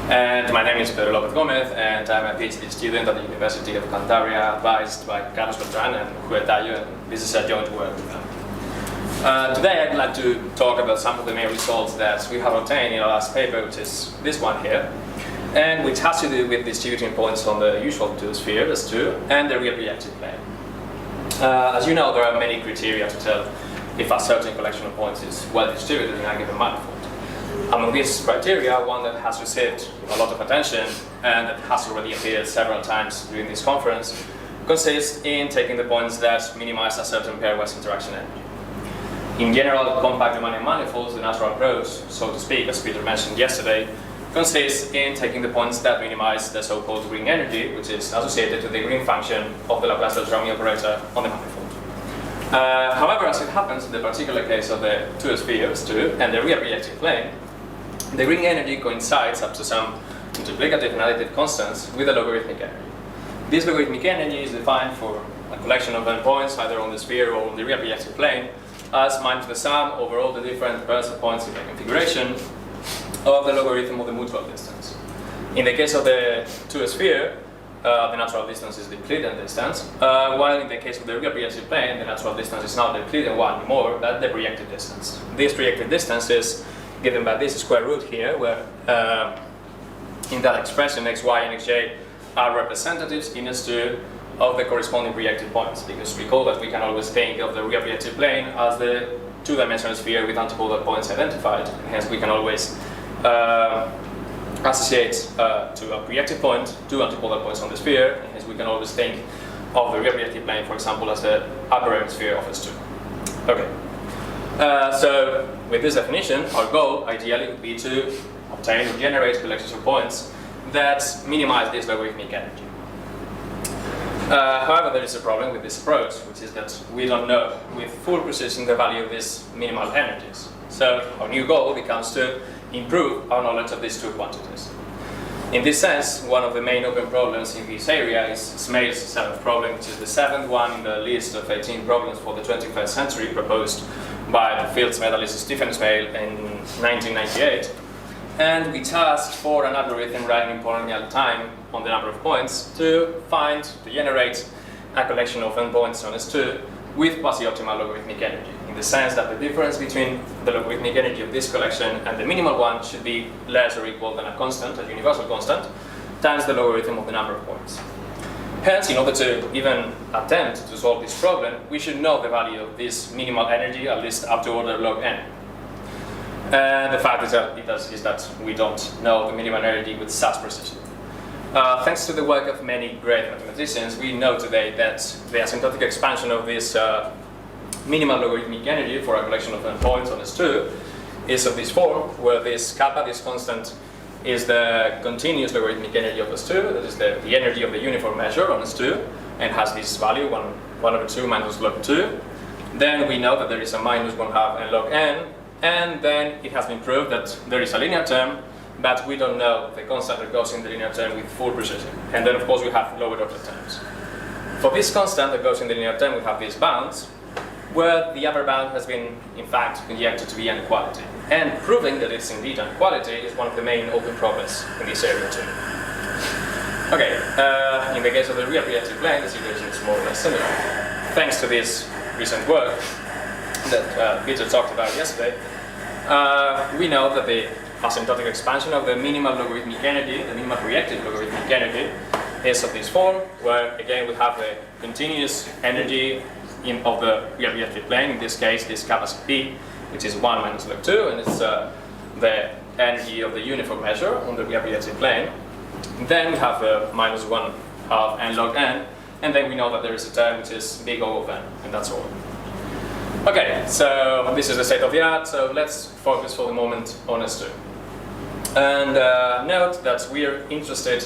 And my name is Pedro Lopez Gomez, and I'm a PhD student at the University of Cantabria, advised by Carlos Beltran and Juan Tayo, and this is a joint work with them. Today, I'd like to talk about some of the main results that we have obtained in our last paper, which is this one here, and which has to do with distributing points on the usual two sphere, S2, and the real projective plane. As you know, there are many criteria to tell if a certain collection of points is well distributed in a given manifold. Among these criteria, one that has received a lot of attention and that has already appeared several times during this conference consists in taking the points that minimize a certain pairwise interaction energy. In general, compact Riemannian manifolds, the natural approach, so to speak, as Peter mentioned yesterday, consists in taking the points that minimize the so-called ring energy, which is associated to the ring function of the Laplace-Beltrami operator on the manifold. However, as it happens in the particular case of the two spheres, S2, and the real projective plane, the ring energy coincides up to some multiplicative and additive constants with the logarithmic energy. This logarithmic energy is defined for a collection of endpoints, either on the sphere or on the real projective plane, as minus the sum over all the different pairs of points in the configuration of the logarithm of the mutual distance. In the case of the two-sphere, the natural distance is the Euclidean distance, while in the case of the real projective plane, the natural distance is not the Euclidean one anymore, but the projected distance. This projected distance is given by this square root here, where in that expression x, y, and xj are representatives in S2 of the corresponding projected points, because recall that we can always think of the real projective plane as the two-dimensional sphere with antipodal points identified, and hence we can always associate to a projective point two antipodal points on the sphere, and hence we can always think of the real projective plane, for example, as the upper hemisphere of S2. Okay, so with this definition, our goal ideally would be to obtain or generate collections of points that minimize this logarithmic energy. However, there is a problem with this approach, which is that we don't know with full precision the value of these minimal energies. So our new goal becomes to improve our knowledge of these two quantities. In this sense, one of the main open problems in this area is Smale's seventh problem, which is the seventh one in the list of 18 problems for the 21st century proposed by the Fields medalist Stephen Smale in 1998. And we tasked for an algorithm running in polynomial time on the number of points to generate a collection of endpoints on S2 with quasi-optimal logarithmic energy, in the sense that the difference between the logarithmic energy of this collection and the minimal one should be less or equal than a constant, a universal constant, times the logarithm of the number of points. Hence, in order to even attempt to solve this problem, we should know the value of this minimal energy, at least up to order log n. And the fact is that we don't know the minimal energy with such precision. Thanks to the work of many great mathematicians, we know today that the asymptotic expansion of this minimal logarithmic energy for a collection of endpoints on S2 is of this form, where this kappa, this constant, is the continuous logarithmic energy of S2, that is the energy of the uniform measure on S2, and has this value, 1 over 2 minus log 2. Then we know that there is a minus 1/2 n log n, and then it has been proved that there is a linear term, but we don't know the constant that goes in the linear term with full precision. And then, of course, we have lower order terms. For this constant that goes in the linear term, we have these bounds, where the upper bound has been, in fact, conjectured to be inequality. And proving that it's indeed inequality is one of the main open problems in this area, too. Okay, in the case of the real projective plane, the situation is more or less similar. Thanks to this recent work that Peter talked about yesterday, we know that the asymptotic expansion of the minimal logarithmic energy, the minimal projective logarithmic energy, is of this form, where again we have the continuous energy of the real projective plane, in this case this capacity P, which is 1 minus log 2, and it's the energy of the uniform measure on the real projective plane. Then we have minus 1/2 n log n, and then we know that there is a term which is big O of n, and that's all. Okay, so this is the state of the art, so let's focus for the moment on S2. And note that we are interested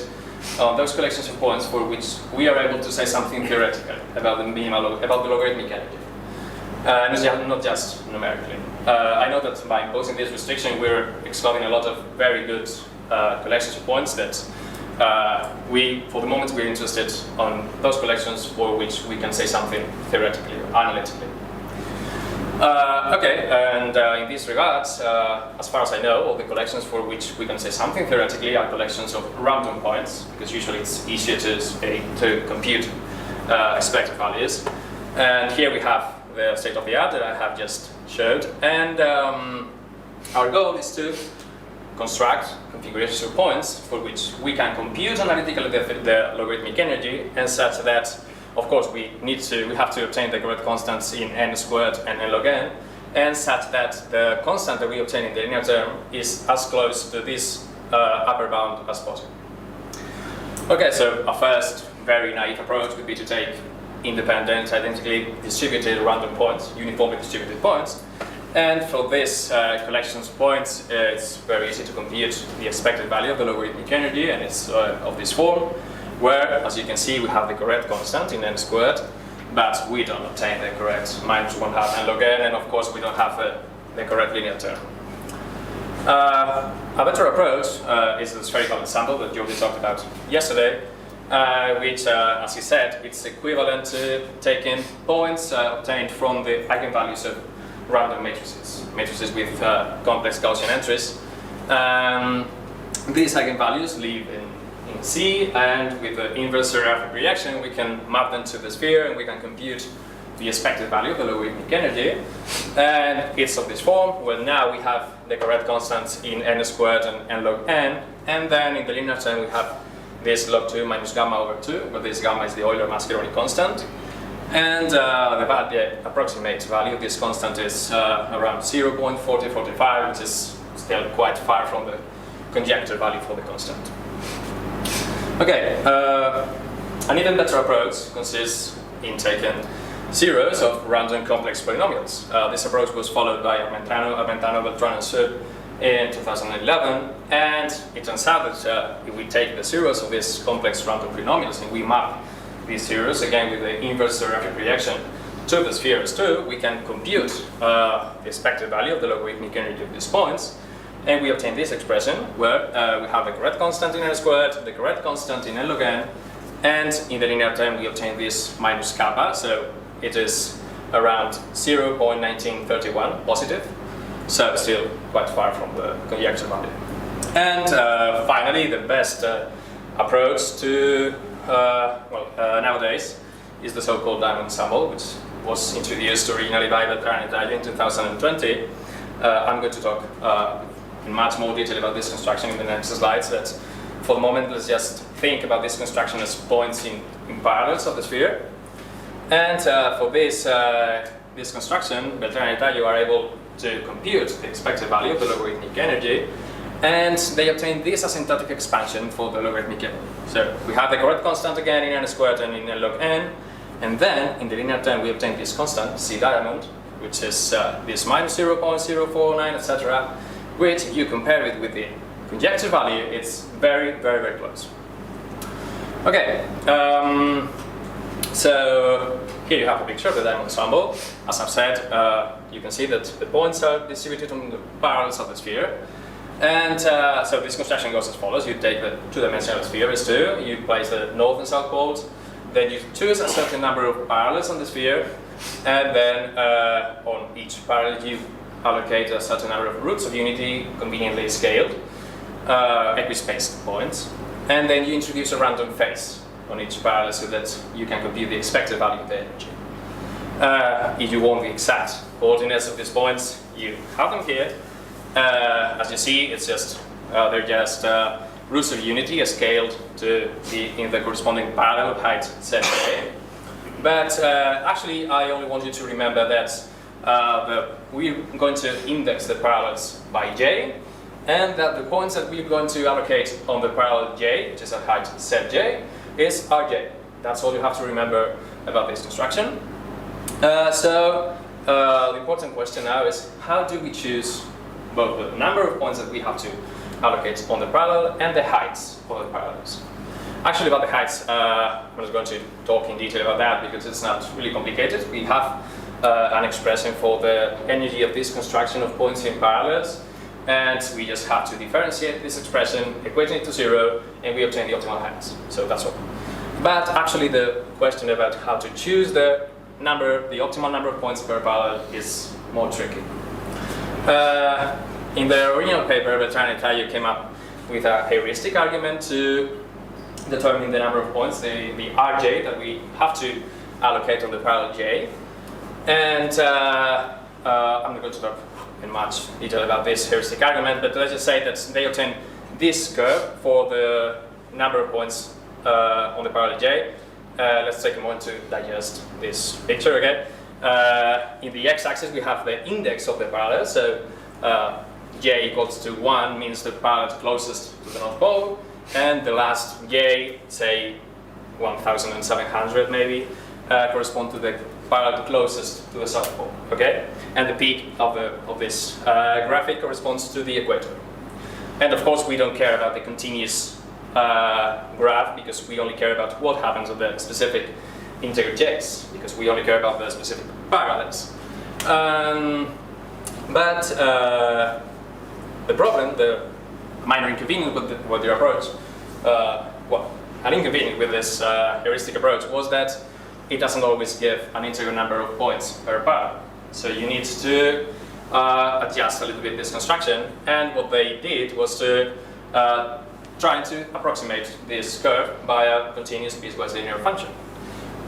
on those collections of points for which we are able to say something theoretical about the logarithmic energy, not just numerically. I know that by imposing this restriction, we're excluding a lot of very good collections of points that for the moment, we're interested on those collections for which we can say something theoretically or analytically. Okay, and in this regard, as far as I know, all the collections for which we can say something theoretically are collections of random points, because usually it's easier to compute expected values. And here we have the state of the art that I have just showed, and our goal is to construct configurations of points for which we can compute analytically the logarithmic energy, and such that, of course, we have to obtain the correct constants in n squared and n log n, and such that the constant that we obtain in the linear term is as close to this upper bound as possible. Okay, so our first very naive approach would be to take independent, identically distributed random points, uniformly distributed points, and for this collections of points, it's very easy to compute the expected value of the logarithmic energy, and it's of this form, where, as you can see, we have the correct constant in n squared, but we don't obtain the correct minus 1/2 n log n, and of course we don't have the correct linear term. A better approach is the spherical ensemble that Jordi talked about yesterday, which, as he said, it's equivalent to taking points obtained from the eigenvalues of random matrices with complex Gaussian entries. these eigenvalues live in C, and with the inverse seraphic reaction, we can map them to the sphere, and we can compute the expected value of the logarithmic energy. And it's of this form, where now we have the correct constants in n squared and n log n, and then in the linear term we have this log 2 minus gamma over 2, where this gamma is the Euler-Mascheroni constant. And the approximate value of this constant is around 0.4045, which is still quite far from the conjecture value for the constant. Okay, an even better approach consists in taking zeros of random complex polynomials. This approach was followed by Armentano, Beltrán, and Sud in 2011, and it turns out that if we take the zeros of these complex random polynomials and we map these zeros, again with the inverse seraphic reaction, to the sphere S2, we can compute the expected value of the logarithmic energy of these points, and we obtain this expression where we have the correct constant in n squared, the correct constant in n log n, and in the linear term we obtain this minus kappa, so it is around 0.1931 positive, so still quite far from the conjecture value. And finally, the best approach to nowadays is the so-called diamond ensemble, which was introduced originally by Beltrán and Italia in 2020. I'm going to talk in much more detail about this construction in the next slides, but for the moment let's just think about this construction as points in parallels of the sphere. And for this construction, Beltrán and Italia are able to compute the expected value of the logarithmic energy, and they obtain this asymptotic expansion for the logarithmic energy. So we have the correct constant again in n squared and in n log n, and then in the linear term we obtain this constant, C diamond, which is this minus 0.049, etc., which if you compare it with the conjecture value, it's very, very, very close. Okay, so here you have a picture of the diamond ensemble. As I've said, you can see that the points are distributed on the parallels of the sphere. And so this construction goes as follows. You take the two-dimensional sphere S2, you place the north and south poles, then you choose a certain number of parallels on the sphere, and then on each parallel you allocate a certain number of roots of unity, conveniently scaled, equispaced points, and then you introduce a random phase on each parallel so that you can compute the expected value of the energy. If you want the exact coordinates of these points, you have them here. As you see, it's just they're just roots of unity scaled to be in the corresponding parallel height set A. But actually, I only want you to remember that we're going to index the parallels by J, and that the points that we're going to allocate on the parallel J, which is at height set J, is Rj. That's all you have to remember about this construction. So the important question now is, how do we choose both the number of points that we have to allocate on the parallel and the heights for the parallels? Actually, about the heights, I'm not going to talk in detail about that because it's not really complicated. We have an expression for the energy of this construction of points in parallels, and we just have to differentiate this expression, equating it to 0, and we obtain the optimal heights. So that's all. But actually, the question about how to choose the optimal number of points per parallel is more tricky. In the original paper, Beltrán and Italia came up with a heuristic argument to determine the number of points, the Rj that we have to allocate on the parallel J. And I'm not going to talk in much detail about this heuristic argument, but let's just say that they obtain this curve for the number of points on the parallel J. Let's take a moment to digest this picture again. In the x-axis we have the index of the parallel, so J equals to 1 means the parallel closest to the North Pole, and the last J, say 1,700 maybe, correspond to the parallel closest to the South Pole, okay? And the peak of this graphic corresponds to the equator. And of course we don't care about the continuous graph, because we only care about what happens at the specific integer j's, because we only care about the specific parallels. But the problem, the minor inconvenience with your approach, an inconvenience with this heuristic approach was that it doesn't always give an integer number of points per parallel. So you need to adjust a little bit this construction, and what they did was to trying to approximate this curve by a continuous piecewise linear function,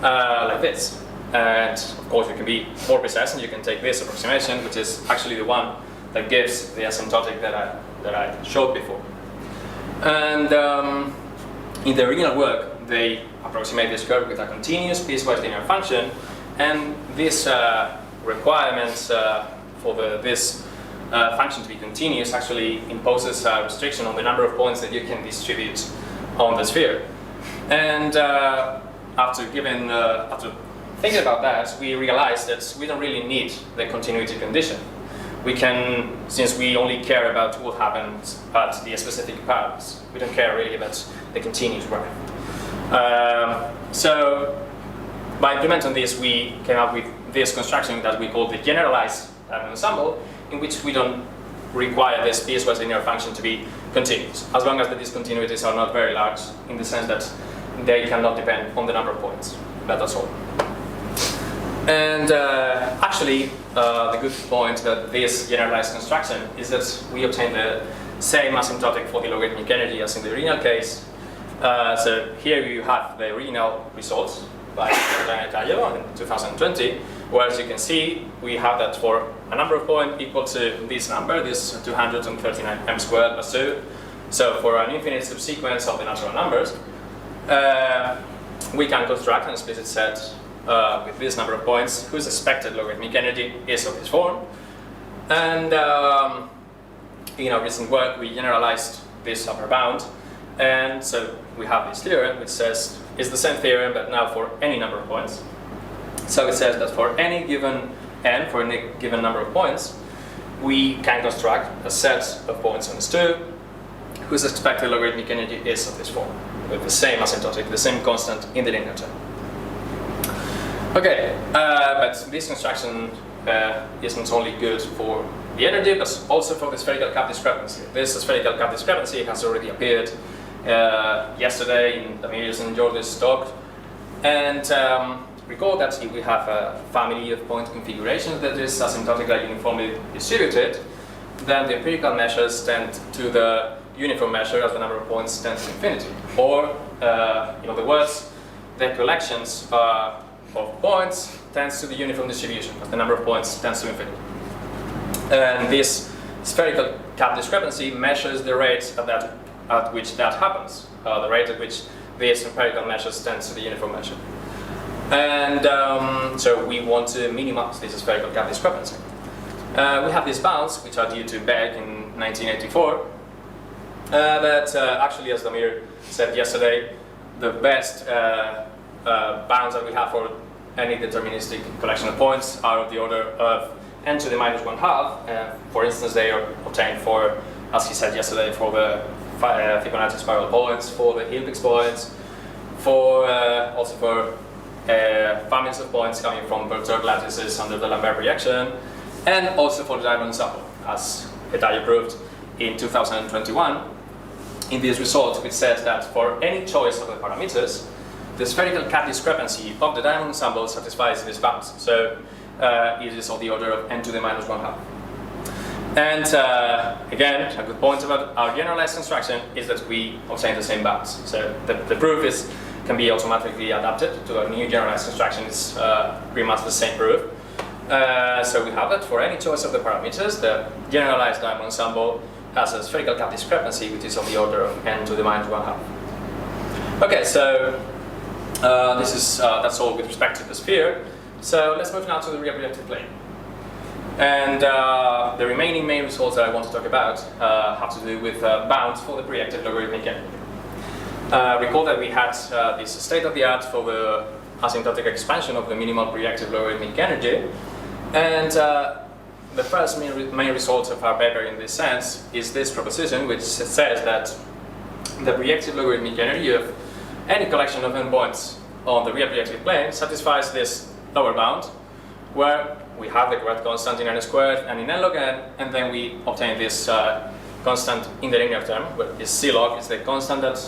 like this. And of course, you can be more precise, and you can take this approximation, which is actually the one that gives the asymptotic that I showed before. And in the original work, they approximate this curve with a continuous piecewise linear function, and this requirement for this function to be continuous actually imposes a restriction on the number of points that you can distribute on the sphere. And after thinking about that, we realized that we don't really need the continuity condition. We can, since we only care about what happens at the specific parts, we don't care really about the continuous graph. So by implementing this, we came up with this construction that we call the generalized ensemble, in which we don't require this piecewise linear function to be continuous, as long as the discontinuities are not very large, in the sense that they cannot depend on the number of points. That's all. And actually, the good point about this generalized construction is that we obtain the same asymptotic for the logarithmic energy as in the original case. So here you have the original results by in 2020, where as you can see, we have that for a number of points equal to this number, this 239 m squared plus 2. So for an infinite subsequence of the natural numbers, we can construct an explicit set with this number of points whose expected logarithmic energy is of this form. And in our recent work, we generalized this upper bound. And so we have this theorem which says, it's the same theorem, but now for any number of points. So it says that for any given n, for any given number of points, we can construct a set of points on S2 whose expected logarithmic energy is of this form, with the same asymptotic, the same constant in the linear term. Okay, but this construction isn't only good for the energy, but also for the spherical cap discrepancy. This spherical cap discrepancy has already appeared yesterday in Damir's and Jordi's talk. And recall that if we have a family of point configurations that is asymptotically uniformly distributed, then the empirical measures tend to the uniform measure as the number of points tends to infinity. Or, in other words, the collections of points tends to the uniform distribution, as the number of points tends to infinity. And this spherical cap discrepancy measures the rate at which that happens, the rate at which these empirical measures tends to the uniform measure. And so we want to minimize this spherical cap discrepancy. We have these bounds, which are due to Beck in 1984. But actually, as Damir said yesterday, the best bounds that we have for any deterministic collection of points are of the order of n to the minus 1/2. For instance, they are obtained for, as he said yesterday, for the Fibonacci spiral points, for the Hilbig's points, for also for families of points coming from perturbed lattices under the Lambert reaction, and also for the diamond ensemble, as Hetaye proved in 2021. In this result, which says that for any choice of the parameters, the spherical cap discrepancy of the diamond ensemble satisfies this bounds. So it is of the order of n to the minus 1/2. And again, a good point about our generalized construction is that we obtain the same bounds. So the proof can be automatically adapted to a new generalized construction. It's pretty much the same proof. So we have that for any choice of the parameters, the generalized diamond ensemble has a spherical cap discrepancy which is of the order of n to the minus 1/2. Okay, so that's all with respect to the sphere. So let's move now to the real projective plane. And the remaining main results that I want to talk about have to do with bounds for the projective logarithmic energy. Recall that we had this state-of-the-art for the asymptotic expansion of the minimal projective logarithmic energy. And the first main result of our paper in this sense is this proposition, which says that the projective logarithmic energy of any collection of n points on the real projective plane satisfies this lower bound, where we have the correct constant in n squared and in n log n, and then we obtain this constant in the linear term, where this c log is the constant that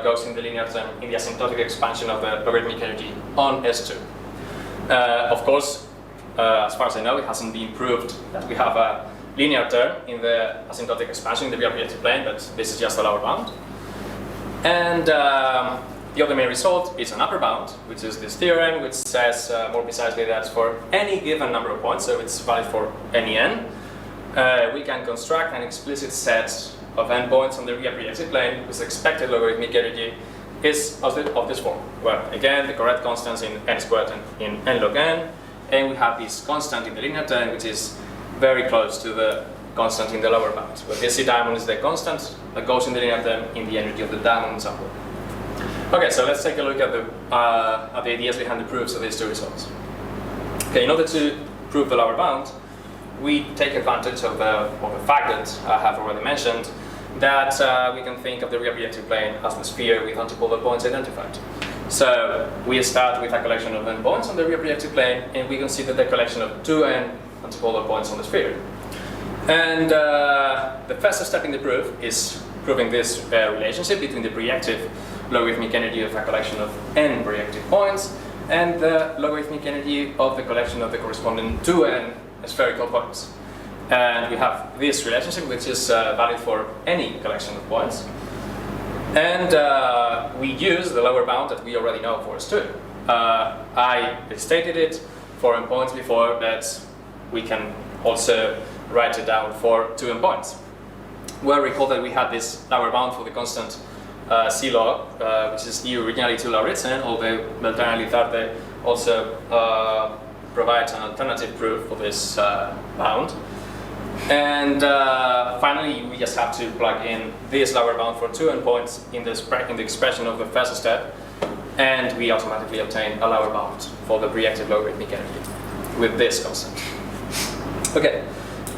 goes in the linear term in the asymptotic expansion of the logarithmic energy on S2. Of course, as far as I know, it hasn't been proved that we have a linear term in the asymptotic expansion in the real projective plane, but this is just the lower bound. And the other main result is an upper bound, which is this theorem, which says more precisely that for any given number of points, so it's valid for any n, we can construct an explicit set of n points on the real projective plane with expected logarithmic energy is of this form, where again the correct constants in n squared and in n log n, and we have this constant in the linear term, which is very close to the constant in the lower bound, where this C diamond is the constant that goes in the linear term in the energy of the diamond ensemble. Okay, so let's take a look at the ideas behind the proofs of these two results. Okay, in order to prove the lower bound, we take advantage of the fact that I have already mentioned, that we can think of the real projective plane as the sphere with antipolar points identified. So we start with a collection of n points on the real projective plane, and we consider the collection of 2n antipolar points on the sphere. And the first step in the proof is proving this relationship between the projective logarithmic energy of a collection of n projective points and the logarithmic energy of the collection of the corresponding 2n spherical points. And we have this relationship, which is valid for any collection of points. And we use the lower bound that we already know for S2. I stated it for n points before, but we can also write it down for 2n points. Well, recall that we had this lower bound for the constant C log, which is due originally to Lauritsen, although Beltrán and Lizarte also provides an alternative proof for this bound. And finally, we just have to plug in this lower bound for 2n points in the expression of the first step, and we automatically obtain a lower bound for the projective logarithmic energy with this constant. Okay,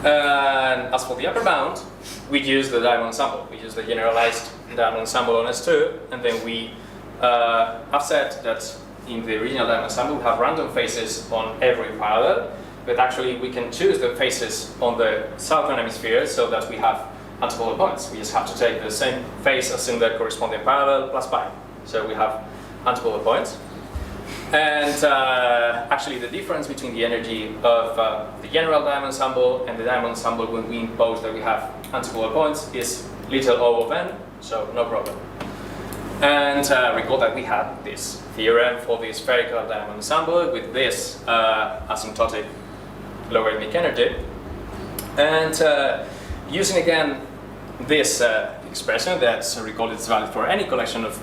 and as for the upper bound, we use the diamond ensemble. We use the generalized diamond ensemble on S2, and then we have said that in the original diamond ensemble we have random faces on every parallel, but actually we can choose the faces on the southern hemisphere so that we have antipolar points. We just have to take the same face as in the corresponding parallel plus pi. So we have antipolar points. And actually the difference between the energy of the general diamond ensemble and the diamond ensemble when we impose that we have antipolar points is little o of n, so no problem. And recall that we had this theorem for the spherical diamond ensemble with this asymptotic logarithmic energy. And using again this expression that recall it's valid for any collection of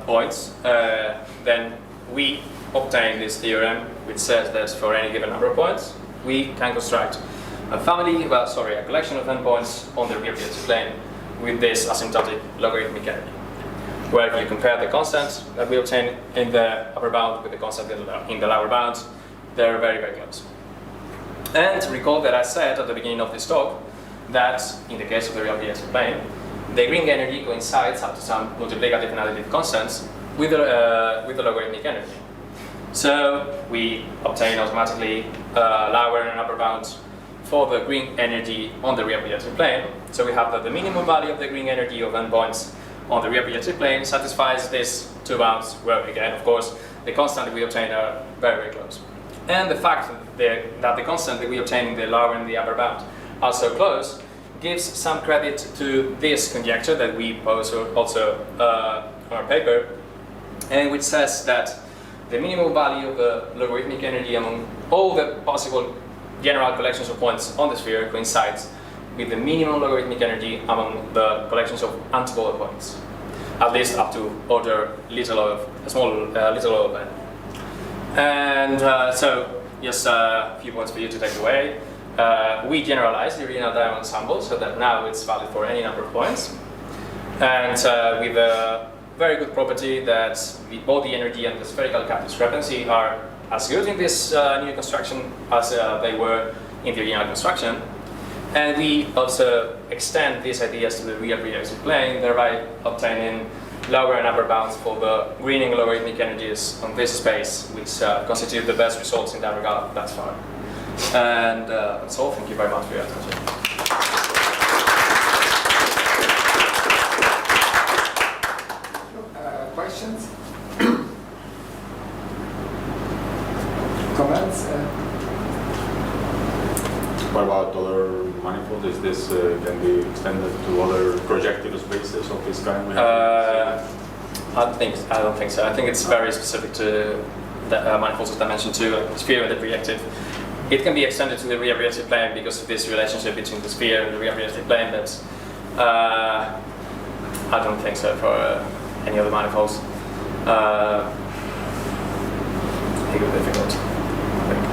points, then we obtain this theorem which says that for any given number of points we can construct a a collection of n points on the real projective plane with this asymptotic logarithmic energy, where if you compare the constant that we obtain in the upper bound with the constant in the lower bound, they're very, very close. And recall that I said at the beginning of this talk that in the case of the real projective plane, the Green energy coincides up to some multiplicative and additive constants with the logarithmic energy. So we obtain automatically lower and upper bounds for the Green energy on the real projective plane. So we have that the minimum value of the Green energy of n points on the real projective plane satisfies these two bounds, where again, of course, the constant that we obtain are very, very close. And the fact that the constant that we obtain in the lower and the upper bound are so close gives some credit to this conjecture that we pose also on our paper, and which says that the minimum value of the logarithmic energy among all the possible general collections of points on the sphere coincides with the minimum logarithmic energy among the collections of antipolar points, at least up to order little of n. And so, just a few points for you to take away. We generalize the original diamond ensemble so that now it's valid for any number of points, and with a very good property that both the energy and the spherical cap discrepancy are as good in this new construction as they were in the original construction. And we also extend these ideas to the real projective plane, thereby obtaining lower and upper bounds for the greening logarithmic energies on this space, which constitute the best results in that regard thus far. And that's all. Thank you very much for your attention. Questions? Comments? What about other manifold? Is this can be extended to other projective spaces of this kind? I don't think so. I think it's very specific to the manifolds of dimension 2, like the sphere and the reactive. It can be extended to the real reactive plane because of this relationship between the sphere and the real reactive plane. That's I don't think so for any other manifolds. I think it's difficult. I think.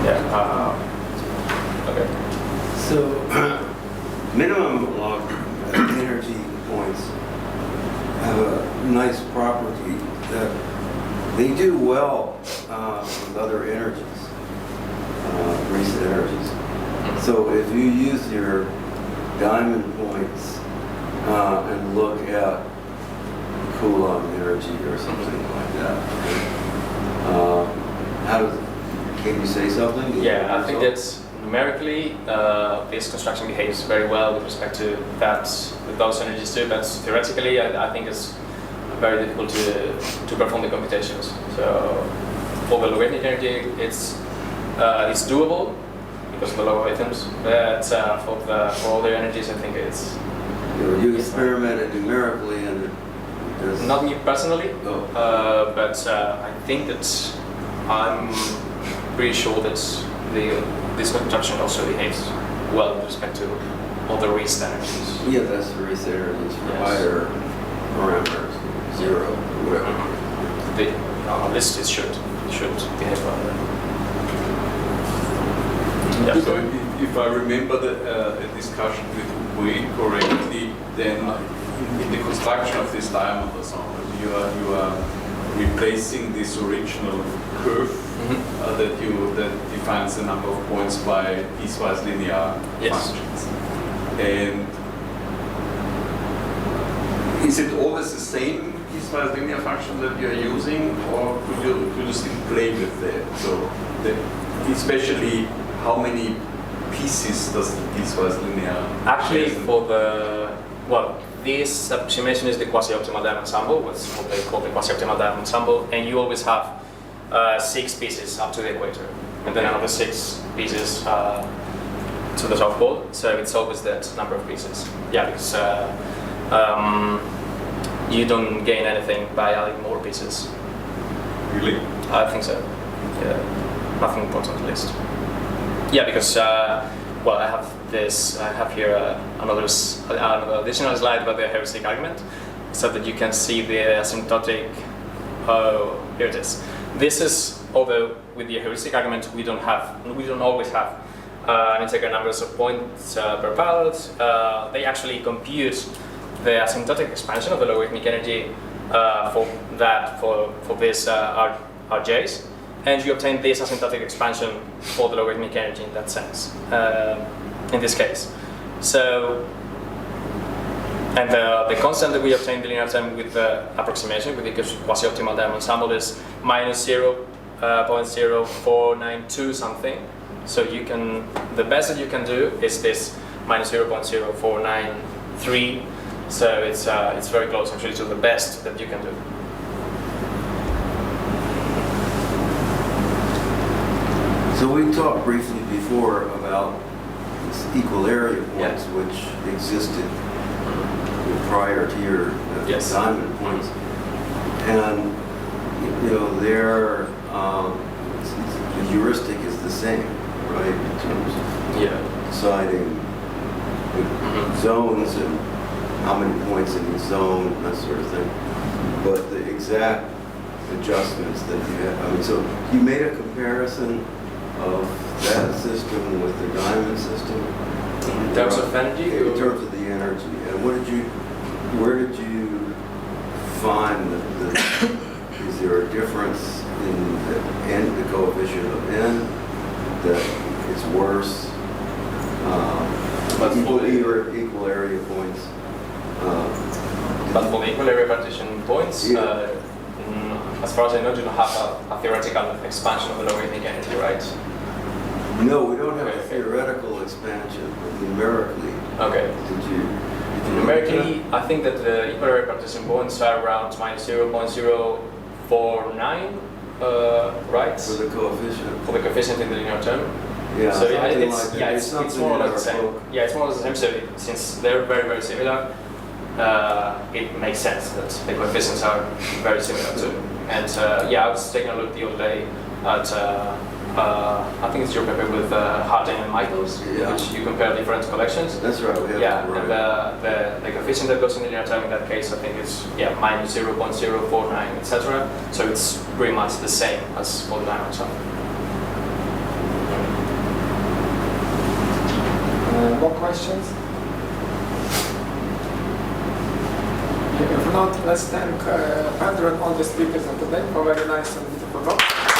Yeah. Okay. So, minimum log energy points have a nice property that they do well with other energies, recent energies. So if you use your diamond points and look at Coulomb energy or something like that, can you say something? Yeah, I think that numerically this construction behaves very well with respect to that, with those energies too, but theoretically I think it's very difficult to perform the computations. So for the logarithmic energy it's doable because of the logarithms, but for all the energies I think it's... You experimented numerically and there's... Not me personally, but I think that I'm pretty sure that this construction also behaves well with respect to all the recent energies. Yeah, that's the recent energies for higher parameters, 0 or whatever. On this it should behave well. Yeah. So if I remember the discussion with Wayne correctly, then in the construction of this diamond ensemble, you are replacing this original curve that defines the number of points by piecewise linear functions. And is it always the same piecewise linear function that you are using, or could you still play with that? So especially how many pieces does the piecewise linear? Actually, this approximation is the quasi-optimal diamond ensemble, what's what they call the quasi-optimal diamond ensemble, and you always have 6 pieces up to the equator, and then another 6 pieces to the South Pole. So it's always that number of pieces. Yeah, because you don't gain anything by adding more pieces. Really? I think so. Yeah, nothing important at least. Yeah, because I have this. I have here another additional slide about the heuristic argument, so that you can see the asymptotic. Oh, here it is. This is, although with the heuristic argument we don't always have an integer numbers of points per pilot. They actually compute the asymptotic expansion of the logarithmic energy for this RJs. And you obtain this asymptotic expansion for the logarithmic energy in that sense, in this case. So, and the constant that we obtain the linear term with the approximation, with the quasi-optimal diamond ensemble, is minus 0.0492 something. So you can, the best that you can do is this minus 0.0493. So it's very close actually to the best that you can do. So we talked briefly before about equal area points, which existed prior to your diamond points, and the heuristic is the same, right? In terms of deciding zones and how many points in each zone, that sort of thing. But the exact adjustments that you have, so you made a comparison of that system with the diamond system? In terms of energy? In terms of the energy. And where did you find is there a difference in the coefficient of n that it's worse? Equal area points. But for the equal area partition points, as far as I know, you don't have a theoretical expansion of the logarithmic energy, right? No, we don't have a theoretical expansion, but numerically. Okay. Did you numerically, I think that the equal area partition points are around minus 0.049, right? For the coefficient. For the coefficient in the linear term. Yeah, So yeah, something it's like that. yeah, There's it's something more or in less our the same. book. Yeah, it's more or less the same. So since they're very very similar, it makes sense that the coefficients are very similar too. And yeah, I was taking a look the other day at I think it's your paper with Harding and Michaels, Yeah. which you compare different collections. That's right. We have Yeah, right. and the coefficient that goes in linear term in that case, I think is minus 0.049, etc. So it's pretty much the same as for the diamond term. More questions? If not, let's thank Pedro and all the speakers of today for very nice and beautiful talk.